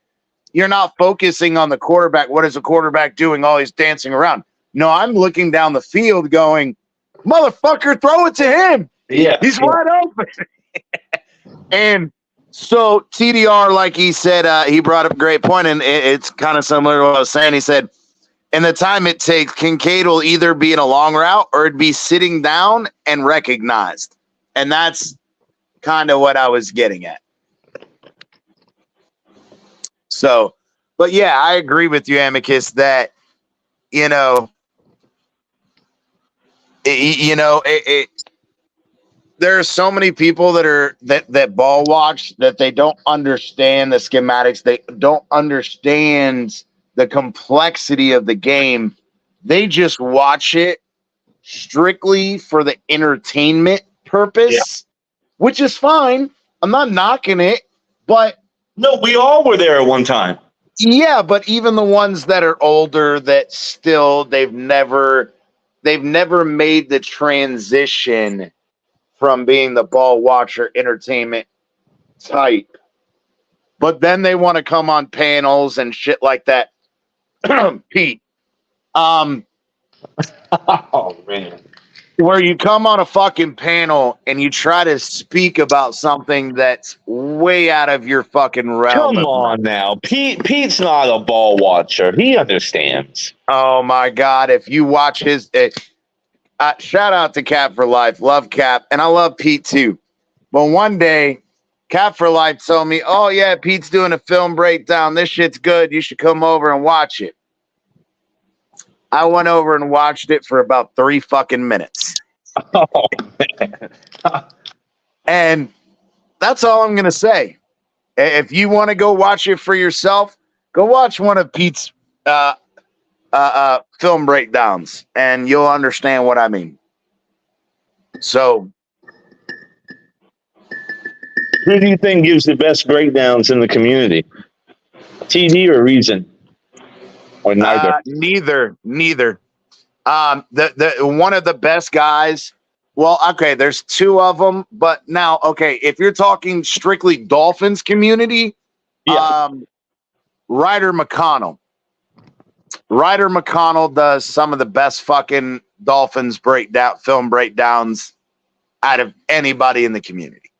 you're not focusing on the quarterback. What is the quarterback doing? Oh, he's dancing around. No, I'm looking down the field going, motherfucker, throw it to him. Yeah. He's wide open. And so TDR, like he said, he brought up a great point, and it's kind of similar to what I was saying. He said, in the time it takes, Kincaid will either be in a long route or it'd be sitting down and recognized. And that's kind of what I was getting at. So, but yeah, I agree with you, Amicus, that, there are so many people that ball watch that they don't understand the schematics. They don't understand the complexity of the game. They just watch it strictly for the entertainment purpose, which is fine. I'm not knocking it, but no, we all were there at one time. Yeah, but even the ones that are older that still they've never made the transition from being the ball watcher entertainment type. But then they want to come on panels and shit like that. Pete. Oh man. Where you come on a fucking panel and you try to speak about something that's way out of your fucking realm. Come on now. Pete's not a ball watcher. He understands. Oh my God. If you watch his shout out to Cap for Life. Love Cap. And I love Pete too. But one day, Cap for Life told me, oh yeah, Pete's doing a film breakdown. This shit's good. You should come over and watch it. I went over and watched it for about 3 fucking minutes. Oh, man. And that's all I'm going to say. If you want to go watch it for yourself, go watch one of Pete's film breakdowns and you'll understand what I mean. So, who do you think gives the best breakdowns in the community? TD or Reason? Or neither? Neither. The one of the best guys. Well, okay, there's 2 of them, but now, okay, if you're talking strictly Dolphins community, Ryder McConnell. Ryder McConnell does some of the best fucking Dolphins film breakdowns out of anybody in the community.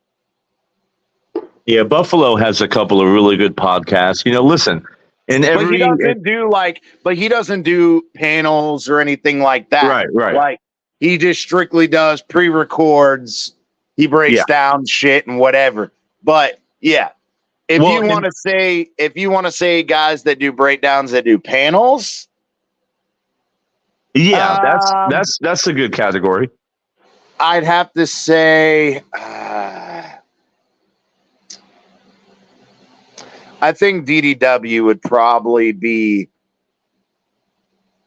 Yeah, Buffalo has a couple of really good podcasts. Listen, but he doesn't do panels or anything like that. Right. Like he just strictly does pre-records. He breaks down shit and whatever. But yeah, if you want to say guys that do breakdowns that do panels, that's a good category. I'd have to say I think DDW would probably be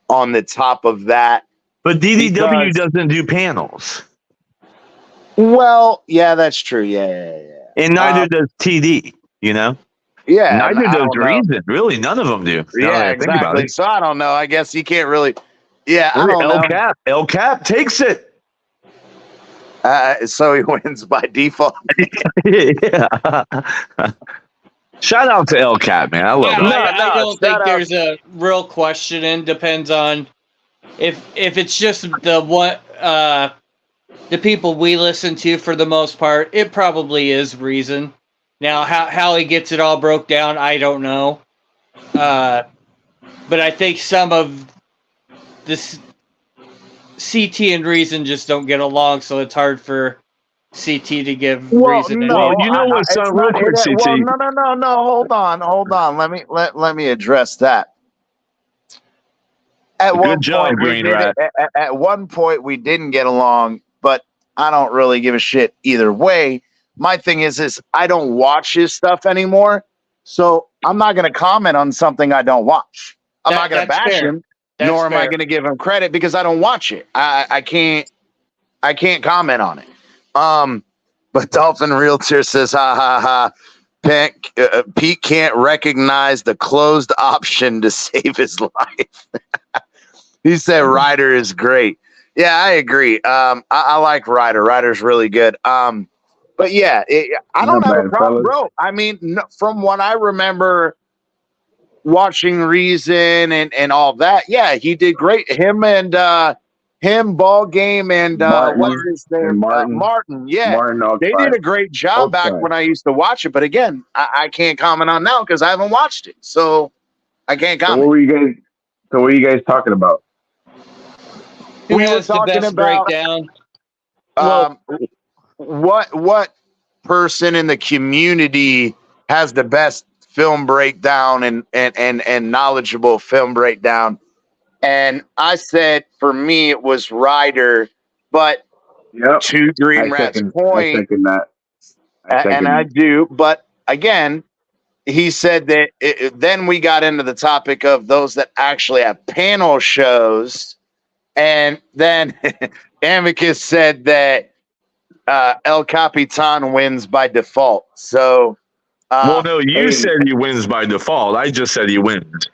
on the top of that. But DDW doesn't do panels. Well, yeah, that's true. Yeah. And neither does TD, Yeah. Neither does Reason. Really, none of them do. Yeah, exactly. So I don't know. I guess you can't really. Yeah, I don't know. El Cap takes it. So he wins by default. Yeah. Shout out to El Cap, man. I love him. I don't think shout out. there's a real question, and depends on if it's just the people we listen to for the most part. It probably is Reason. Now, how he gets it all broke down, I don't know. But I think some of this CT and Reason just don't get along, so it's hard for CT to give Reason. Well, you know what, son? Real quick, CT. Well, no. Hold on. Let me address that. At one point, we didn't get along, but I don't really give a shit either way. My thing is I don't watch his stuff anymore, so I'm not going to comment on something I don't watch. I'm not going to bash him, nor am I going to give him credit because I don't watch it. I can't comment on it. But Dolphin Realtor says, ha ha ha. Pete can't recognize the closed option to save his life. He said Ryder is great. Yeah, I agree. I like Ryder. Ryder's really good. But yeah, I don't have a problem, bro. I mean, from what I remember watching Reason and all that, yeah, he did great. Him, Ball Game, and what's his name? Martin. Yeah, they did a great job back when I used to watch it. But again, I can't comment on now because I haven't watched it, so I can't comment. So what are you guys talking about? Who has the best breakdown? What person in the community has the best film breakdown and knowledgeable film breakdown? And I said for me it was Ryder, but to Greenrat's point, I second that. I do. But again, he said that then we got into the topic of those that actually have panel shows, and then Amicus said that El Capitan wins by default. So, well, no, you said he wins by default. I just said he wins.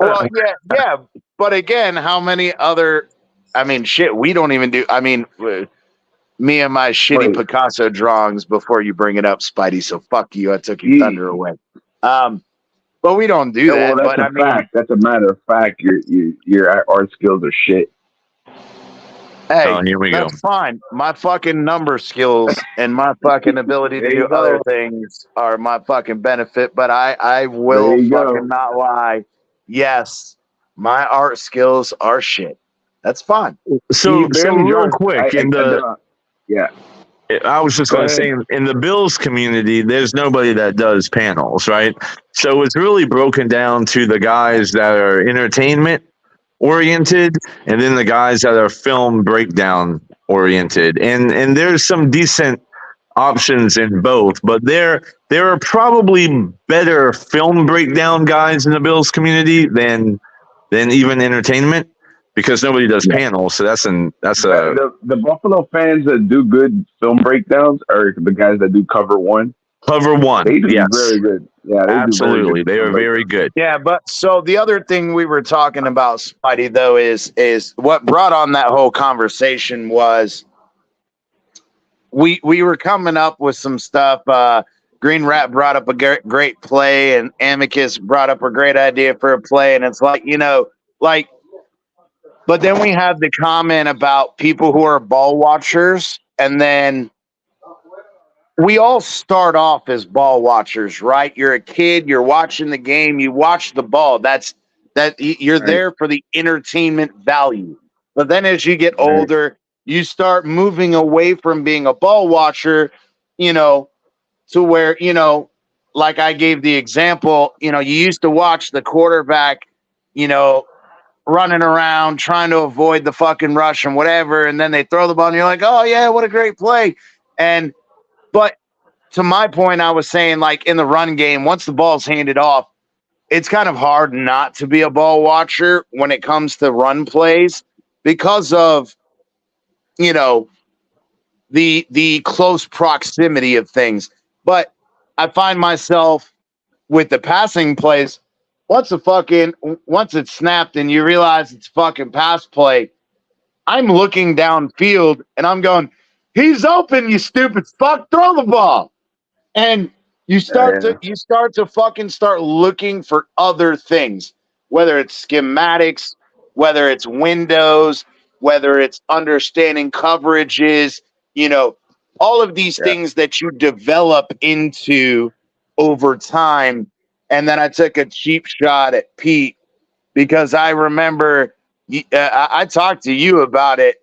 Well, yeah. But again, how many other? I mean, shit. We don't even do. I mean, me and my shitty Picasso drawings. Before you bring it up, Spidey. So fuck you. I took your thunder away. But we don't do that. Well, that's a fact. That's a matter of fact. Your art skills are shit. Hey, here we go. That's fine. My fucking number skills and my fucking ability to do other things are my fucking benefit. But I will fucking not lie. Yes, my art skills are shit. That's fine. So real quick, I was just going to say, in the Bills community, there's nobody that does panels, right? So it's really broken down to the guys that are entertainment oriented, and then the guys that are film breakdown oriented, and there's some decent options in both, but there are probably better film breakdown guys in the Bills community than even entertainment, because nobody does panels. So the Buffalo fans that do good film breakdowns are the guys that do cover one. They do very good. Yeah, absolutely. They are very good. Yeah, but so the other thing we were talking about, Spidey, though, is what brought on that whole conversation was we were coming up with some stuff. Greenrat brought up a great play, and Amicus brought up a great idea for a play, and it's like, but then we have the comment about people who are ball watchers, and then we all start off as ball watchers, right? You're a kid, you're watching the game, you watch the ball. You're there for the entertainment value. But then as you get older, you start moving away from being a ball watcher, to where, like I gave the example, you used to watch the quarterback, running around trying to avoid the fucking rush and whatever, and then they throw the ball and you're like, oh yeah, what a great play. But to my point, I was saying, like, in the run game, once the ball's handed off, it's kind of hard not to be a ball watcher when it comes to run plays because of, the close proximity of things. But I find myself with the passing plays, once it's snapped and you realize it's fucking pass play, I'm looking downfield and I'm going, he's open, you stupid fuck, throw the ball. And you start to fucking start looking for other things, whether it's schematics, whether it's windows, whether it's understanding coverages, all of these things that you develop into over time. And then I took a cheap shot at Pete because I remember I talked to you about it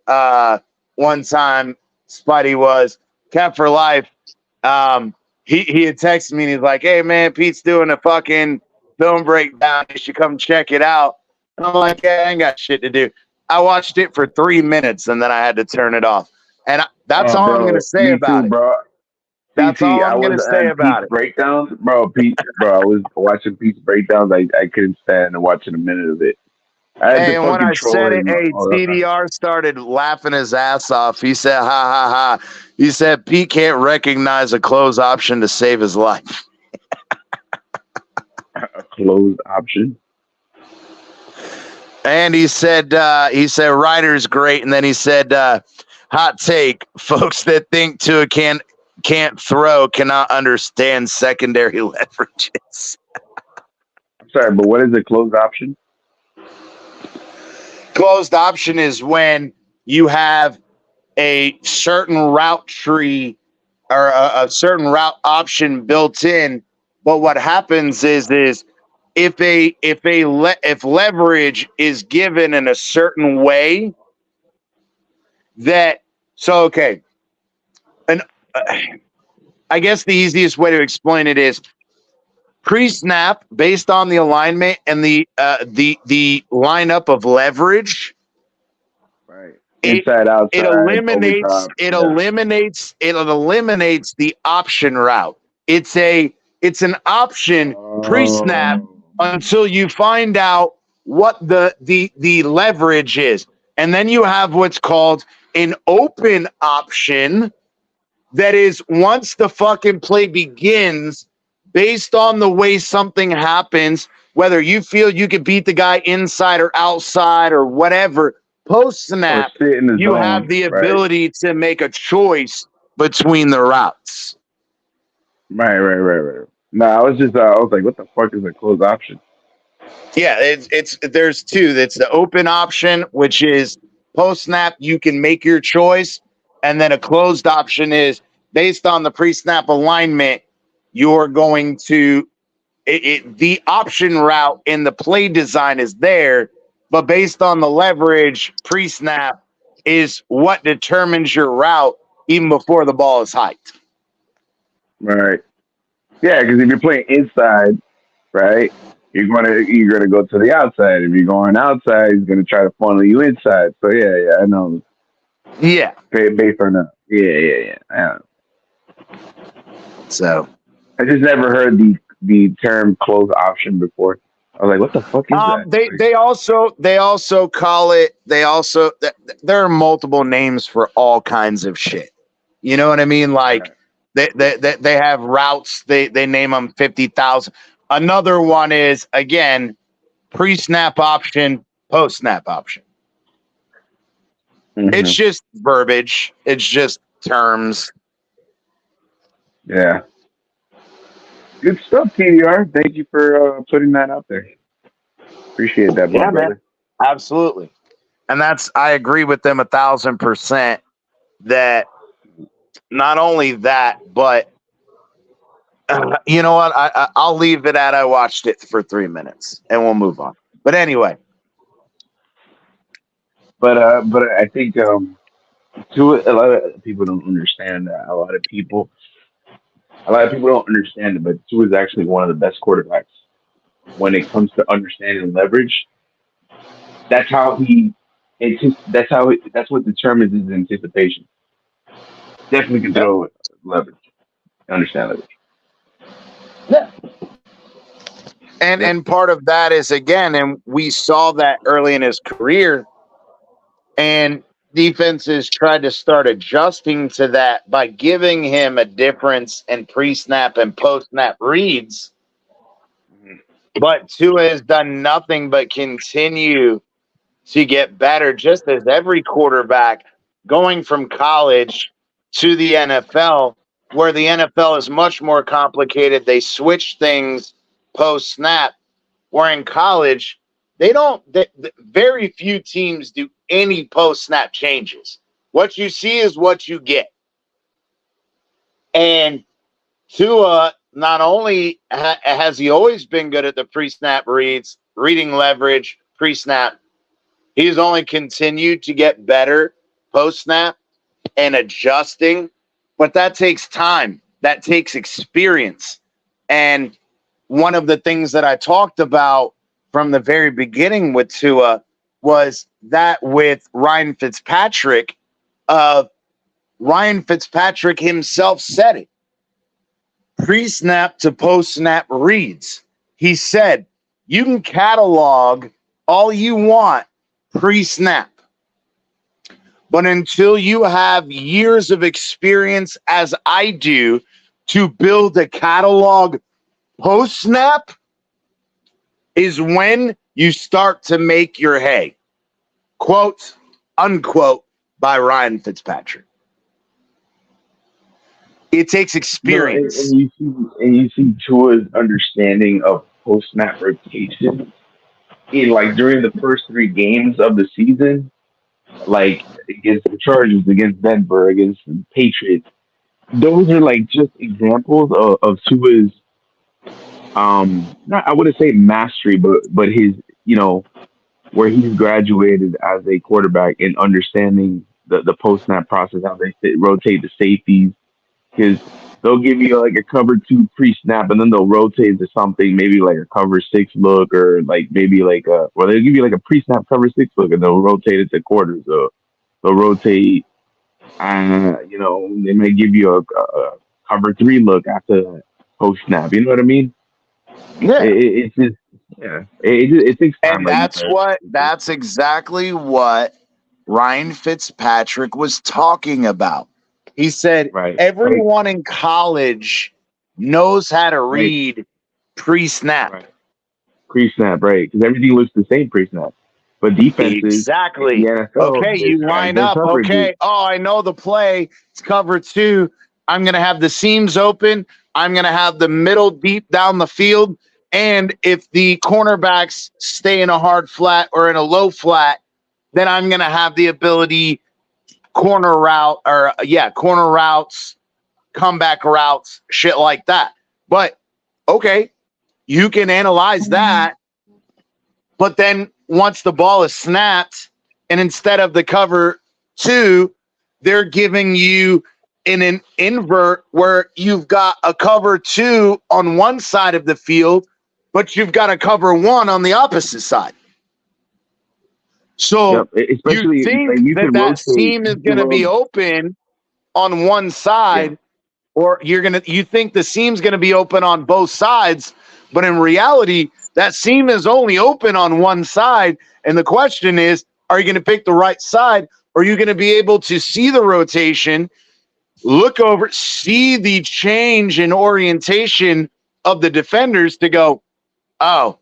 one time. Spidey was Cap for Life. He had texted me and he's like, "Hey man, Pete's doing a fucking film breakdown. You should come check it out." And I'm like, "Yeah, I ain't got shit to do." I watched it for 3 minutes and then I had to turn it off. And that's all I'm gonna say about it. Bro. That's all I'm gonna say about it. Breakdowns, bro. I was watching Pete's breakdowns. I couldn't stand watching a minute of it. And when I said it, TDR started laughing his ass off. He said, "Ha ha ha." He said, "Pete can't recognize a close option to save his life." A closed option. And he said, Ryder's great. And then he said, hot take, folks that think Tua can't throw cannot understand secondary leverages. I'm sorry, but what is a closed option? Closed option is when you have a certain route tree or a certain route option built in, but what happens is if leverage is given in a certain way and I guess the easiest way to explain it is pre-snap based on the alignment and the lineup of leverage. Right. Inside, outside. It eliminates the option route. It's an option pre-snap until you find out what the leverage is. And then you have what's called an open option that is once the fucking play begins, based on the way something happens, whether you feel you could beat the guy inside or outside or whatever, post-snap, you have the ability to make a choice between the routes. Right. No, I was like, what the fuck is a closed option? Yeah, there's two. It's the open option, which is post-snap, you can make your choice. And then a closed option is based on the pre-snap alignment, you're going to the option route in the play design is there, but based on the leverage pre-snap is what determines your route even before the ball is hiked. Right. Yeah, because if you're playing inside, right, you're gonna go to the outside. If you're going outside, he's gonna try to funnel you inside. So yeah, I know. Yeah. Based on that. Yeah. I know. So I just never heard the term closed option before. I was like, what the fuck is that? They also call it. There are multiple names for all kinds of shit. You know what I mean? Like they have routes. They name them 50,000. Another one is again pre-snap option, post-snap option. Mm-hmm. It's just verbiage. It's just terms. Yeah. Good stuff, TDR. Thank you for putting that out there. Appreciate that, brother. Man. Absolutely. And I agree with them 1,000% that not only that, but you know what? I'll leave it at I watched it for 3 minutes and we'll move on. But anyway. But I think a lot of people don't understand that. A lot of people don't understand it, but Tua is actually one of the best quarterbacks when it comes to understanding leverage. That's what determines his anticipation. Definitely can throw leverage. Understand leverage. Yeah. And part of that is again, and we saw that early in his career, and defenses tried to start adjusting to that by giving him a difference in pre-snap and post-snap reads. But Tua has done nothing but continue to get better, just as every quarterback going from college to the NFL, where the NFL is much more complicated. They switch things post snap, where in college, very few teams do any post snap changes. What you see is what you get. And Tua, not only has he always been good at the pre-snap reads, reading leverage, pre-snap, he's only continued to get better post-snap and adjusting. But that takes time. That takes experience. And one of the things that I talked about from the very beginning with Tua was that with Ryan Fitzpatrick, Ryan Fitzpatrick himself said it. Pre-snap to post-snap reads. He said, you can catalog all you want pre-snap, but until you have years of experience, as I do, to build a catalog post-snap is when you start to make your hay. Quote, unquote, by Ryan Fitzpatrick. It takes experience. No, and you see Tua's understanding of post snap rotation in like during the first 3 games of the season, like against the Chargers, against Denver, against the Patriots. Those are like just examples of Tua's not I wouldn't say mastery, but his, where he's graduated as a quarterback in understanding the post snap process, how they rotate the safeties. Because they'll give you like a cover 2 pre-snap, and then they'll rotate to something, maybe like a cover 6 look, or like maybe like they'll give you like a pre-snap cover 6 look, and they'll rotate it to quarters. So they'll rotate, they may give you a cover 3 look after post-snap. You know what I mean? Yeah. It's just, it takes time. And that's exactly what Ryan Fitzpatrick was talking about. He said, everyone in college knows how to read pre-snap. Right. Pre-snap, right. Because everything looks the same pre-snap. But defenses... Exactly. Okay, you line up. Okay, I know the play. It's cover 2. I'm going to have the seams open. I'm going to have the middle deep down the field. And if the cornerbacks stay in a hard flat or in a low flat, then I'm going to have the ability... corner routes, comeback routes, shit like that. But okay, you can analyze that. But then once the ball is snapped, and instead of the cover 2, they're giving you in an invert where you've got a cover 2 on one side of the field, but you've got a cover 1 on the opposite side. So you think that seam is going to be open on one side, or you think the seam's going to be open on both sides, but in reality, that seam is only open on one side. And the question is, are you going to pick the right side? Or are you going to be able to see the rotation, look over, see the change in orientation of the defenders to go, oh,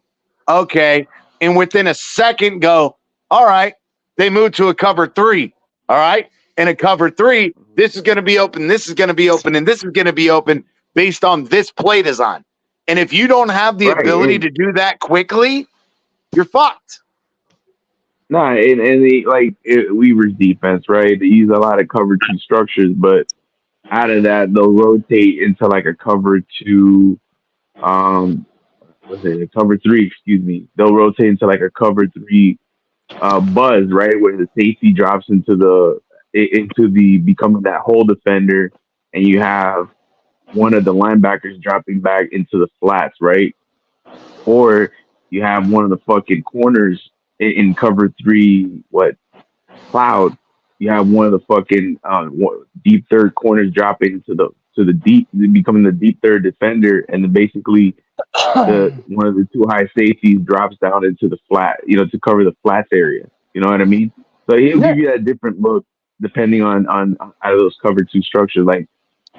okay. And within a second go, all right, they moved to a cover 3. All right. And a cover 3, this is going to be open, this is going to be open, and this is going to be open based on this play design. And if you don't have the ability to do that quickly, you're fucked. Nah, Weaver's defense, right? They use a lot of cover 2 structures, but out of that, they'll rotate into like a cover 2, a cover 3, excuse me. They'll rotate into like a cover 3 buzz, right, where the safety drops into the becoming that hole defender, and you have one of the linebackers dropping back into the flats, right? Or you have one of the fucking corners in cover 3, cloud. You have one of the fucking deep third corners dropping to the deep, becoming the deep third defender, and then basically one of the 2 high safeties drops down into the flat, to cover the flats area. You know what I mean? So he'll give you that different look depending on out of those cover 2 structures. Like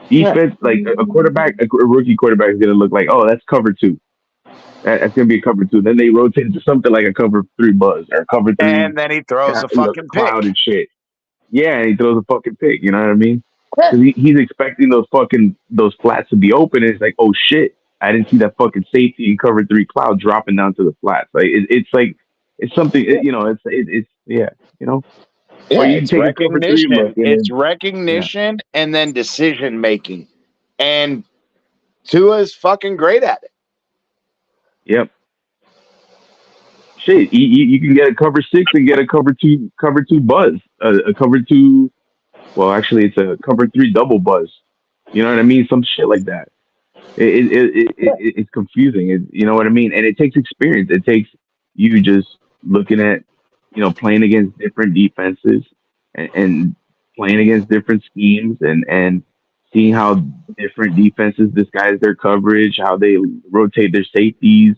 defense, like a rookie quarterback is gonna look like, oh, that's cover 2. That's gonna be a cover 2. Then they rotate to something like a cover 3 buzz or cover 3 And then he throws a fucking cloud pick. and shit. Yeah, and he throws a fucking pick. You know what I mean? Yeah. Because he's expecting those flats to be open, and it's like, oh shit, I didn't see that fucking safety in cover 3 cloud dropping down to the flats. Like it's like it's something. You know, it's yeah. You know, Yeah, or you can it's take a cover 3 recognition. look and It's then recognition and then decision making. And Tua's fucking great at it. yep. Shit, you can get a cover 6 and get a cover 2 buzz, a cover 2. Well, actually, it's a cover 3 double buzz. You know what I mean? Some shit like that. It's confusing. You know what I mean? And it takes experience. It takes you just looking at, playing against different defenses and playing against different schemes and seeing how different defenses disguise their coverage, how they rotate their safeties,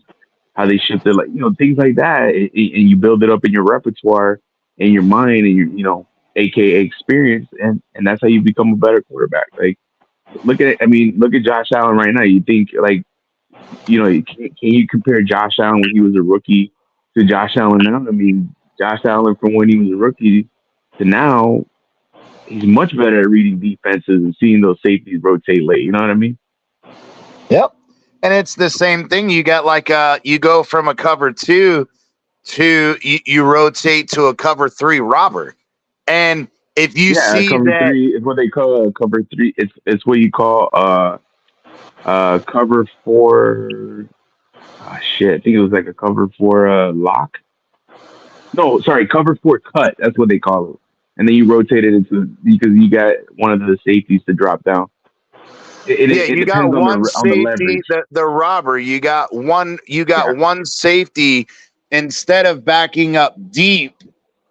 how they shift their things like that, and you build it up in your repertoire, in your mind, and AKA experience, and that's how you become a better quarterback. Like, look at Josh Allen right now. You think can you compare Josh Allen when he was a rookie to Josh Allen now? I mean, Josh Allen from when he was a rookie to now, he's much better at reading defenses and seeing those safeties rotate late. You know what I mean? Yep. And it's the same thing. You got you go from a cover 2 to you rotate to a cover 3 robber. And if you see cover that 3 is what they call cover 3. It's what you call cover 4. Oh, shit, I think it was like a cover 4 lock. No, sorry, cover 4 cut. That's what they call it. And then you rotate it because you got one of the safeties to drop down. It you got depends one on the safety, leverage. the robber. You got one safety instead of backing up deep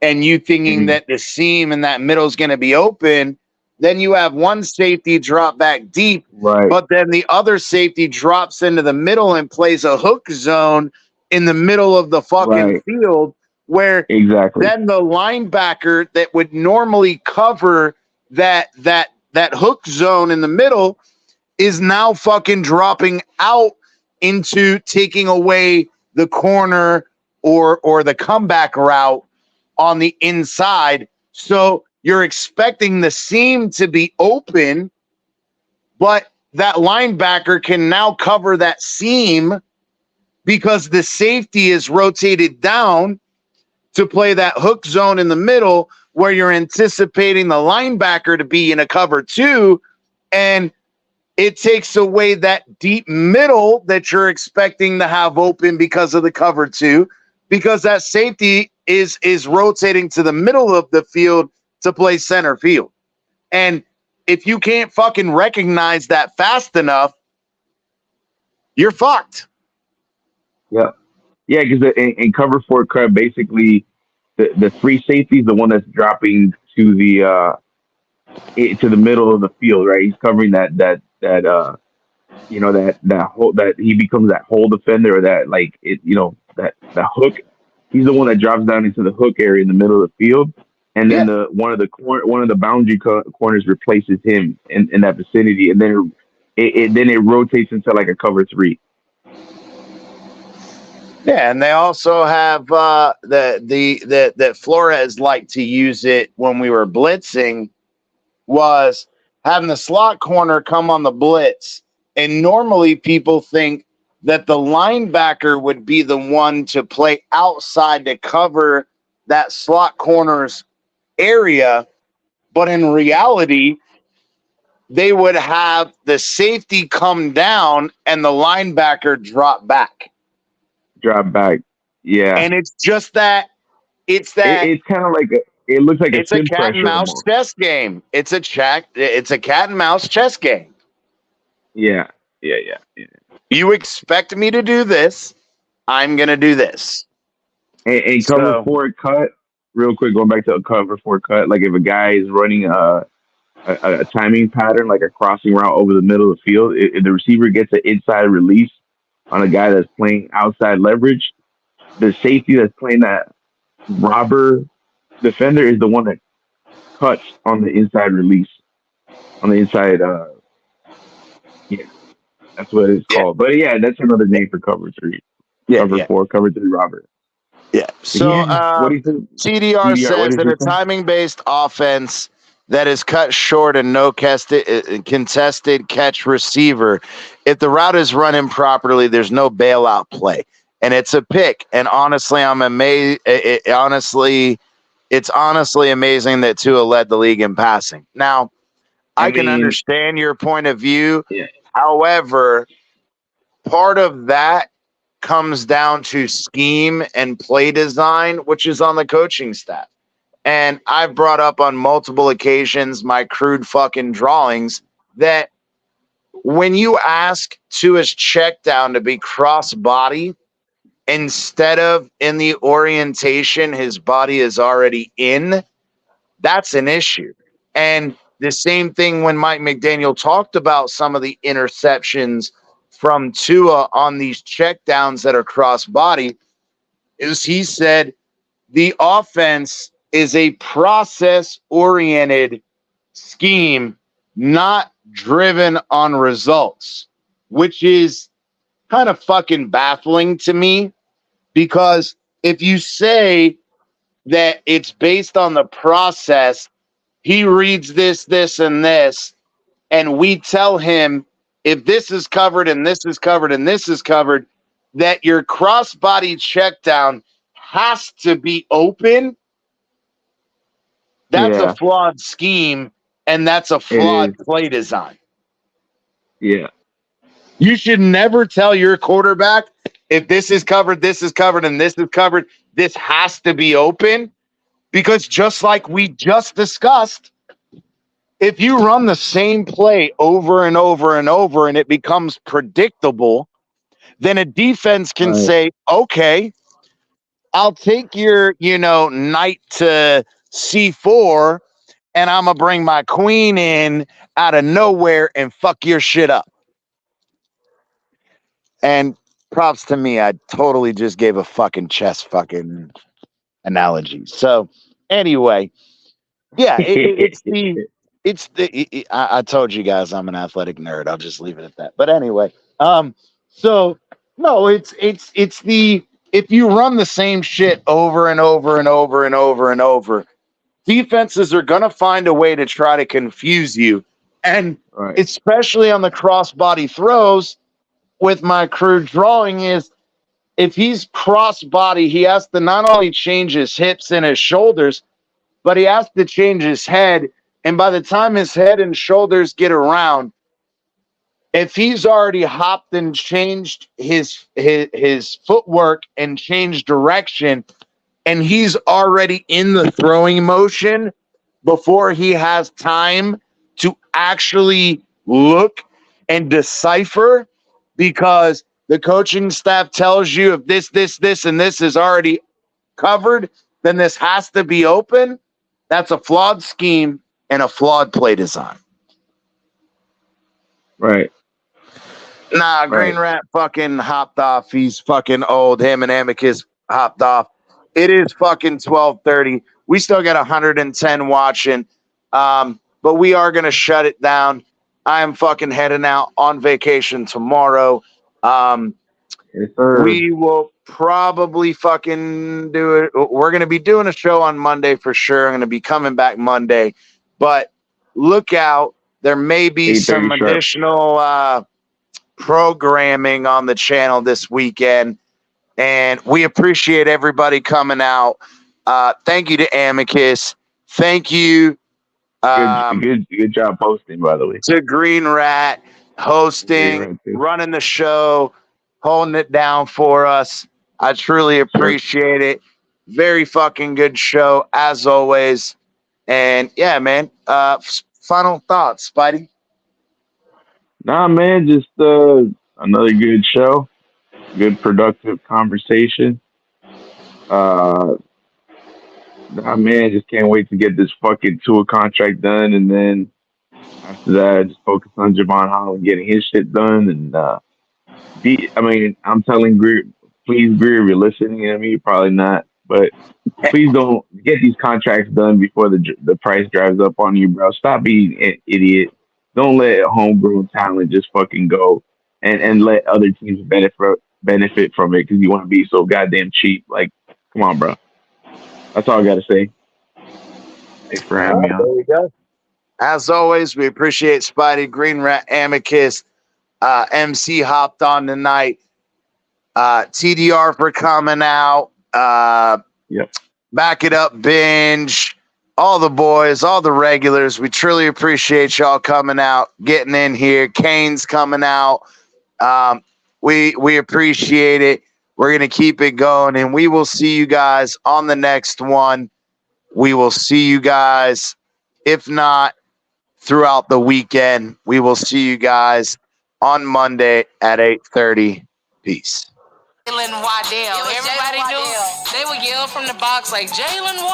and you thinking that the seam in that middle is going to be open. Then you have one safety drop back deep, right? But then the other safety drops into the middle and plays a hook zone in the middle of the fucking field, where exactly then the linebacker that would normally cover that hook zone in the middle is now fucking dropping out into taking away the corner or the comeback route on the inside. So you're expecting the seam to be open, but that linebacker can now cover that seam because the safety is rotated down to play that hook zone in the middle where you're anticipating the linebacker to be in a cover 2, and it takes away that deep middle that you're expecting to have open because of the cover 2, because that safety is rotating to the middle of the field to play center field. And if you can't fucking recognize that fast enough, you're fucked. Yeah. Yeah, because in cover 4 cut, basically the free safety is the one that's dropping to the middle of the field, right? He's covering that hole, that he becomes that hole defender, or that that hook. He's the one that drops down into the hook area in the middle of the field, and then one of the boundary corners replaces him in that vicinity, and then it rotates into like a cover 3. Yeah, and they also have that Flores liked to use it when we were blitzing, was having the slot corner come on the blitz. And normally people think that the linebacker would be the one to play outside to cover that slot corner's area. But in reality, they would have the safety come down and the linebacker drop back. Yeah. And it's just that it's kind of like it looks like it's a cat and mouse chess game. It's a cat and mouse chess game. Yeah. You expect me to do this, I'm gonna do this. And cover 4 cut, real quick, going back to a cover 4 cut, like if a guy is running a timing pattern, like a crossing route over the middle of the field, if the receiver gets an inside release on a guy that's playing outside leverage, the safety that's playing that robber defender is the one that cuts on the inside release, on the inside. Yeah, that's what it's called. But yeah, that's another name for cover 3. Cover 4, cover 3, Robert. Yeah. So what do you think? TDR says in a timing-based offense that is cut short and no contested catch receiver, if the route is run improperly, there's no bailout play, and it's a pick. And honestly, I'm amazed. It's honestly amazing that Tua led the league in passing. Now, I can understand your point of view. Yeah. However, part of that comes down to scheme and play design, which is on the coaching staff. And I've brought up on multiple occasions my crude fucking drawings that when you ask Tua's check down to be cross body, instead of in the orientation his body is already in, that's an issue. And the same thing when Mike McDaniel talked about some of the interceptions from Tua on these checkdowns that are cross body, is he said the offense is a process oriented scheme, not driven on results, which is kind of fucking baffling to me, because if you say that it's based on the process, he reads this, and this, and we tell him if this is covered and this is covered and this is covered, that your cross-body check down has to be open. That's a flawed scheme, and that's a flawed play design. Yeah. You should never tell your quarterback, if this is covered, and this is covered, this has to be open, because just like we just discussed, if you run the same play over and over and over and it becomes predictable, then a defense can say, okay, I'll take your, knight to C4 and I'm going to bring my queen in out of nowhere and fuck your shit up. And props to me, I totally just gave a fucking chess fucking analogy. So anyway, yeah, I told you guys I'm an athletic nerd. I'll just leave it at that. But anyway, so no, it's if you run the same shit over and over and over and over and over, defenses are gonna find a way to try to confuse you, and especially on the cross-body throws. With my crude drawing is, if he's cross-body, he has to not only change his hips and his shoulders, but he has to change his head. And by the time his head and shoulders get around, if he's already hopped and changed his footwork and changed direction, and he's already in the throwing motion before he has time to actually look and decipher, because the coaching staff tells you if this, and this is already covered, then this has to be open. That's a flawed scheme and a flawed play design. Right. Nah, Greenrat fucking hopped off. He's fucking old. Him and Amicus hopped off. It is fucking 12:30. We still got 110 watching. But we are going to shut it down. I am fucking heading out on vacation tomorrow. We will probably fucking do it. We're going to be doing a show on Monday for sure. I'm going to be coming back Monday. But look out. There may be some additional programming on the channel this weekend. And we appreciate everybody coming out. Thank you to Amicus. Thank you. Good job hosting, by the way. To Greenrat, hosting, running the show, holding it down for us. I truly appreciate it. Very fucking good show, as always. And yeah, man, final thoughts, Spidey? Nah, man, just another good show. Good, productive conversation. Nah, man, just can't wait to get this fucking tour contract done, and then after that, just focus on Javon Holland getting his shit done. And I'm telling Greer, please, Greer, if you're listening, you're probably not, but please don't get these contracts done before the price drives up on you, bro. Stop being an idiot. Don't let homegrown talent just fucking go and let other teams benefit from it because you want to be so goddamn cheap. Like, come on, bro. That's all I gotta say. Thanks for having me on. There you go. As always, we appreciate Spidey, Greenrat, Amicus, MC hopped on tonight. TDR for coming out. Yep. Back It Up, Binge, all the boys, all the regulars. We truly appreciate y'all coming out, getting in here. Kane's coming out. We appreciate it. We're gonna keep it going, and we will see you guys on the next one. We will see you guys, if not throughout the weekend. We will see you guys on Monday at 8:30. Peace. Jalen Waddell. Everybody knew they would yell from the box like Jalen Waddell.